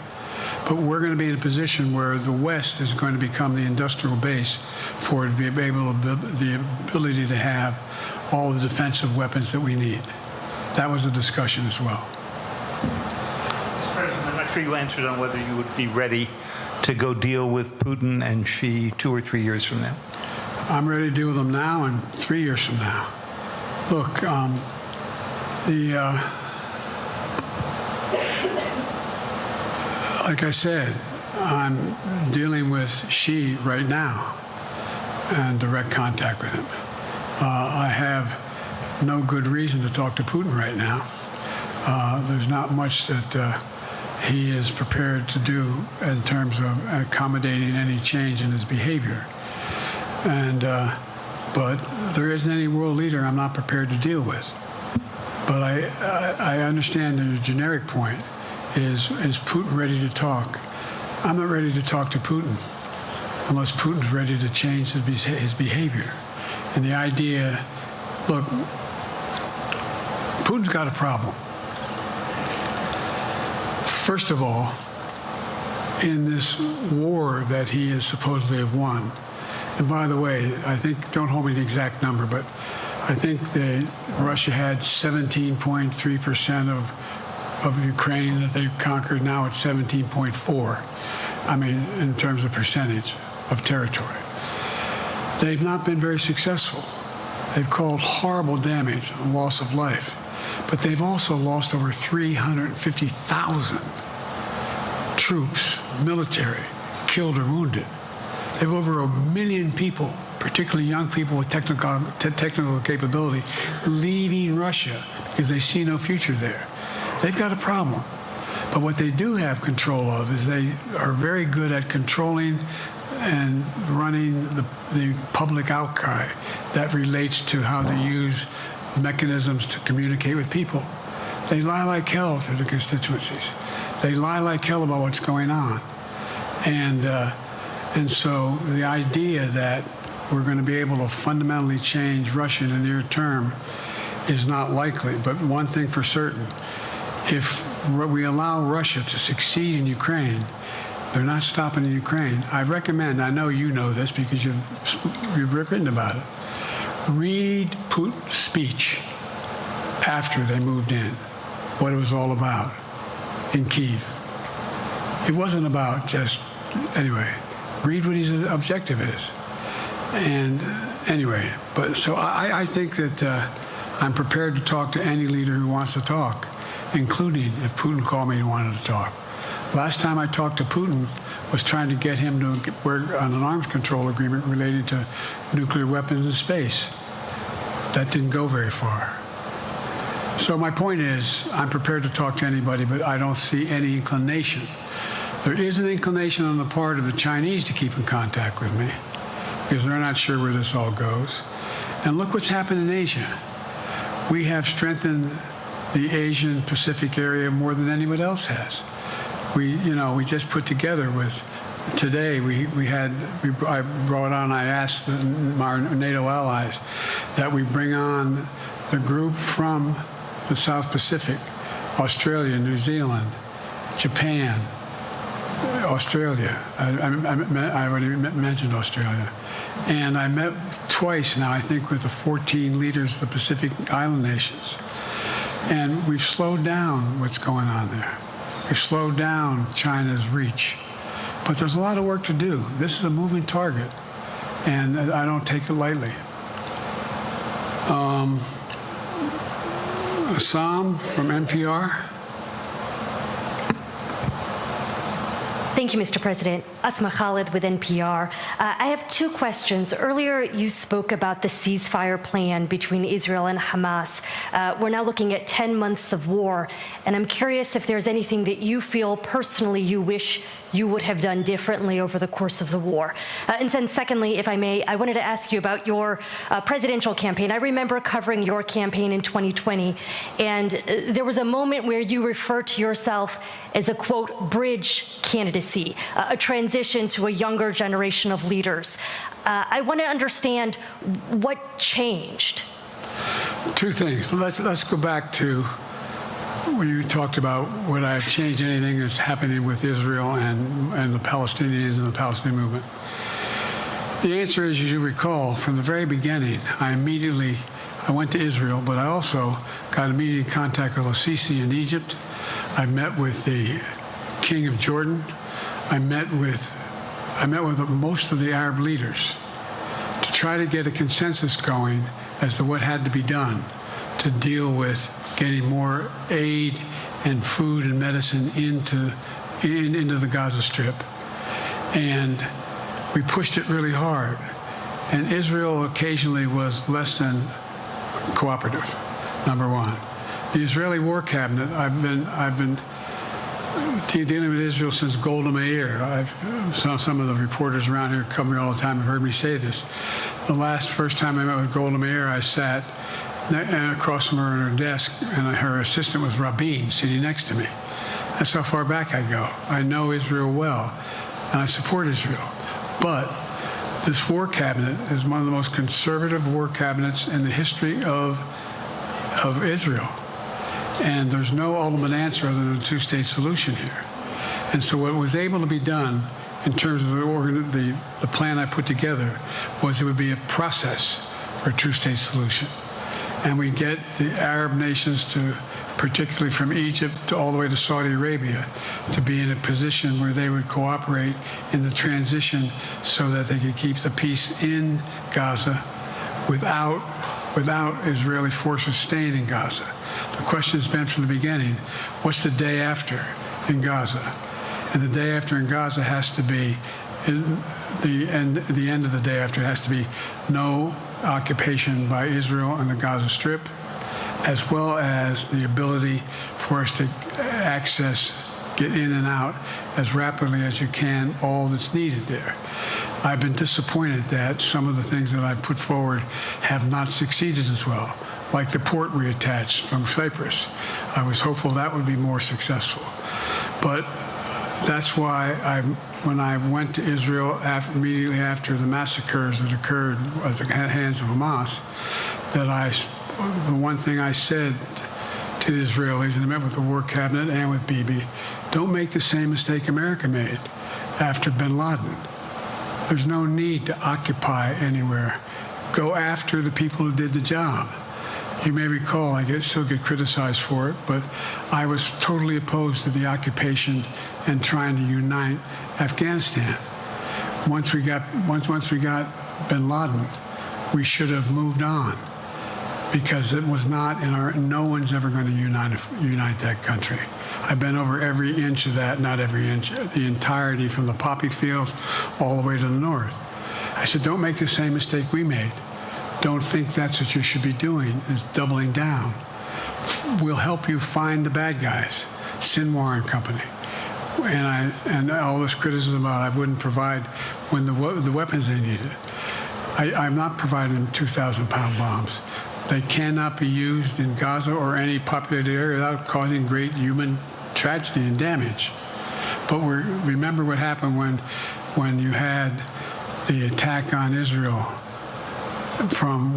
But we're going to be in a position where the West is going to become the industrial base for the ability to have all the defensive weapons that we need. That was a discussion as well. Mr. President, I'm not sure you answered on whether you would be ready to go deal with Putin and Xi 2 or 3 years from now. I'm ready to deal with them now and 3 years from now. Look, like I said, I'm dealing with Xi right now and direct contact with him. I have no good reason to talk to Putin right now. There's not much that he is prepared to do in terms of accommodating any change in his behavior. But there isn't any world leader I'm not prepared to deal with. But I understand the generic point is Putin ready to talk? I'm not ready to talk to Putin unless Putin's ready to change his behavior. And the idea, look, Putin's got a problem. First of all, in this war that he is supposedly have won, and by the way, I think, don't hold me to the exact number, but I think that Russia had 17.3% of Ukraine that they've conquered. Now it's 17.4. I mean, in terms of percentage of territory. They've not been very successful. They've caused horrible damage and loss of life, but they've also lost over 350,000 troops, military, killed or wounded. They have over 1 million people, particularly young people with technical capability, leaving Russia because they see no future there. They've got a problem. But what they do have control of is they are very good at controlling and running the public outcry that relates to how they use mechanisms to communicate with people. They lie like hell through the constituencies. They lie like hell about what's going on. And so the idea that we're going to be able to fundamentally change Russia in the near term is not likely. But one thing for certain, If we allow Russia to succeed in Ukraine, they're not stopping in Ukraine. I recommend, I know you know this because you've written about it, read Putin's speech after they moved in, what it was all about in Kyiv. It wasn't about just, anyway, read what his objective is. And anyway, but so I think that I'm prepared to talk to any leader who wants to talk, including if Putin called me and wanted to talk. Last time I talked to Putin was trying to get him to work on an arms control agreement related to nuclear weapons in space. That didn't go very far. So my point is, I'm prepared to talk to anybody, but I don't see any inclination. There is an inclination on the part of the Chinese to keep in contact with me because they're not sure where this all goes. And look what's happened in Asia. We have strengthened the Asian Pacific area more than anyone else has. We just put together with, today I asked our NATO allies that we bring on the group from the South Pacific, Australia, New Zealand, Japan, Australia. I already mentioned Australia. And I met twice now, I think, with the 14 leaders of the Pacific Island nations. And we've slowed down what's going on there. We've slowed down China's reach. But there's a lot of work to do. This is a moving target, and I don't take it lightly. Assam from NPR. Thank you, Mr. President. Asma Khalid with NPR. I have two questions. Earlier, you spoke about the ceasefire plan between Israel and Hamas. We're now looking at 10 months of war, and I'm curious if there's anything that you feel personally you wish you would have done differently over the course of the war. And then secondly, if I may, I wanted to ask you about your presidential campaign. I remember covering your campaign in 2020, and there was a moment where you referred to yourself as a, quote, bridge candidacy, a transition to a younger generation of leaders. I want to understand what changed. Two things. Let's go back to when you talked about would I have changed anything that's happening with Israel and the Palestinians and the Palestinian movement. The answer is, as you recall, from the very beginning, I went to Israel, but I also got immediate contact with al-Sisi in Egypt. I met with the King of Jordan. I met with most of the Arab leaders to try to get a consensus going as to what had to be done to deal with getting more aid and food and medicine into the Gaza Strip. And we pushed it really hard. And Israel occasionally was less than cooperative, number one. The Israeli War Cabinet, I've been dealing with Israel since Golda Meir. Some of the reporters around here come here all the time have heard me say this. The first time I met with Golda Meir, I sat across from her at her desk, and her assistant was Rabin sitting next to me. That's how far back I go. I know Israel well, and I support Israel. But this war cabinet is one of the most conservative war cabinets in the history of Israel. And there's no ultimate answer other than a two-state solution here. And so what was able to be done in terms of the plan I put together was it would be a process for a two-state solution. And we get the Arab nations to, particularly from Egypt all the way to Saudi Arabia, to be in a position where they would cooperate in the transition so that they could keep the peace in Gaza without Israeli forces staying in Gaza. The question has been from the beginning, what's the day after in Gaza? And the day after in Gaza has to be, the end of the day after has to be no occupation by Israel on the Gaza Strip, as well as the ability for us to get in and out as rapidly as you can, all that's needed there. I've been disappointed that some of the things that I've put forward have not succeeded as well, like the port reattached from Cyprus. I was hopeful that would be more successful. But that's why when I went to Israel immediately after the massacres that occurred at the hands of Hamas, the one thing I said to the Israelis, and I met with the War Cabinet and with Bibi, don't make the same mistake America made after bin Laden. There's no need to occupy anywhere. Go after the people who did the job. You may recall, I still get criticized for it, but I was totally opposed to the occupation and trying to unite Afghanistan. Once we got bin Laden, we should have moved on, because it was not in our. No one's ever going to unite that country. I've been over every inch of that, not every inch, the entirety from the poppy fields all the way to the north. I said, don't make the same mistake we made. Don't think that's what you should be doing, is doubling down. We'll help you find the bad guys, Sinwar and company. And all this criticism about I wouldn't provide when the weapons they needed. I'm not providing them 2,000-pound bombs. They cannot be used in Gaza or any populated area without causing great human tragedy and damage. But remember what happened when you had the attack on Israel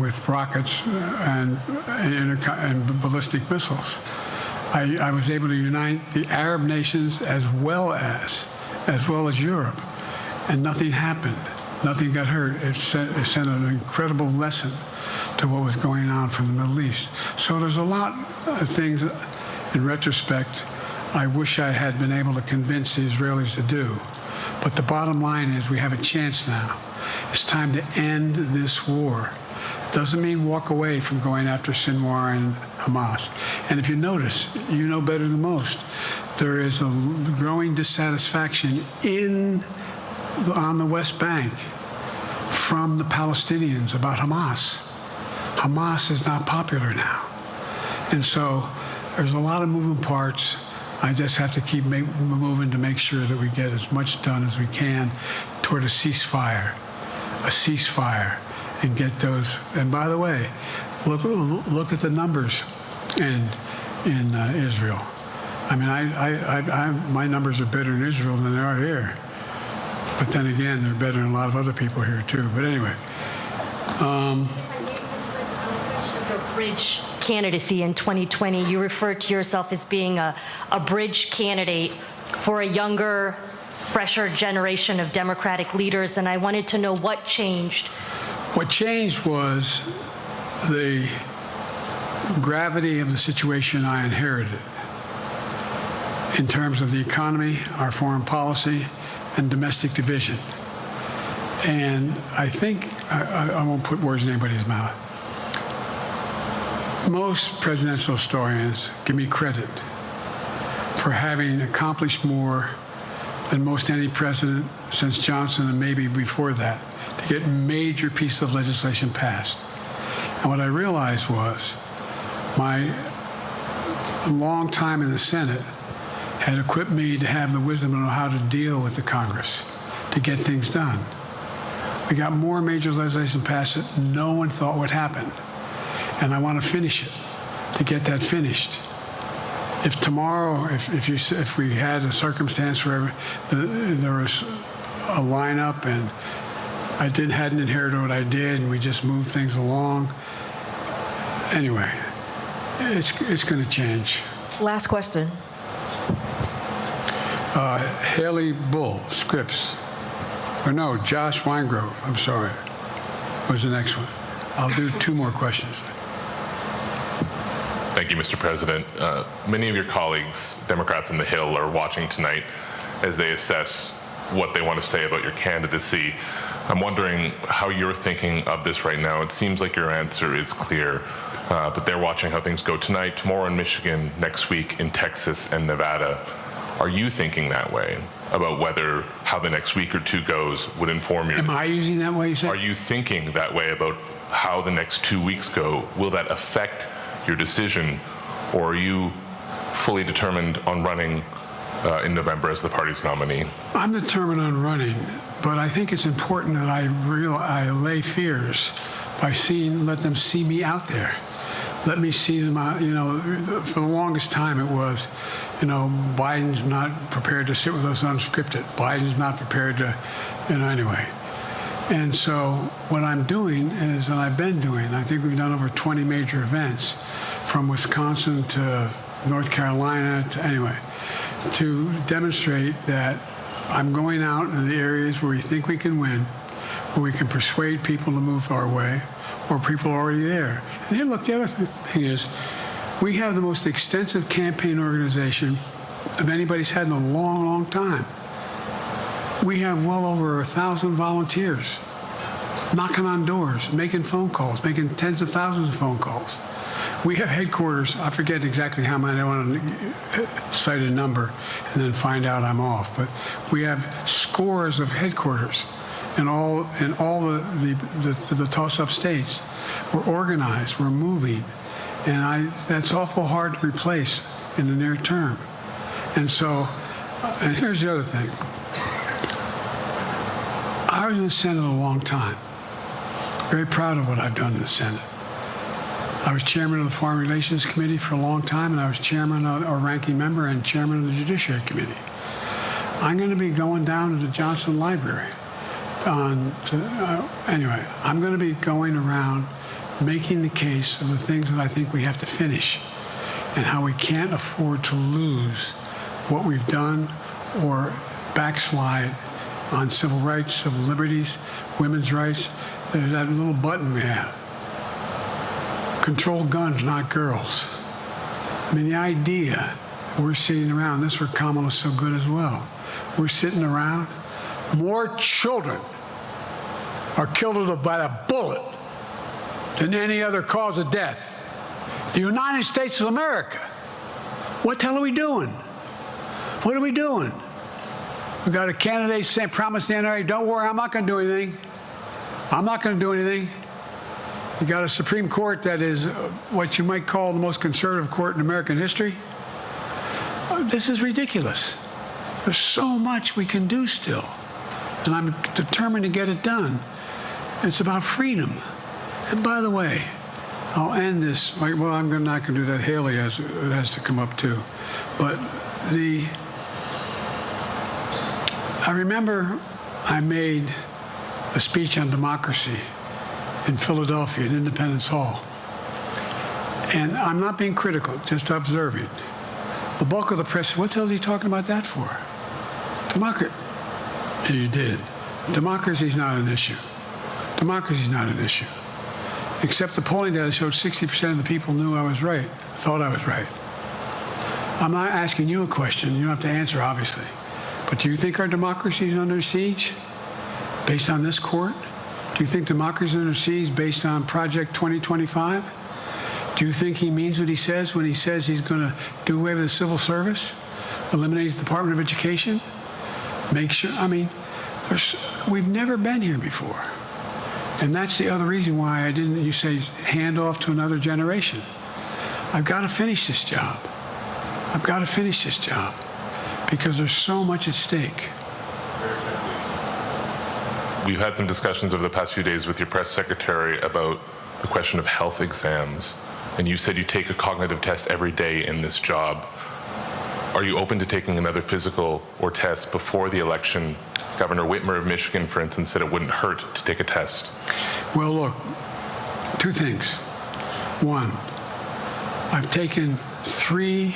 with rockets and ballistic missiles. I was able to unite the Arab nations as well as Europe, and nothing happened. Nothing got hurt. It sent an incredible lesson to what was going on from the Middle East. So there's a lot of things, in retrospect, I wish I had been able to convince the Israelis to do. But the bottom line is we have a chance now. It's time to end this war. Doesn't mean walk away from going after Sinwar and Hamas. And if you notice, you know better than most, there is a growing dissatisfaction on the West Bank from the Palestinians about Hamas. Hamas is not popular now. And so there's a lot of moving parts. I just have to keep moving to make sure that we get as much done as we can toward a ceasefire, and get those. And by the way, look at the numbers in Israel. I mean, my numbers are better in Israel than they are here. But then again, they're better than a lot of other people here too. But anyway. Bridge candidacy in 2020. You referred to yourself as being a bridge candidate for a younger, fresher generation of Democratic leaders, and I wanted to know what changed. What changed was the gravity of the situation I inherited in terms of the economy, our foreign policy, and domestic division. And I think, I won't put words in anybody's mouth, most presidential historians give me credit for having accomplished more than most any president since Johnson and maybe before that to get major pieces of legislation passed. And what I realized was my long time in the Senate had equipped me to have the wisdom to know how to deal with the Congress to get things done. We got more major legislation passed that no one thought would happen. And I want to finish it, to get that finished. If tomorrow, if we had a circumstance where there was a lineup and I hadn't inherited what I did and we just moved things along, anyway, it's going to change. Last question. Haley Bull, Scripps. Or no, Josh Weingrove, I'm sorry, was the next one. I'll do 2 more questions. Thank you, Mr. President. Many of your colleagues, Democrats on the Hill, are watching tonight as they assess what they want to say about your candidacy. I'm wondering how you're thinking of this right now. It seems like your answer is clear, but they're watching how things go tonight, tomorrow in Michigan, next week in Texas and Nevada. Are you thinking that way about how the next week or 2 goes would inform you? Am I using that way, you said? Are you thinking that way about how the next 2 weeks go? Will that affect your decision, or are you fully determined on running in November as the party's nominee? I'm determined on running, but I think it's important that I allay fears by let them see me out there. Let me see them out. For the longest time it was, Biden's not prepared to sit with us unscripted. Biden's not prepared to, anyway. And so what I'm doing is, and I've been doing, I think we've done over 20 major events, from Wisconsin to North Carolina to demonstrate that I'm going out in the areas where we think we can win, where we can persuade people to move our way, or people are already there. And here, look, the other thing is, we have the most extensive campaign organization of anybody's had in a long, long time. We have well over 1,000 volunteers knocking on doors, making phone calls, making tens of thousands of phone calls. We have headquarters, I forget exactly how many, I don't want to cite a number and then find out I'm off, but we have scores of headquarters in all the toss-up states. We're organized, we're moving, and that's awful hard to replace in the near term. And so, and here's the other thing. I was in the Senate a long time. Very proud of what I've done in the Senate. I was chairman of the Foreign Relations Committee for a long time, and I was chairman or ranking member and chairman of the Judiciary Committee. I'm going to be going down to the Johnson Library. Anyway, I'm going to be going around making the case of the things that I think we have to finish and how we can't afford to lose what we've done or backslide on civil rights, civil liberties, women's rights. There's that little button we have. Control guns, not girls. I mean, the idea we're sitting around, this is where Kamala's so good as well. We're sitting around, more children are killed by a bullet than any other cause of death. The United States of America. What the hell are we doing? What are we doing? We got a candidate saying, promise the NRA, don't worry, I'm not going to do anything. I'm not going to do anything. You got a Supreme Court that is what you might call the most conservative court in American history. This is ridiculous. There's so much we can do still, and I'm determined to get it done. It's about freedom. And by the way, I'll end this. Well, I'm not going to do that. Haley has to come up too. But I remember I made a speech on democracy in Philadelphia at Independence Hall. And I'm not being critical, just observing. The bulk of the press said, what the hell is he talking about that for? Democracy. You did. Democracy is not an issue. Democracy is not an issue. Except the polling data showed 60% of the people knew I was right, thought I was right. I'm not asking you a question. You don't have to answer, obviously. But do you think our democracy is under siege based on this court? Do you think democracy is under siege based on Project 2025? Do you think he means what he says when he says he's going to do away with the civil service, eliminate the Department of Education, make sure, I mean, we've never been here before. And that's the other reason why you say, hand off to another generation. I've got to finish this job. I've got to finish this job because there's so much at stake. We've had some discussions over the past few days with your press secretary about the question of health exams. And you said you take a cognitive test every day in this job. Are you open to taking another physical or test before the election? Governor Whitmer of Michigan, for instance, said it wouldn't hurt to take a test. Well, look, two things. One, I've taken 3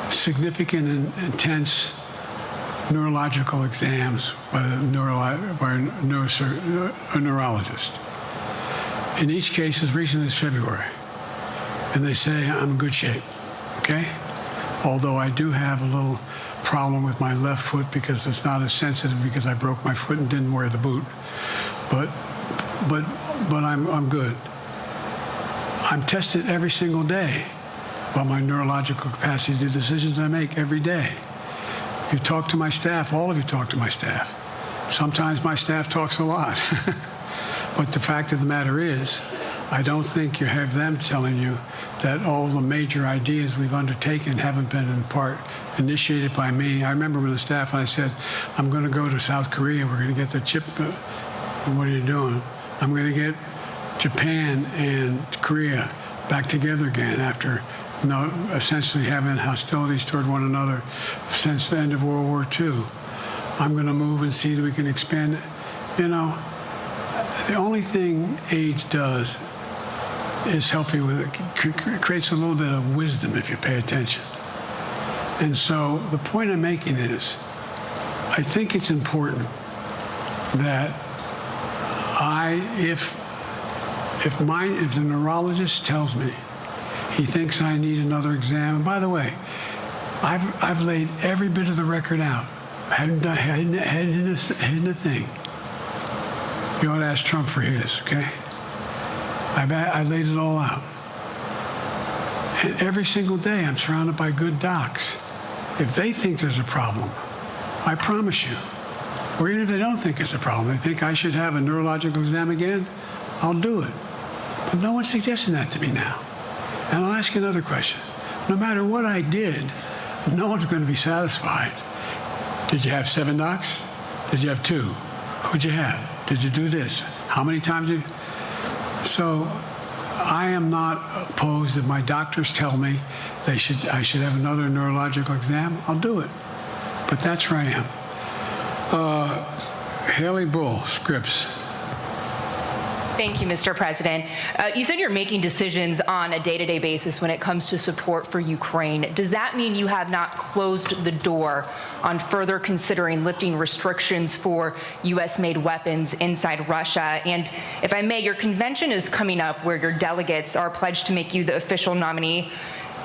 significant and intense neurological exams by a neurologist. In each case, as recently as February. And they say I'm in good shape, okay? Although I do have a little problem with my left foot because it's not as sensitive because I broke my foot and didn't wear the boot. But I'm good. I'm tested every single day about my neurological capacity to do decisions I make every day. You talk to my staff, all of you talk to my staff. Sometimes my staff talks a lot. But the fact of the matter is, I don't think you have them telling you that all the major ideas we've undertaken haven't been in part initiated by me. I remember with the staff, and I said, I'm going to go to South Korea. We're going to get the chip. What are you doing? I'm going to get Japan and Korea back together again after essentially having hostilities toward one another since the end of World War II. I'm going to move and see that we can expand it. You know, the only thing age does is helping with it, creates a little bit of wisdom if you pay attention. And so the point I'm making is, I think it's important that if the neurologist tells me he thinks I need another exam, and by the way, I've laid every bit of the record out. I hadn't hidden a thing. You ought to ask Trump for his, okay? I laid it all out. And every single day I'm surrounded by good docs. If they think there's a problem, I promise you, or even if they don't think it's a problem, they think I should have a neurological exam again, I'll do it. But no one's suggesting that to me now. And I'll ask you another question. No matter what I did, no one's going to be satisfied. Did you have 7 docs? Did you have 2? Who'd you have? Did you do this? How many times did you? So I am not opposed if my doctors tell me I should have another neurological exam, I'll do it. But that's where I am. Haley Bull, Scripps. Thank you, Mr. President. You said you're making decisions on a day-to-day basis when it comes to support for Ukraine. Does that mean you have not closed the door on further considering lifting restrictions for U.S.-made weapons inside Russia? And if I may, your convention is coming up where your delegates are pledged to make you the official nominee.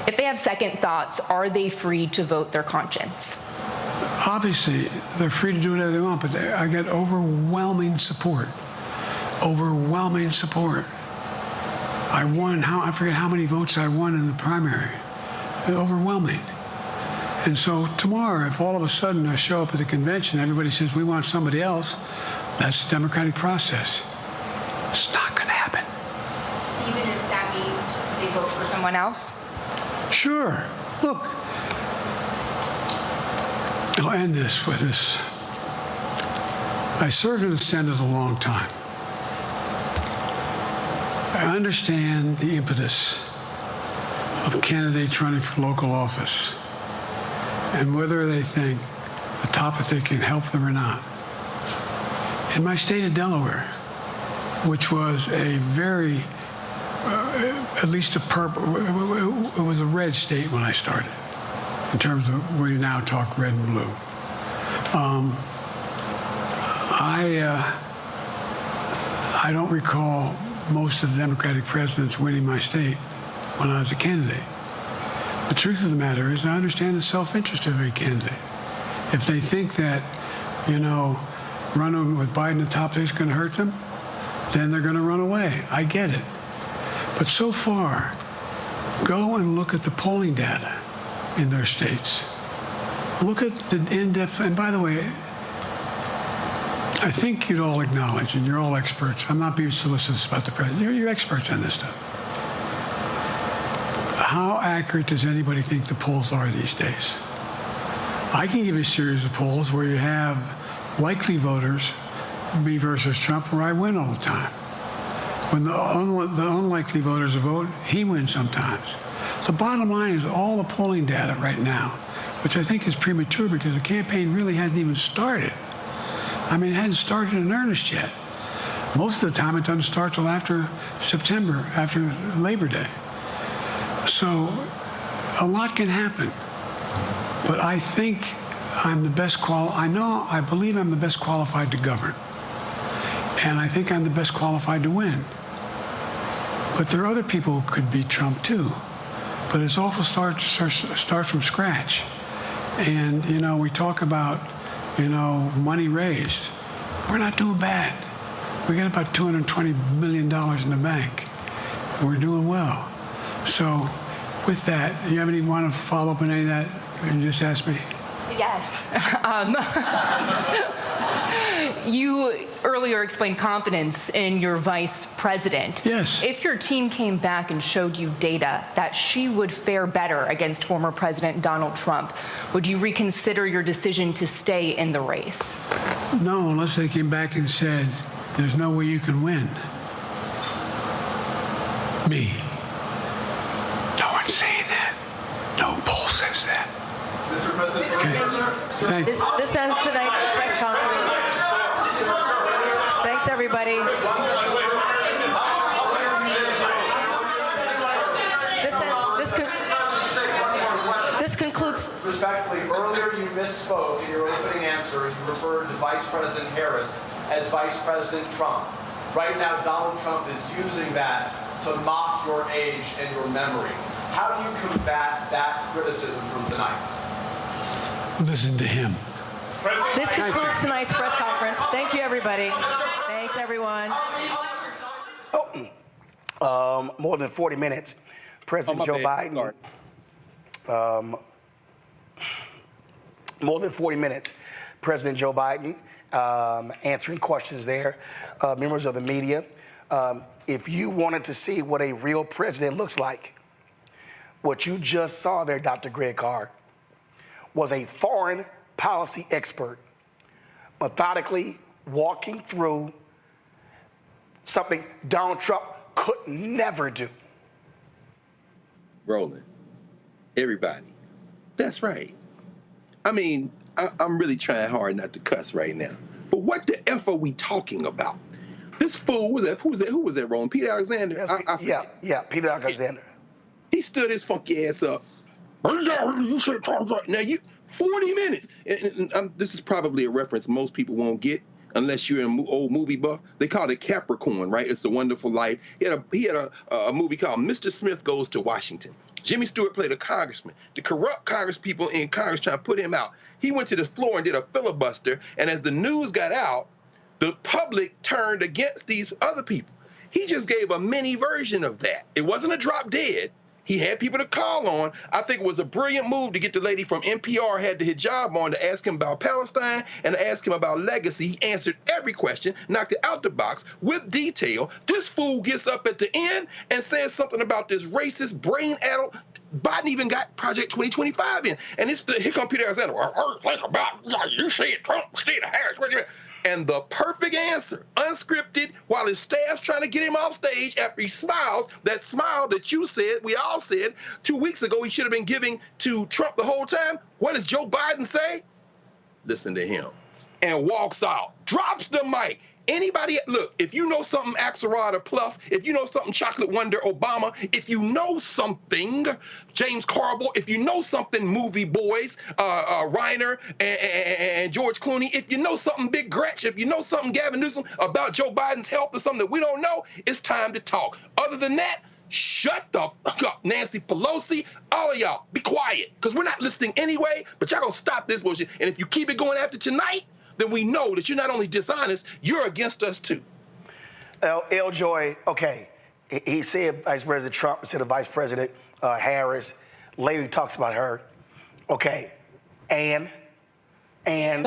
If they have second thoughts, are they free to vote their conscience? Obviously, they're free to do whatever they want, but I get overwhelming support. Overwhelming support. I won, I forget how many votes I won in the primary. Overwhelming. And so tomorrow, if all of a sudden I show up at the convention, everybody says, we want somebody else, that's the democratic process. It's not going to happen. Even if that means they vote for someone else? Sure. Look, I'll end this with this. I served in the Senate a long time. I understand the impetus of candidates running for local office and whether they think the top of it can help them or not. In my state of Delaware, which was a very, at least it was a red state when I started, in terms of where you now talk red and blue. I don't recall most of the Democratic presidents winning my state when I was a candidate. The truth of the matter is I understand the self-interest of every candidate. If they think that, running with Biden at the top is going to hurt them, then they're going to run away. I get it. But so far, go and look at the polling data in their states. Look at the in-depth, and by the way, I think you'd all acknowledge, and you're all experts, I'm not being solicitous about the president, you're experts on this stuff. How accurate does anybody think the polls are these days? I can give you a series of polls where you have likely voters, me versus Trump, where I win all the time. When the unlikely voters vote, he wins sometimes. The bottom line is all the polling data right now, which I think is premature because the campaign really hasn't even started. I mean, it hadn't started in earnest yet. Most of the time, it doesn't start till after September, after Labor Day. So a lot can happen. But I think I'm the best I believe I'm the best qualified to govern. And I think I'm the best qualified to win. But there are other people who could beat Trump too. But it's awful start from scratch. And, we talk about, money raised. We're not doing bad. We got about $220 million in the bank. We're doing well. So with that, you have want to follow up on any of that you just asked me? Yes. You earlier explained confidence in your vice president. Yes. If your team came back and showed you data that she would fare better against former President Donald Trump, would you reconsider your decision to stay in the race? No, unless they came back and said, there's no way you can win. Me. No one's saying that. No poll says that. Mr. President, okay. this ends tonight's press conference. Thanks, everybody. misspoke in your opening answer. You referred to Vice President Harris as Vice President Trump. Right now, Donald Trump is using that to mock your age and your memory. How do you combat that criticism from tonight? Listen to him. This concludes tonight's press conference. Thank you, everybody. Thanks, everyone. More than 40 minutes. President Joe Biden. More than 40 minutes. President Joe Biden answering questions there. Members of the media, if you wanted to see what a real president looks like, what you just saw there, Dr. Greg Carr, was a foreign policy expert methodically walking through something Donald Trump could never do. Roland, everybody, that's right. I mean, I'm really trying hard not to cuss right now. But what the F are we talking about? This fool, who was that, Roland? Peter Alexander? Yeah, Peter Alexander. He stood his funky ass up. Now you 40 minutes. And this is probably a reference most people won't get unless you're an old movie buff. They call it Capricorn, right? It's a Wonderful Life. He had a movie called Mr. Smith Goes to Washington. Jimmy Stewart played a congressman. The corrupt Congress people in Congress trying to put him out. He went to the floor and did a filibuster. And as the news got out, the public turned against these other people. He just gave a mini version of that. It wasn't a drop dead. He had people to call on. I think it was a brilliant move to get the lady from NPR had the hijab on to ask him about Palestine and to ask him about legacy. He answered every question, knocked it out the box with detail. This fool gets up at the end and says something about this racist brain-addled. Biden even got Project 2025 in. And here come Peter Alexander. Think about you said Trump instead of Harris. And the perfect answer, unscripted, while his staff's trying to get him off stage after he smiles, that smile that you said, we all said 2 weeks ago he should have been giving to Trump the whole time. What does Joe Biden say? Listen to him. And walks out, drops the mic. Anybody, look, if you know something Axelrod or Pluff, if you know something Chocolate Wonder Obama, if you know something James Carville, if you know something Movie Boys, Reiner and George Clooney, if you know something Big Gretch, if you know something Gavin Newsom about Joe Biden's health or something that we don't know, it's time to talk. Other than that, shut the fuck up, Nancy Pelosi, all of y'all, be quiet, because we're not listening anyway, but y'all gonna stop this bullshit. And if you keep it going after tonight, then we know that you're not only dishonest, you're against us too. L. Joy, okay, he said Vice President Trump instead of Vice President Harris. Later he talks about her. Okay, and. I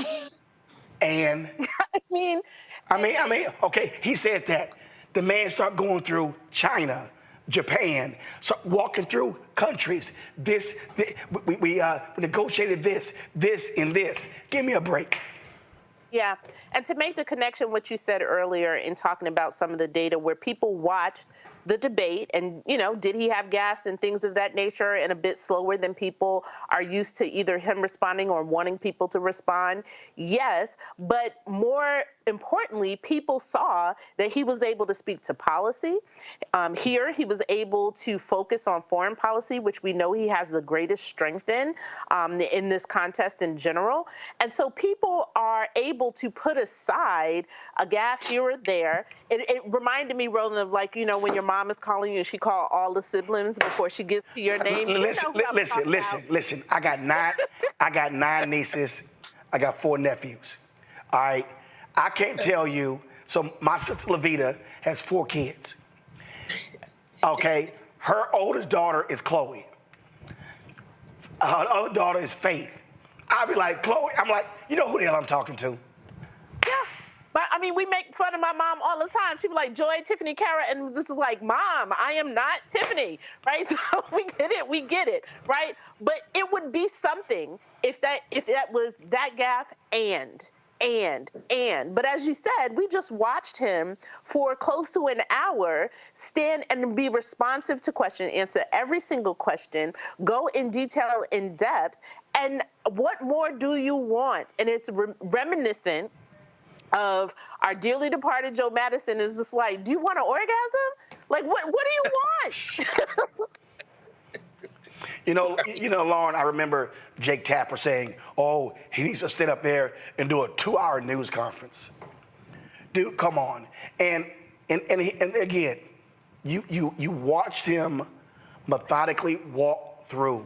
mean, okay, he said that. The man started going through China, Japan, start walking through countries. We negotiated this, and this. Give me a break. Yeah, and to make the connection, what you said earlier in talking about some of the data where people watched the debate and, did he have gas and things of that nature and a bit slower than people are used to either him responding or wanting people to respond? Yes, but more importantly, people saw that he was able to speak to policy. Here, he was able to focus on foreign policy, which we know he has the greatest strength in this contest in general. And so people are able to put aside a gaffe here or there. It reminded me, Roland, of when your mom is calling you and she called all the siblings before she gets to your name. Listen. I got nine nieces. I got 4 nephews. All right. I can't tell you. So my sister Levita has 4 kids. Okay. Her oldest daughter is Chloe. Her other daughter is Faith. I'll be like, Chloe, I'm like, you know who the hell I'm talking to? Yeah. But we make fun of my mom all the time. She'd be like, Joy, Tiffany, Kara, and this is like, Mom, I am not Tiffany, right? So we get it, right? But it would be something if that was that gaffe and. But as you said, we just watched him for close to an hour stand and be responsive to questions, answer every single question, go in detail, in depth. And what more do you want? And it's reminiscent of our dearly departed Joe Madison. Is just like, do you want an orgasm? Like, what do you want? Lauren, I remember Jake Tapper saying, "Oh, he needs to stand up there and do a 2-hour news conference." Dude, come on. And again, you watched him methodically walk through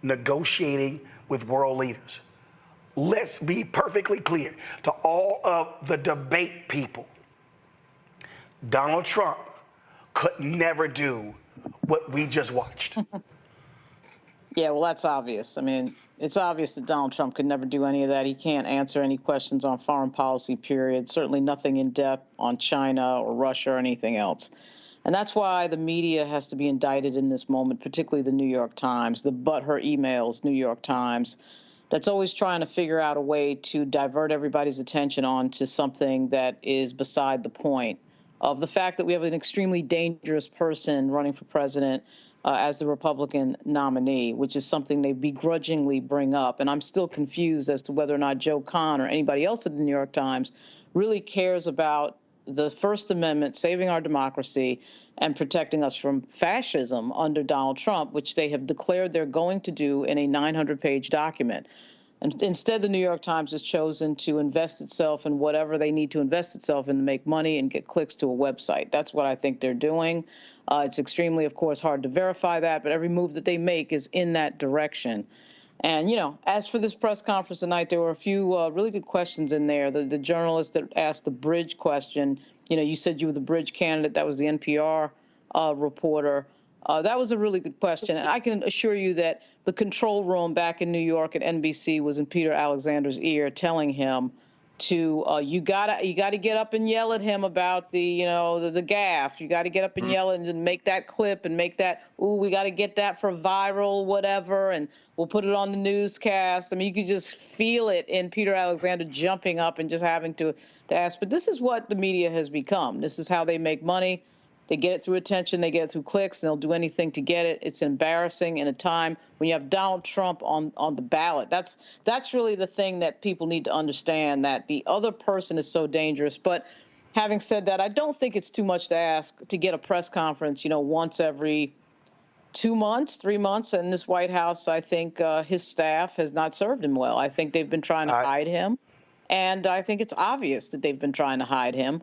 negotiating with world leaders. Let's be perfectly clear to all of the debate people. Donald Trump could never do what we just watched. Yeah, well, that's obvious. I mean, it's obvious that Donald Trump could never do any of that. He can't answer any questions on foreign policy, period. Certainly nothing in depth on China or Russia or anything else. And that's why the media has to be indicted in this moment, particularly the New York Times, the butthurt emails, New York Times, that's always trying to figure out a way to divert everybody's attention onto something that is beside the point of the fact that we have an extremely dangerous person running for president as the Republican nominee, which is something they begrudgingly bring up. And I'm still confused as to whether or not Joe Kahn or anybody else at the New York Times really cares about the First Amendment, saving our democracy, and protecting us from fascism under Donald Trump, which they have declared they're going to do in a 900-page document. And instead, the New York Times has chosen to invest itself in whatever they need to invest itself in to make money and get clicks to a website. That's what I think they're doing. It's extremely, of course, hard to verify that, but every move that they make is in that direction. And, as for this press conference tonight, there were a few really good questions in there. The journalist that asked the bridge question, you said you were the bridge candidate. That was the NPR reporter. That was a really good question. And I can assure you that the control room back in New York at NBC was in Peter Alexander's ear telling him to, you gotta get up and yell at him about the gaffe. You got to get up and yell and make that clip and make that, we got to get that for viral, whatever, and we'll put it on the newscast. I mean, you could just feel it in Peter Alexander jumping up and just having to ask. But this is what the media has become. This is how they make money. They get it through attention, they get it through clicks, and they'll do anything to get it. It's embarrassing in a time when you have Donald Trump on the ballot. That's really the thing that people need to understand, that the other person is so dangerous. But having said that, I don't think it's too much to ask to get a press conference, once every 2 months, 3 months. And this White House, I think his staff has not served him well. I think they've been trying to hide him. And I think it's obvious that they've been trying to hide him.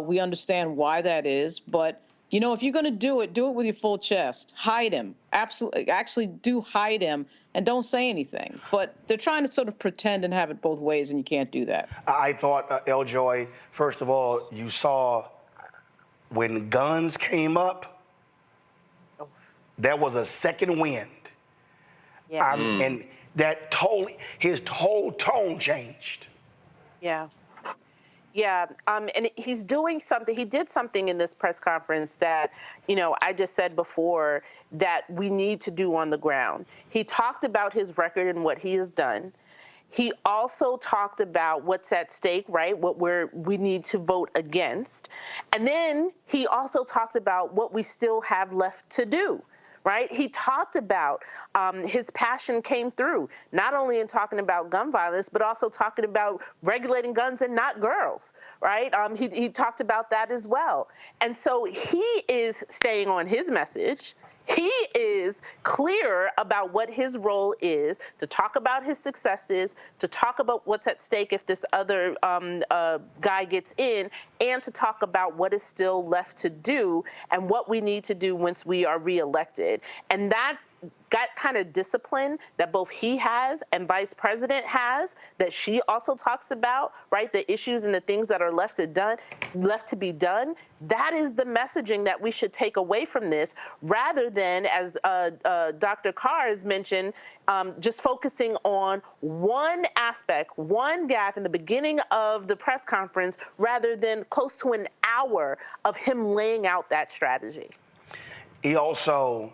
We understand why that is, but if you're going to do it with your full chest. Hide him. Absolutely, actually do hide him, and don't say anything. But they're trying to sort of pretend and have it both ways, and you can't do that. I thought, Joy, first of all, you saw when guns came up, there was a second wind. Yeah. And that his whole tone changed. Yeah. Yeah, and he's doing something. He did something in this press conference that, I just said before that we need to do on the ground. He talked about his record and what he has done. He also talked about what's at stake, right? What we need to vote against. And then he also talked about what we still have left to do. Right? He talked about his passion came through, not only in talking about gun violence, but also talking about regulating guns and not girls, right? He talked about that as well. And so he is staying on his message. He is clear about what his role is, to talk about his successes, to talk about what's at stake if this other guy gets in, and to talk about what is still left to do and what we need to do once we are reelected. And that kind of discipline that both he has and Vice President has, that she also talks about, right? The issues and the things that are left to be done. That is the messaging that we should take away from this, rather than, as Dr. Carr has mentioned, just focusing on one aspect, one gaffe in the beginning of the press conference, rather than close to an hour of him laying out that strategy. He also,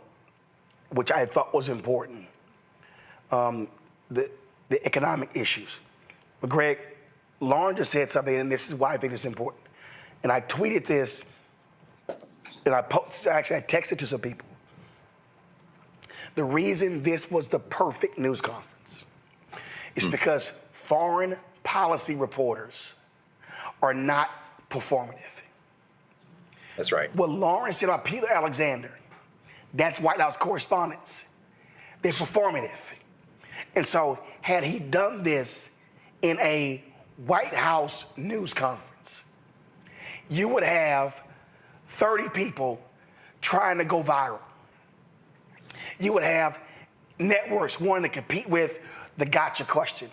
which I thought was important, the economic issues. But Greg, Lauren just said something, and this is why I think it's important. And I tweeted this, and I texted to some people. The reason this was the perfect news conference is because foreign policy reporters are not performative. That's right. What Lauren said about Peter Alexander, that's White House correspondents. They're performative. And so had he done this in a White House news conference, you would have 30 people trying to go viral. You would have networks wanting to compete with the gotcha question.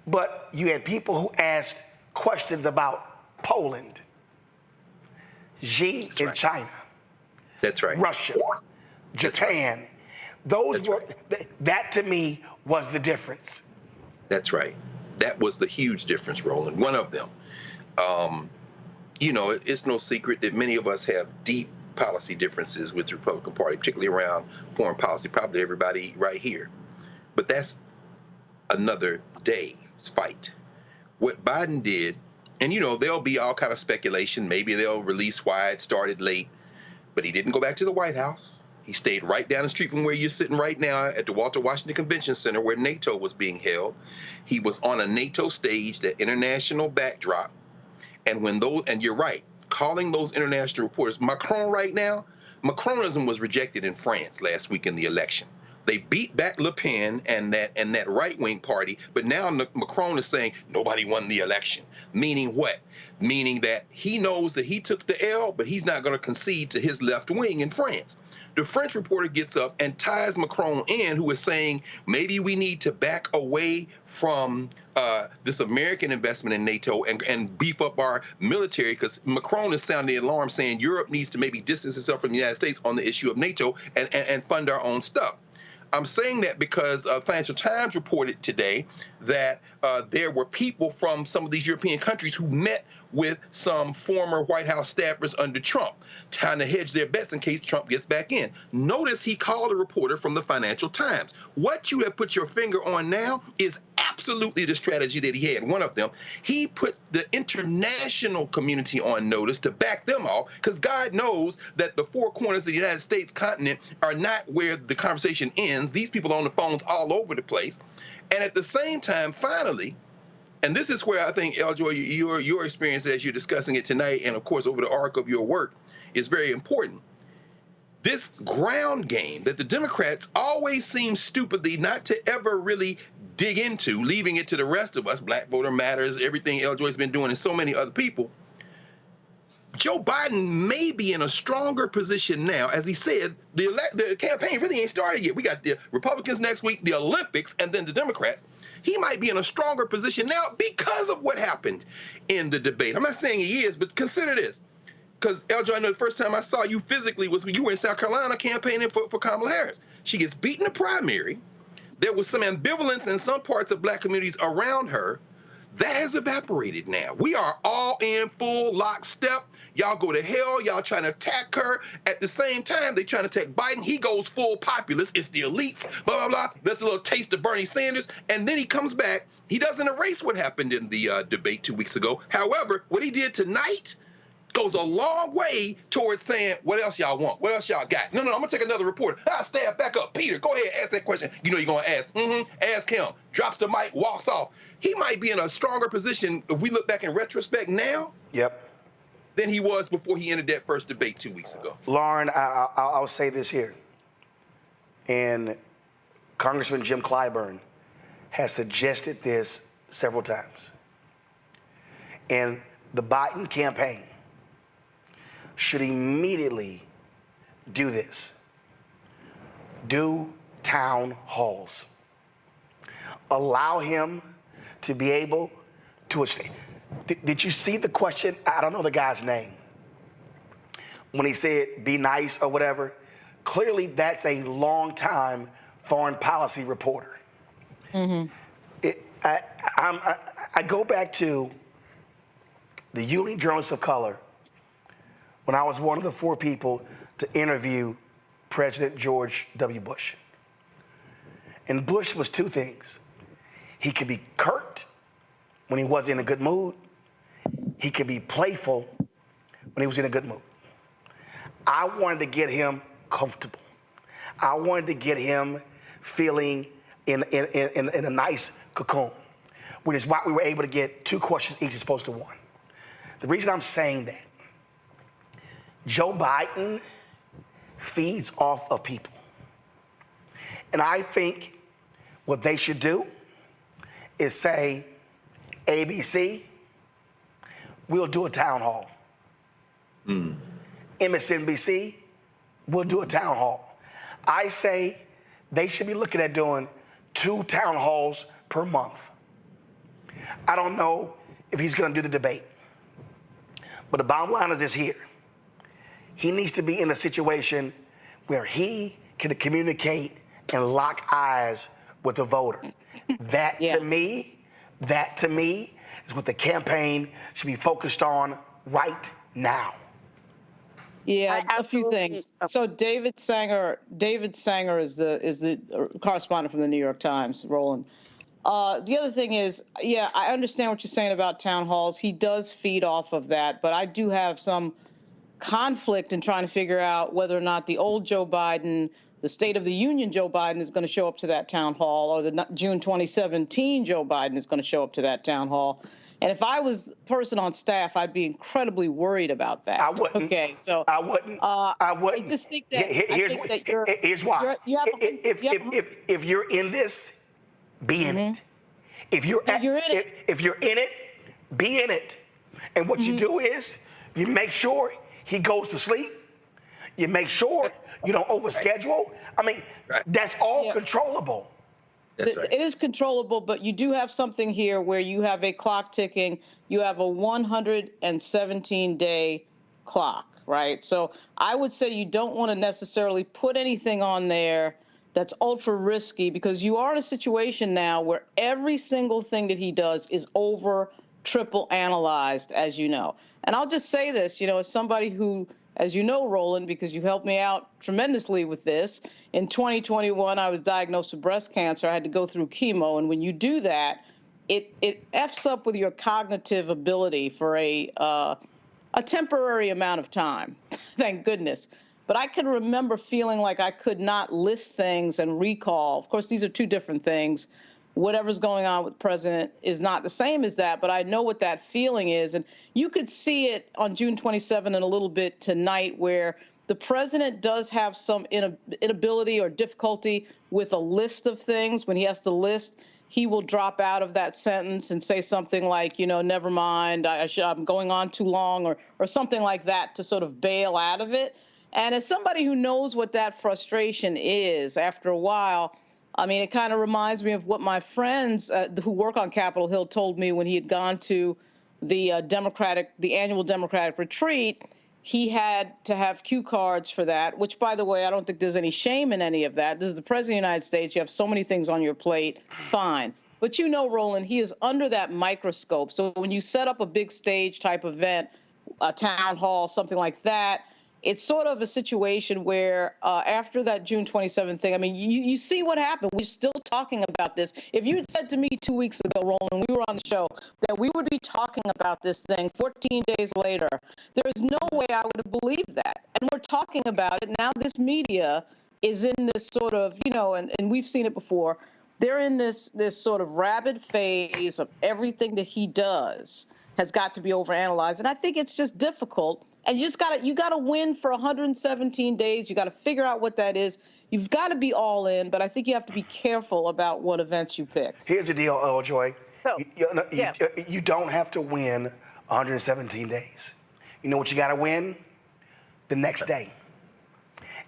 But you had people who asked questions about Poland, Xi in China. That's right. Russia, Japan. Those were, that to me was the difference. That's right. That was the huge difference, Roland. One of them. You know, it's no secret that many of us have deep policy differences with the Republican Party, particularly around foreign policy, probably everybody right here. But that's another day's fight. What Biden did, and you know, there'll be all kind of speculation. Maybe they'll release why it started late, but he didn't go back to the White House. He stayed right down the street from where you're sitting right now at the Walter Washington Convention Center where NATO was being held. He was on a NATO stage, that international backdrop. And when those, and you're right, calling those international reporters, Macron right now, Macronism was rejected in France last week in the election. They beat back Le Pen and that right-wing party, but now Macron is saying nobody won the election. Meaning what? Meaning that he knows that he took the L, but he's not going to concede to his left wing in France. The French reporter gets up and ties Macron in, who is saying maybe we need to back away from this American investment in NATO and beef up our military, because Macron is sounding the alarm saying Europe needs to maybe distance itself from the United States on the issue of NATO and fund our own stuff. I'm saying that because Financial Times reported today that there were people from some of these European countries who met with some former White House staffers under Trump, trying to hedge their bets in case Trump gets back in. Notice he called a reporter from the Financial Times. What you have put your finger on now is absolutely the strategy that he had. One of them, he put the international community on notice to back them off, because God knows that the four corners of the United States continent are not where the conversation ends. These people are on the phones all over the place. And at the same time, finally, and this is where I think, Eljoy, your experience as you're discussing it tonight, and of course over the arc of your work, is very important. This ground game that the Democrats always seem stupidly not to ever really dig into, leaving it to the rest of us, Black Voter Matters, everything Eljoy's been doing, and so many other people. Joe Biden may be in a stronger position now. As he said, the campaign really ain't started yet. We got the Republicans next week, the Olympics, and then the Democrats. He might be in a stronger position now because of what happened in the debate. I'm not saying he is, but consider this. Because, Eljoy, I know the first time I saw you physically was when you were in South Carolina campaigning for Kamala Harris. She gets beaten in the primary. There was some ambivalence in some parts of Black communities around her. That has evaporated now. We are all in full lockstep. Y'all go to hell. Y'all trying to attack her. At the same time, they trying to attack Biden. He goes full populist. It's the elites, blah, blah, blah. That's a little taste of Bernie Sanders. And then he comes back. He doesn't erase what happened in the debate 2 weeks ago. However, what he did tonight goes a long way towards saying, what else y'all want? What else y'all got? No, I'm going to take another reporter. Stand back up. Peter, go ahead, ask that question. You know you're going to ask. Ask him. Drops the mic, walks off. He might be in a stronger position if we look back in retrospect now. Yep. Than he was before he entered that first debate 2 weeks ago. Lauren, I'll say this here. And Congressman Jim Clyburn has suggested this several times. And the Biden campaign should immediately do this. Do town halls. Allow him to be able to stay. Did you see the question? I don't know the guy's name. When he said, be nice or whatever, clearly that's a long-time foreign policy reporter. I go back to the Uni Journalists of Color when I was one of the 4 people to interview President George W. Bush. And Bush was 2 things. He could be curt when he wasn't in a good mood. He could be playful when he was in a good mood. I wanted to get him comfortable. I wanted to get him feeling in a nice cocoon, which is why we were able to get 2 questions each as opposed to 1. The reason I'm saying that, Joe Biden feeds off of people. And I think what they should do is say, ABC, we'll do a town hall. MSNBC, we'll do a town hall. I say they should be looking at doing 2 town halls per month. I don't know if he's going to do the debate, but the bottom line is this here. He needs to be in a situation where he can communicate and lock eyes with the voter. That to me is what the campaign should be focused on right now. Yeah, a few things. So David Sanger is the correspondent from the New York Times, Roland. The other thing is, yeah, I understand what you're saying about town halls. He does feed off of that, but I do have some conflict in trying to figure out whether or not the old Joe Biden, the State of the Union Joe Biden, is going to show up to that town hall, or the June 2017 Joe Biden is going to show up to that town hall. And if I was the person on staff, I'd be incredibly worried about that. I wouldn't. Okay, so I wouldn't. I just think that. Here's why. If you're in this, be in it. If you're in it, be in it. And what you do is you make sure he goes to sleep. You make sure you don't overschedule. I mean, that's all controllable. It is controllable, but you do have something here where you have a clock ticking. You have a 117-day clock, right? So I would say you don't want to necessarily put anything on there that's ultra risky, because you are in a situation now where every single thing that he does is triple analyzed, as you know. And I'll just say this, as somebody who, as you know, Roland, because you helped me out tremendously with this, in 2021, I was diagnosed with breast cancer. I had to go through chemo. And when you do that, it F's up with your cognitive ability for a temporary amount of time, thank goodness. But I can remember feeling like I could not list things and recall. Of course, these are two different things. Whatever's going on with the president is not the same as that, but I know what that feeling is. And you could see it on June 27 and a little bit tonight, where the president does have some inability or difficulty with a list of things. When he has to list, he will drop out of that sentence and say something like, never mind, I'm going on too long, or something like that to sort of bail out of it. And as somebody who knows what that frustration is, after a while, I mean, it kind of reminds me of what my friends who work on Capitol Hill told me when he had gone to the annual Democratic retreat. He had to have cue cards for that, which, by the way, I don't think there's any shame in any of that. This is the President of the United States. You have so many things on your plate. Fine. But Roland, he is under that microscope. So when you set up a big stage type event, a town hall, something like that, it's sort of a situation where after that June 27th thing, I mean, you see what happened. We're still talking about this. If you had said to me 2 weeks ago, Roland, we were on the show, that we would be talking about this thing 14 days later, there is no way I would have believed that. And we're talking about it. Now this media is in this sort of, and we've seen it before, they're in this sort of rabid phase of everything that he does has got to be overanalyzed. And I think it's just difficult. And you got to win for 117 days. You got to figure out what that is. You've got to be all in, but I think you have to be careful about what events you pick. Here's the deal, Joy. You don't have to win 117 days. You know what you got to win? The next day.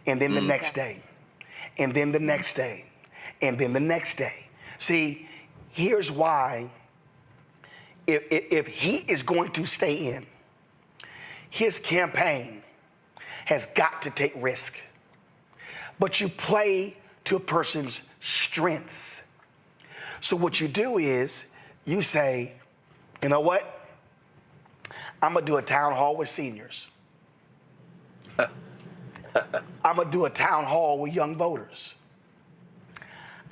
And then the next day. And then the next day. And then the next day. See, here's why. If he is going to stay in, his campaign has got to take risk. But you play to a person's strengths. So what you do is you say, you know what? I'm going to do a town hall with seniors. I'm going to do a town hall with young voters.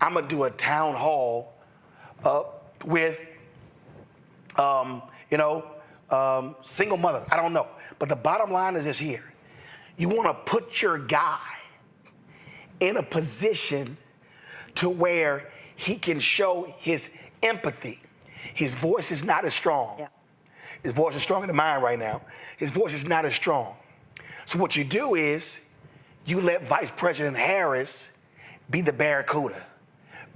I'm going to do a town hall with, single mothers. I don't know. But the bottom line is this here. You want to put your guy in a position to where he can show his empathy. His voice is not as strong. Yeah. His voice is stronger than mine right now. His voice is not as strong. So what you do is you let Vice President Harris be the barracuda,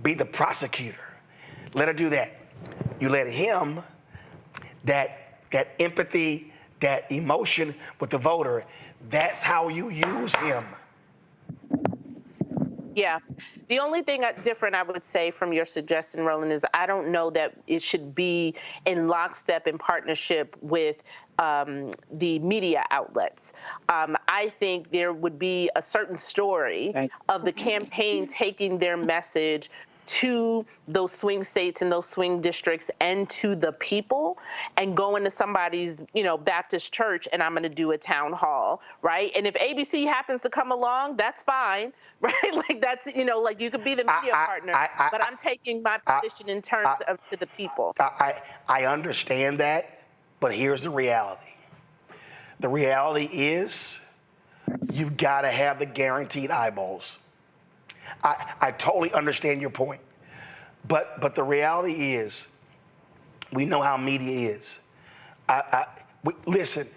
be the prosecutor. Let her do that. You let him, that empathy, that emotion with the voter, that's how you use him. Yeah. The only thing different I would say from your suggestion, Roland, is I don't know that it should be in lockstep in partnership with the media outlets. I think there would be a certain story of the campaign taking their message to those swing states and those swing districts and to the people, and going to somebody's, Baptist church, and I'm going to do a town hall, right? And if ABC happens to come along, that's fine, right? Like that's, like you could be the media partner, but I'm taking my position in terms of to the people. I understand that, but here's the reality. The reality is you've got to have the guaranteed eyeballs. I totally understand your point, but the reality is, we know how media is. Listen,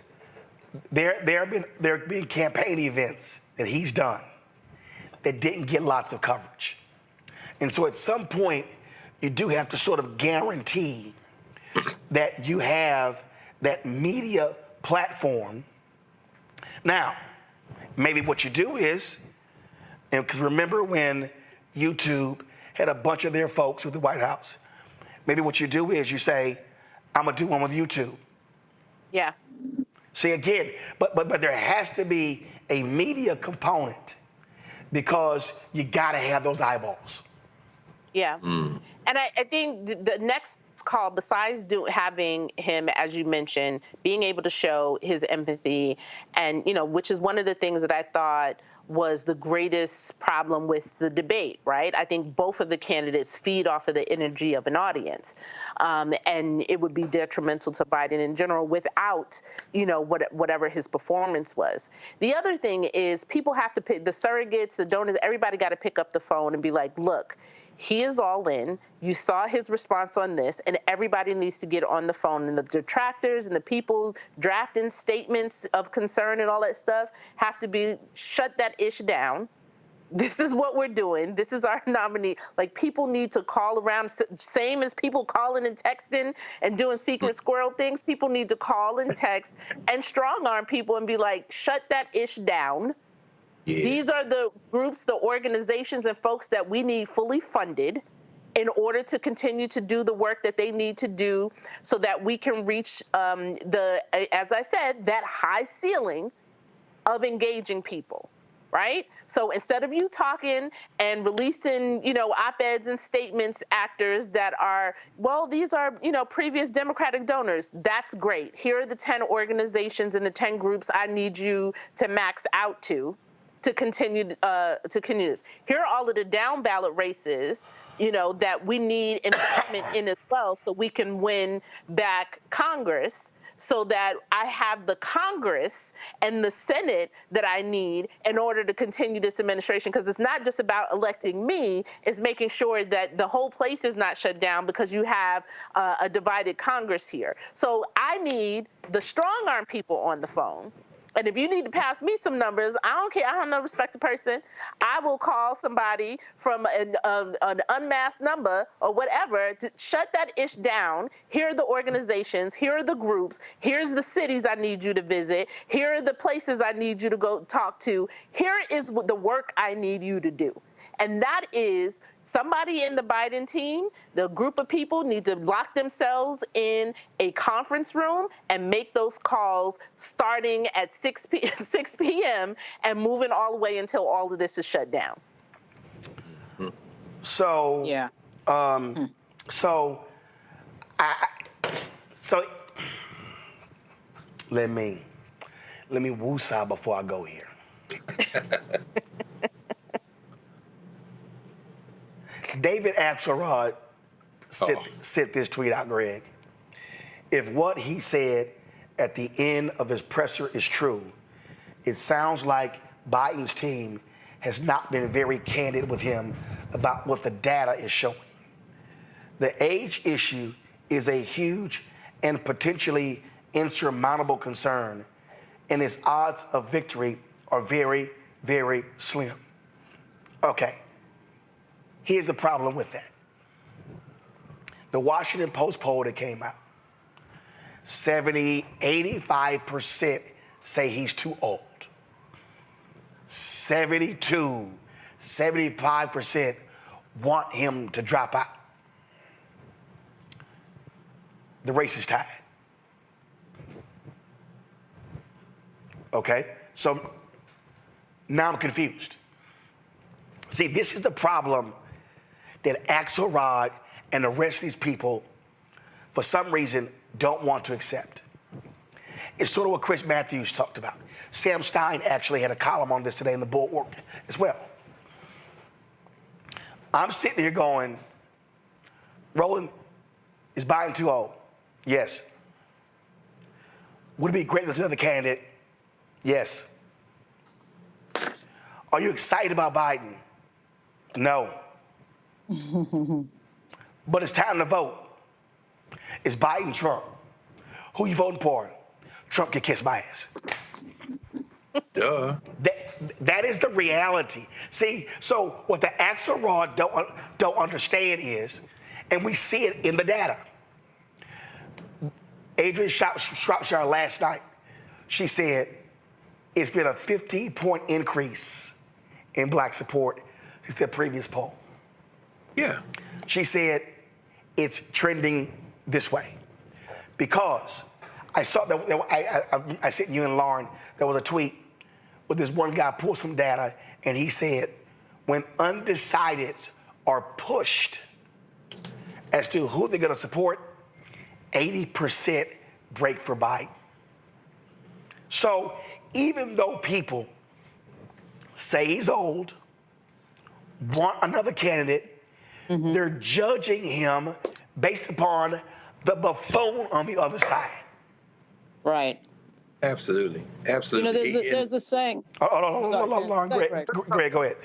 there have been campaign events that he's done that didn't get lots of coverage, and so at some point you do have to sort of guarantee that you have that media platform. Now, maybe what you do is, and because remember when YouTube had a bunch of their folks with the White House, maybe what you do is you say, I'm gonna do one with YouTube. Yeah. See, again, but there has to be a media component because you gotta have those eyeballs. Yeah. And I think the next call, besides having him, as you mentioned, being able to show his empathy, and which is one of the things that I thought was the greatest problem with the debate, right? I think both of the candidates feed off of the energy of an audience, and it would be detrimental to Biden in general without, whatever his performance was. The other thing is people have to pick the surrogates, the donors, everybody got to pick up the phone and be like, look, he is all in. You saw his response on this, and everybody needs to get on the phone. And the detractors and the people drafting statements of concern and all that stuff have to be shut that ish down. This is what we're doing. This is our nominee. Like, people need to call around, same as people calling and texting and doing secret squirrel things. People need to call and text and strong arm people and be like, shut that ish down. Yeah. These are the groups, the organizations, and folks that we need fully funded in order to continue to do the work that they need to do so that we can reach as I said, that high ceiling of engaging people, right? So instead of you talking and releasing, op-eds and statements, actors that are, well, these are, previous Democratic donors, that's great. Here are the 10 organizations and the 10 groups I need you to max out to continue this. Here are all of the down ballot races, that we need investment in as well, so we can win back Congress, so that I have the Congress and the Senate that I need in order to continue this administration. Because it's not just about electing me, it's making sure that the whole place is not shut down because you have a divided Congress here. So I need the strong arm people on the phone. And if you need to pass me some numbers, I don't care. I don't know, respect the person. I will call somebody from an unmasked number or whatever to shut that ish down. Here are the organizations. Here are the groups. Here's the cities I need you to visit. Here are the places I need you to go talk to. Here is the work I need you to do. And that is somebody in the Biden team, the group of people need to lock themselves in a conference room and make those calls starting at 6 p.m. and moving all the way until all of this is shut down. So, yeah. So let me woosah before I go here. David Axelrod sent this tweet out, Greg. If what he said at the end of his presser is true, it sounds like Biden's team has not been very candid with him about what the data is showing. The age issue is a huge and potentially insurmountable concern, and his odds of victory are very, very slim. Okay. Here's the problem with that. The Washington Post poll that came out, 85% say he's too old. 75% want him to drop out. The race is tied. Okay? So now I'm confused. See, this is the problem that Axelrod and the rest of these people, for some reason, don't want to accept. It's sort of what Chris Matthews talked about. Sam Stein actually had a column on this today in the Bulwark as well. I'm sitting here going, Roland, is Biden too old? Yes. Would it be great if there's another candidate? Yes. Are you excited about Biden? No. But it's time to vote. It's Biden, Trump. Who you voting for? Trump can kiss my ass. Duh. That is the reality. See, so what the Axelrod don't understand is, and we see it in the data. Adrian Shropshire last night, she said it's been a 15-point increase in black support since the previous poll. Yeah. She said it's trending this way because I saw that I sent you and Lauren, there was a tweet where this one guy pulled some data and he said when undecideds are pushed as to who they're going to support, 80% break for Biden. So even though people say he's old, want another candidate, they're judging him based upon the buffoon on the other side. Right. Absolutely. Absolutely. You know, there's a saying. Lauren, Greg, go ahead.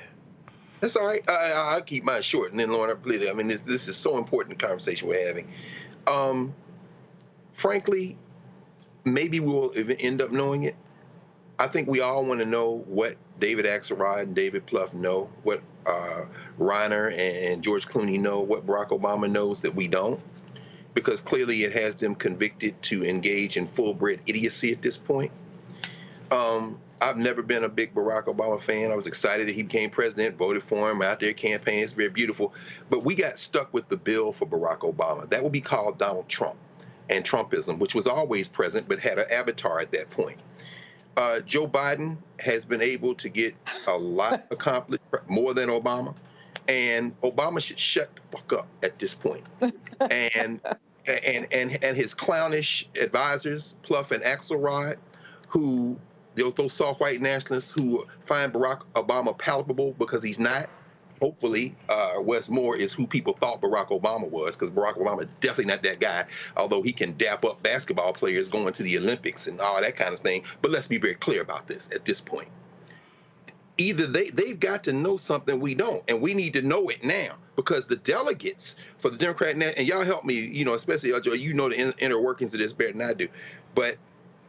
That's all right. I'll keep mine short, and then Lauren, please. I mean, this is so important, the conversation we're having. Frankly, maybe we'll end up knowing it. I think we all want to know what David Axelrod and David Plouffe know, what Reiner and George Clooney know, what Barack Obama knows that we don't, because clearly it has them convicted to engage in full-bred idiocy at this point. I've never been a big Barack Obama fan. I was excited that he became president, voted for him, out there campaigning. It's very beautiful. But we got stuck with the bill for Barack Obama. That would be called Donald Trump and Trumpism, which was always present but had an avatar at that point. Joe Biden has been able to get a lot accomplished, more than Obama, and Obama should shut the fuck up at this point. And his clownish advisors, Plouffe and Axelrod, who those soft white nationalists who find Barack Obama palpable because he's not. Hopefully, Wes Moore is who people thought Barack Obama was, because Barack Obama is definitely not that guy, although he can dap up basketball players going to the Olympics and all that kind of thing. But let's be very clear about this at this point. Either they've got to know something we don't, and we need to know it now, because the delegates for the Democrat, and y'all help me, you know, especially Joe, you know the inner workings of this better than I do, but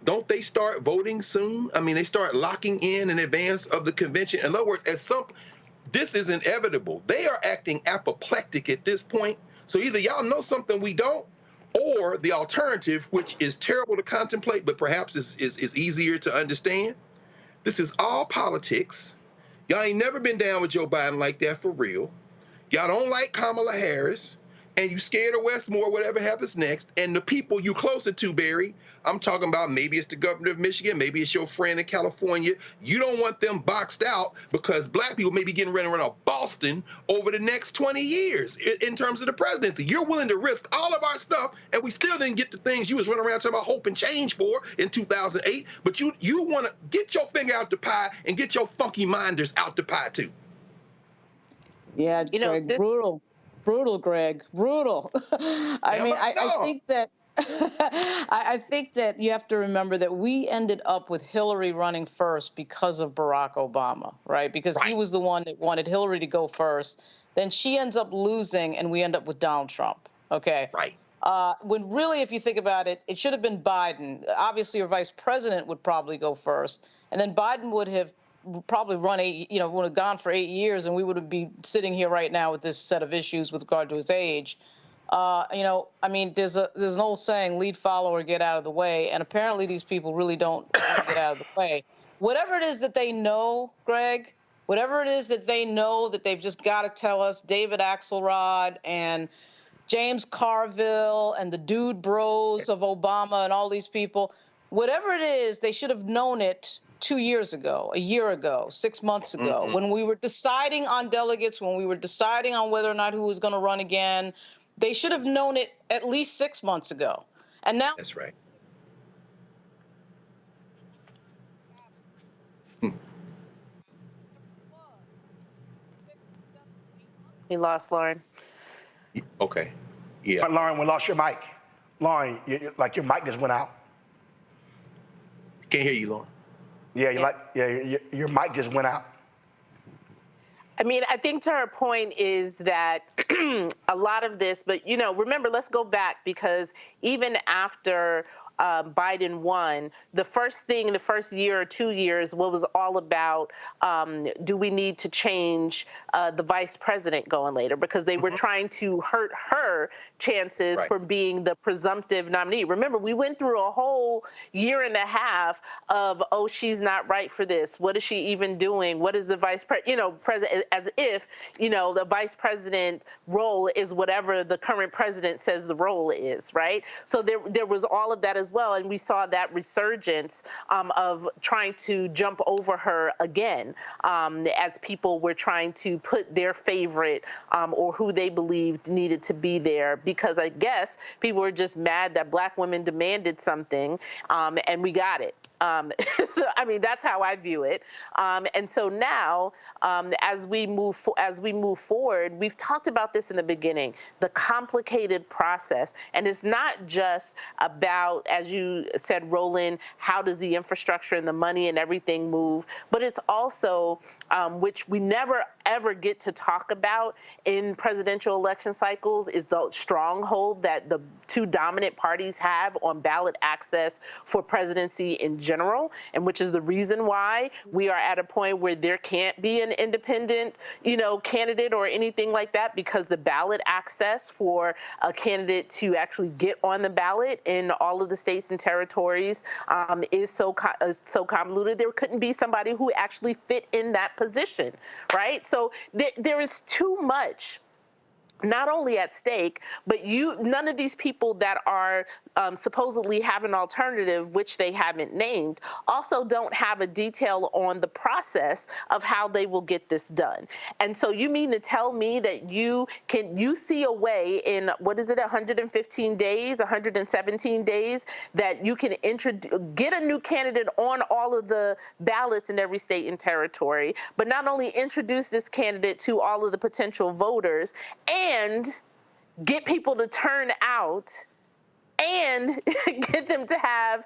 don't they start voting soon? I mean, they start locking in advance of the convention. In other words, this is inevitable. They are acting apoplectic at this point. So either y'all know something we don't, or the alternative, which is terrible to contemplate, but perhaps is easier to understand. This is all politics. Y'all ain't never been down with Joe Biden like that for real. Y'all don't like Kamala Harris, and you scared of Wes Moore, whatever happens next. And the people you closer to, Barry, I'm talking about maybe it's the governor of Michigan, maybe it's your friend in California. You don't want them boxed out because black people may be getting ready to run out of Boston over the next 20 years in terms of the presidency. You're willing to risk all of our stuff, and we still didn't get the things you was running around talking about hope and change for in 2008. But you want to get your finger out the pie and get your funky minders out the pie too. Yeah, you know, Greg, brutal, Greg, brutal. I think that I think that you have to remember that we ended up with Hillary running first because of Barack Obama, right? Because he was the one that wanted Hillary to go first. Then she ends up losing, and we end up with Donald Trump. Okay. Right. When really, if you think about it, it should have been Biden. Obviously, your vice president would probably go first, and then Biden would have probably run would have gone for 8 years, and we would be sitting here right now with this set of issues with regard to his age. I mean, there's an old saying, lead follower, get out of the way. And apparently these people really don't want to get out of the way. Whatever it is that they know, Greg, whatever it is that they know that they've just got to tell us, David Axelrod and James Carville and the dude bros of Obama and all these people, whatever it is, they should have known it 2 years ago, a year ago, 6 months ago, when we were deciding on delegates, when we were deciding on whether or not who was going to run again. They should have known it at least 6 months ago. And now. That's right. We lost Lauren. Okay. Yeah. But Lauren, we lost your mic. Lauren, your mic just went out. Can't hear you, Lauren. Yeah, your mic just went out. I mean, I think to her point is that a lot of this, but, remember, let's go back, because even after Biden won, the first thing in the first year or 2 years was all about, do we need to change the vice president going later? Because they were trying to hurt her chances for being the presumptive nominee. Remember, we went through a whole year and a half of, oh, she's not right for this. What is she even doing? What is the vice president, as if, the vice president role is whatever the current president says the role is, right? So there was all of that as well, and we saw that resurgence of trying to jump over her again, as people were trying to put their favorite or who they believed needed to be there, because I guess people were just mad that Black women demanded something, and we got it. So, I mean, that's how I view it. And so now, as we move forward, we've talked about this in the beginning, the complicated process. And it's not just about, as you said, Roland, how does the infrastructure and the money and everything move, but it's also, which we never ever get to talk about in presidential election cycles, is the stronghold that the two dominant parties have on ballot access for presidency in general, and which is the reason why we are at a point where there can't be an independent, candidate or anything like that, because the ballot access for a candidate to actually get on the ballot in all of the states and territories is so convoluted. There couldn't be somebody who actually fit in that position, right? So there is too much, not only at stake, but none of these people that are supposedly have an alternative, which they haven't named, also don't have a detail on the process of how they will get this done. And so you mean to tell me that you see a way in, 115 days, 117 days, that you can get a new candidate on all of the ballots in every state and territory, but not only introduce this candidate to all of the potential voters and get people to turn out and get them to have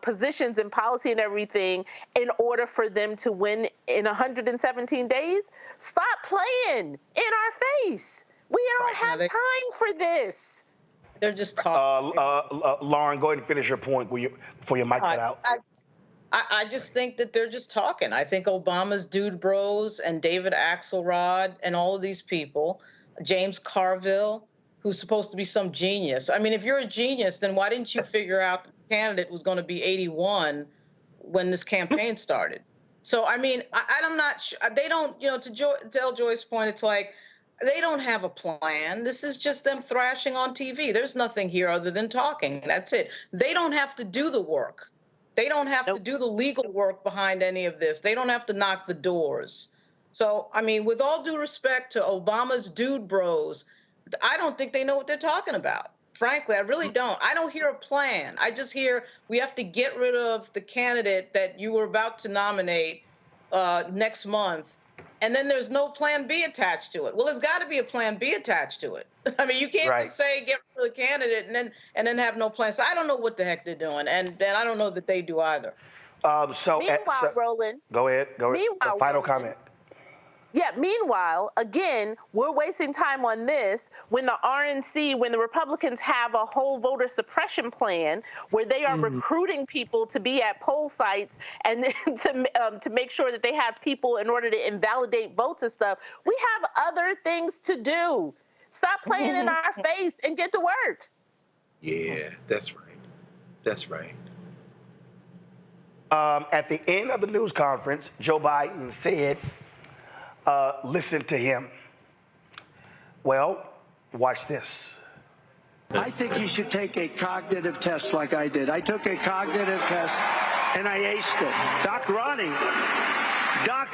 positions and policy and everything in order for them to win in 117 days? Stop playing in our face. We don't have time for this. They're just talking. Lauren, go ahead and finish your point before your mic cut out. I just think that they're just talking. I think Obama's dude bros and David Axelrod and all of these people, James Carville, who's supposed to be some genius. I mean, if you're a genius, then why didn't you figure out the candidate was going to be 81 when this campaign started? So, I mean, I'm not sure. They don't, to tell Joyce's point, it's like they don't have a plan. This is just them thrashing on TV. There's nothing here other than talking. That's it. They don't have to do the work. They don't have to do the legal work behind any of this. They don't have to knock the doors. So, I mean, with all due respect to Obama's dude bros, I don't think they know what they're talking about. Frankly, I really don't. I don't hear a plan. I just hear we have to get rid of the candidate that you were about to nominate next month. And then there's no plan B attached to it. Well, there's got to be a plan B attached to it. I mean, you can't just say get rid of the candidate and then have no plan. So I don't know what the heck they're doing, and I don't know that they do either. Meanwhile, Roland. Go ahead. Meanwhile, final Roland, comment. Yeah, meanwhile, again, we're wasting time on this when the RNC, when the Republicans have a whole voter suppression plan where they are recruiting people to be at poll sites and to make sure that they have people in order to invalidate votes and stuff. We have other things to do. Stop playing in our face and get to work. Yeah, that's right. That's right. At the end of the news conference, Joe Biden said, listen to him. Well, watch this. I think you should take a cognitive test like I did. I took a cognitive test and I aced it. Doc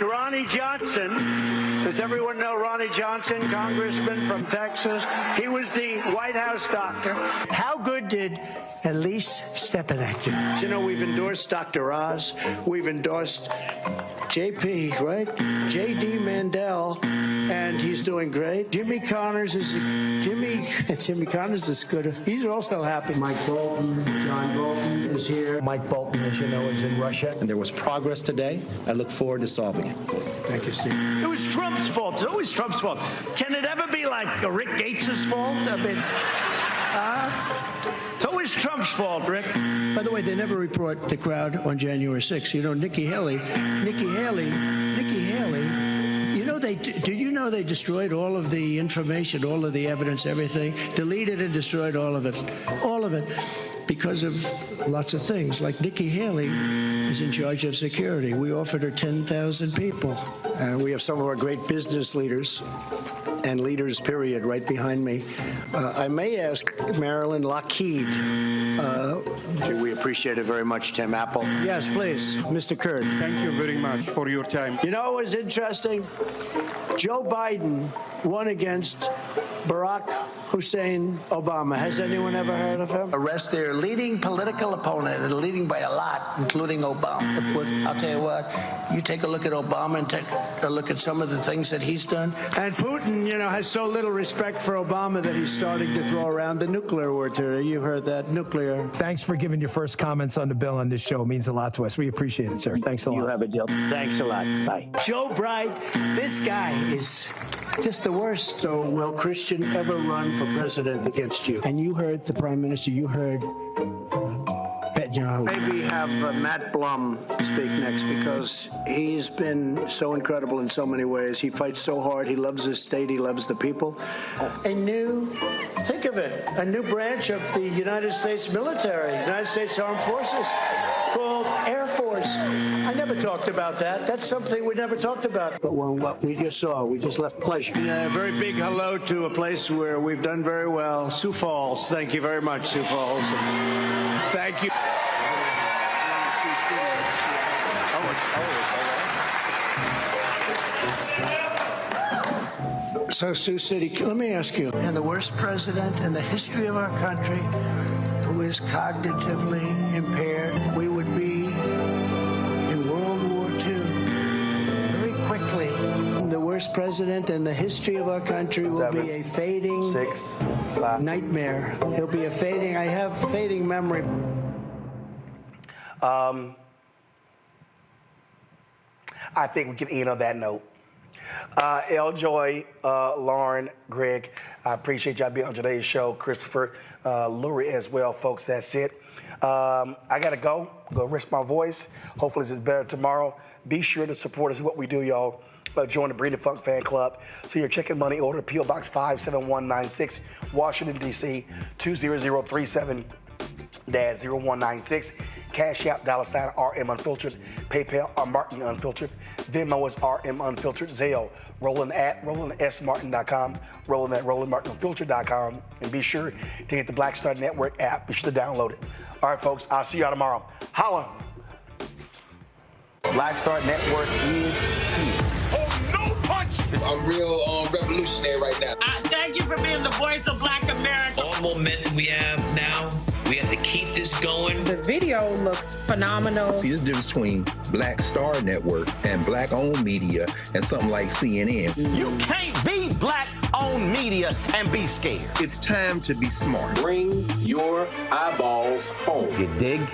Ronnie Johnson. Does everyone know Ronnie Johnson, congressman from Texas? He was the White House doctor. How good did Elise Stepanek do? You know, we've endorsed Dr. Oz. We've endorsed JP, right? JD Mandel, and he's doing great. Jimmy Connors is good. He's also happy. Mike Bolton, John Bolton is here. Mike Bolton, as you know, is in Russia. And there was progress today. I look forward to solving it. Thank you, Steve. It was Trump's fault. It's always Trump's fault. Can it ever be like Rick Gates's fault? I mean, it's always Trump's fault, Rick. By the way, they never report the crowd on January 6th. You know, Nikki Haley, you know, did you know they destroyed all of the information, all of the evidence, everything? Deleted and destroyed all of it. All of it. Because of lots of things. Like Nikki Haley is in charge of security. We offered her 10,000 people. We have some of our great business leaders and leaders, period, right behind me. I may ask Marilyn Lockheed. We appreciate it very much, Tim Apple. Yes, please, Mr. Kurd. Thank you very much for your time. You know what was interesting? Joe Biden won against Barack Hussein Obama. Has anyone ever heard of him? Arrest their leading political opponent, and leading by a lot, including Obama. I'll tell you what, you take a look at Obama and take a look at some of the things that he's done. And Putin, you know, has so little respect for Obama that he's starting to throw around the nuclear word today. You've heard that, nuclear. Thanks for giving your first comments on the bill on this show. It means a lot to us. We appreciate it, sir. Thanks a lot. You have a deal. Thanks a lot. Bye. Joe Bright, this guy is just the worst. So will Christian ever run for president against you? And you heard the prime minister, you heard maybe have Matt Blum speak next, because he's been so incredible in so many ways. He fights so hard. He loves his state. He loves the people. Think of it, a new branch of the United States military, United States Armed Forces, called Air Force. I never talked about that. That's something we never talked about. But what we just saw, we just left pleasure. A very big hello to a place where we've done very well, Sioux Falls. Thank you very much, Sioux Falls. Thank you. So, Sioux City, let me ask you, and the worst president in the history of our country who is cognitively impaired, we would be in World War II very quickly. The worst president in the history of our country will be a fading nightmare. He'll be a fading, I have fading memory. I think we can end on that note. Joy, Lauren, Greg, I appreciate y'all being on today's show. Christopher, Lurie as well, folks. That's it. I got to go rest my voice. Hopefully this is better tomorrow. Be sure to support us in what we do, y'all. Join the Breeding Funk Fan Club. So you're checking money order, P.O. Box 57196, Washington, D.C., 20037-0196. Cash App, $RM Unfiltered. PayPal, R Martin Unfiltered. Venmo is RM Unfiltered. Zelle, Roland at RolandSMartin.com. Roland at RolandMartinUnfiltered.com. And be sure to get the Black Star Network app. Be sure to download it. All right, folks, I'll see y'all tomorrow. Holla. Black Star Network is here. Oh, no punch! I'm real revolutionary right now. Thank you for being the voice of Black America. All the momentum we have now, we have to keep this going. The video looks phenomenal. See, this difference between Black Star Network and black-owned media and something like CNN. You can't be black-owned media and be scared. It's time to be smart. Bring your eyeballs home. You dig?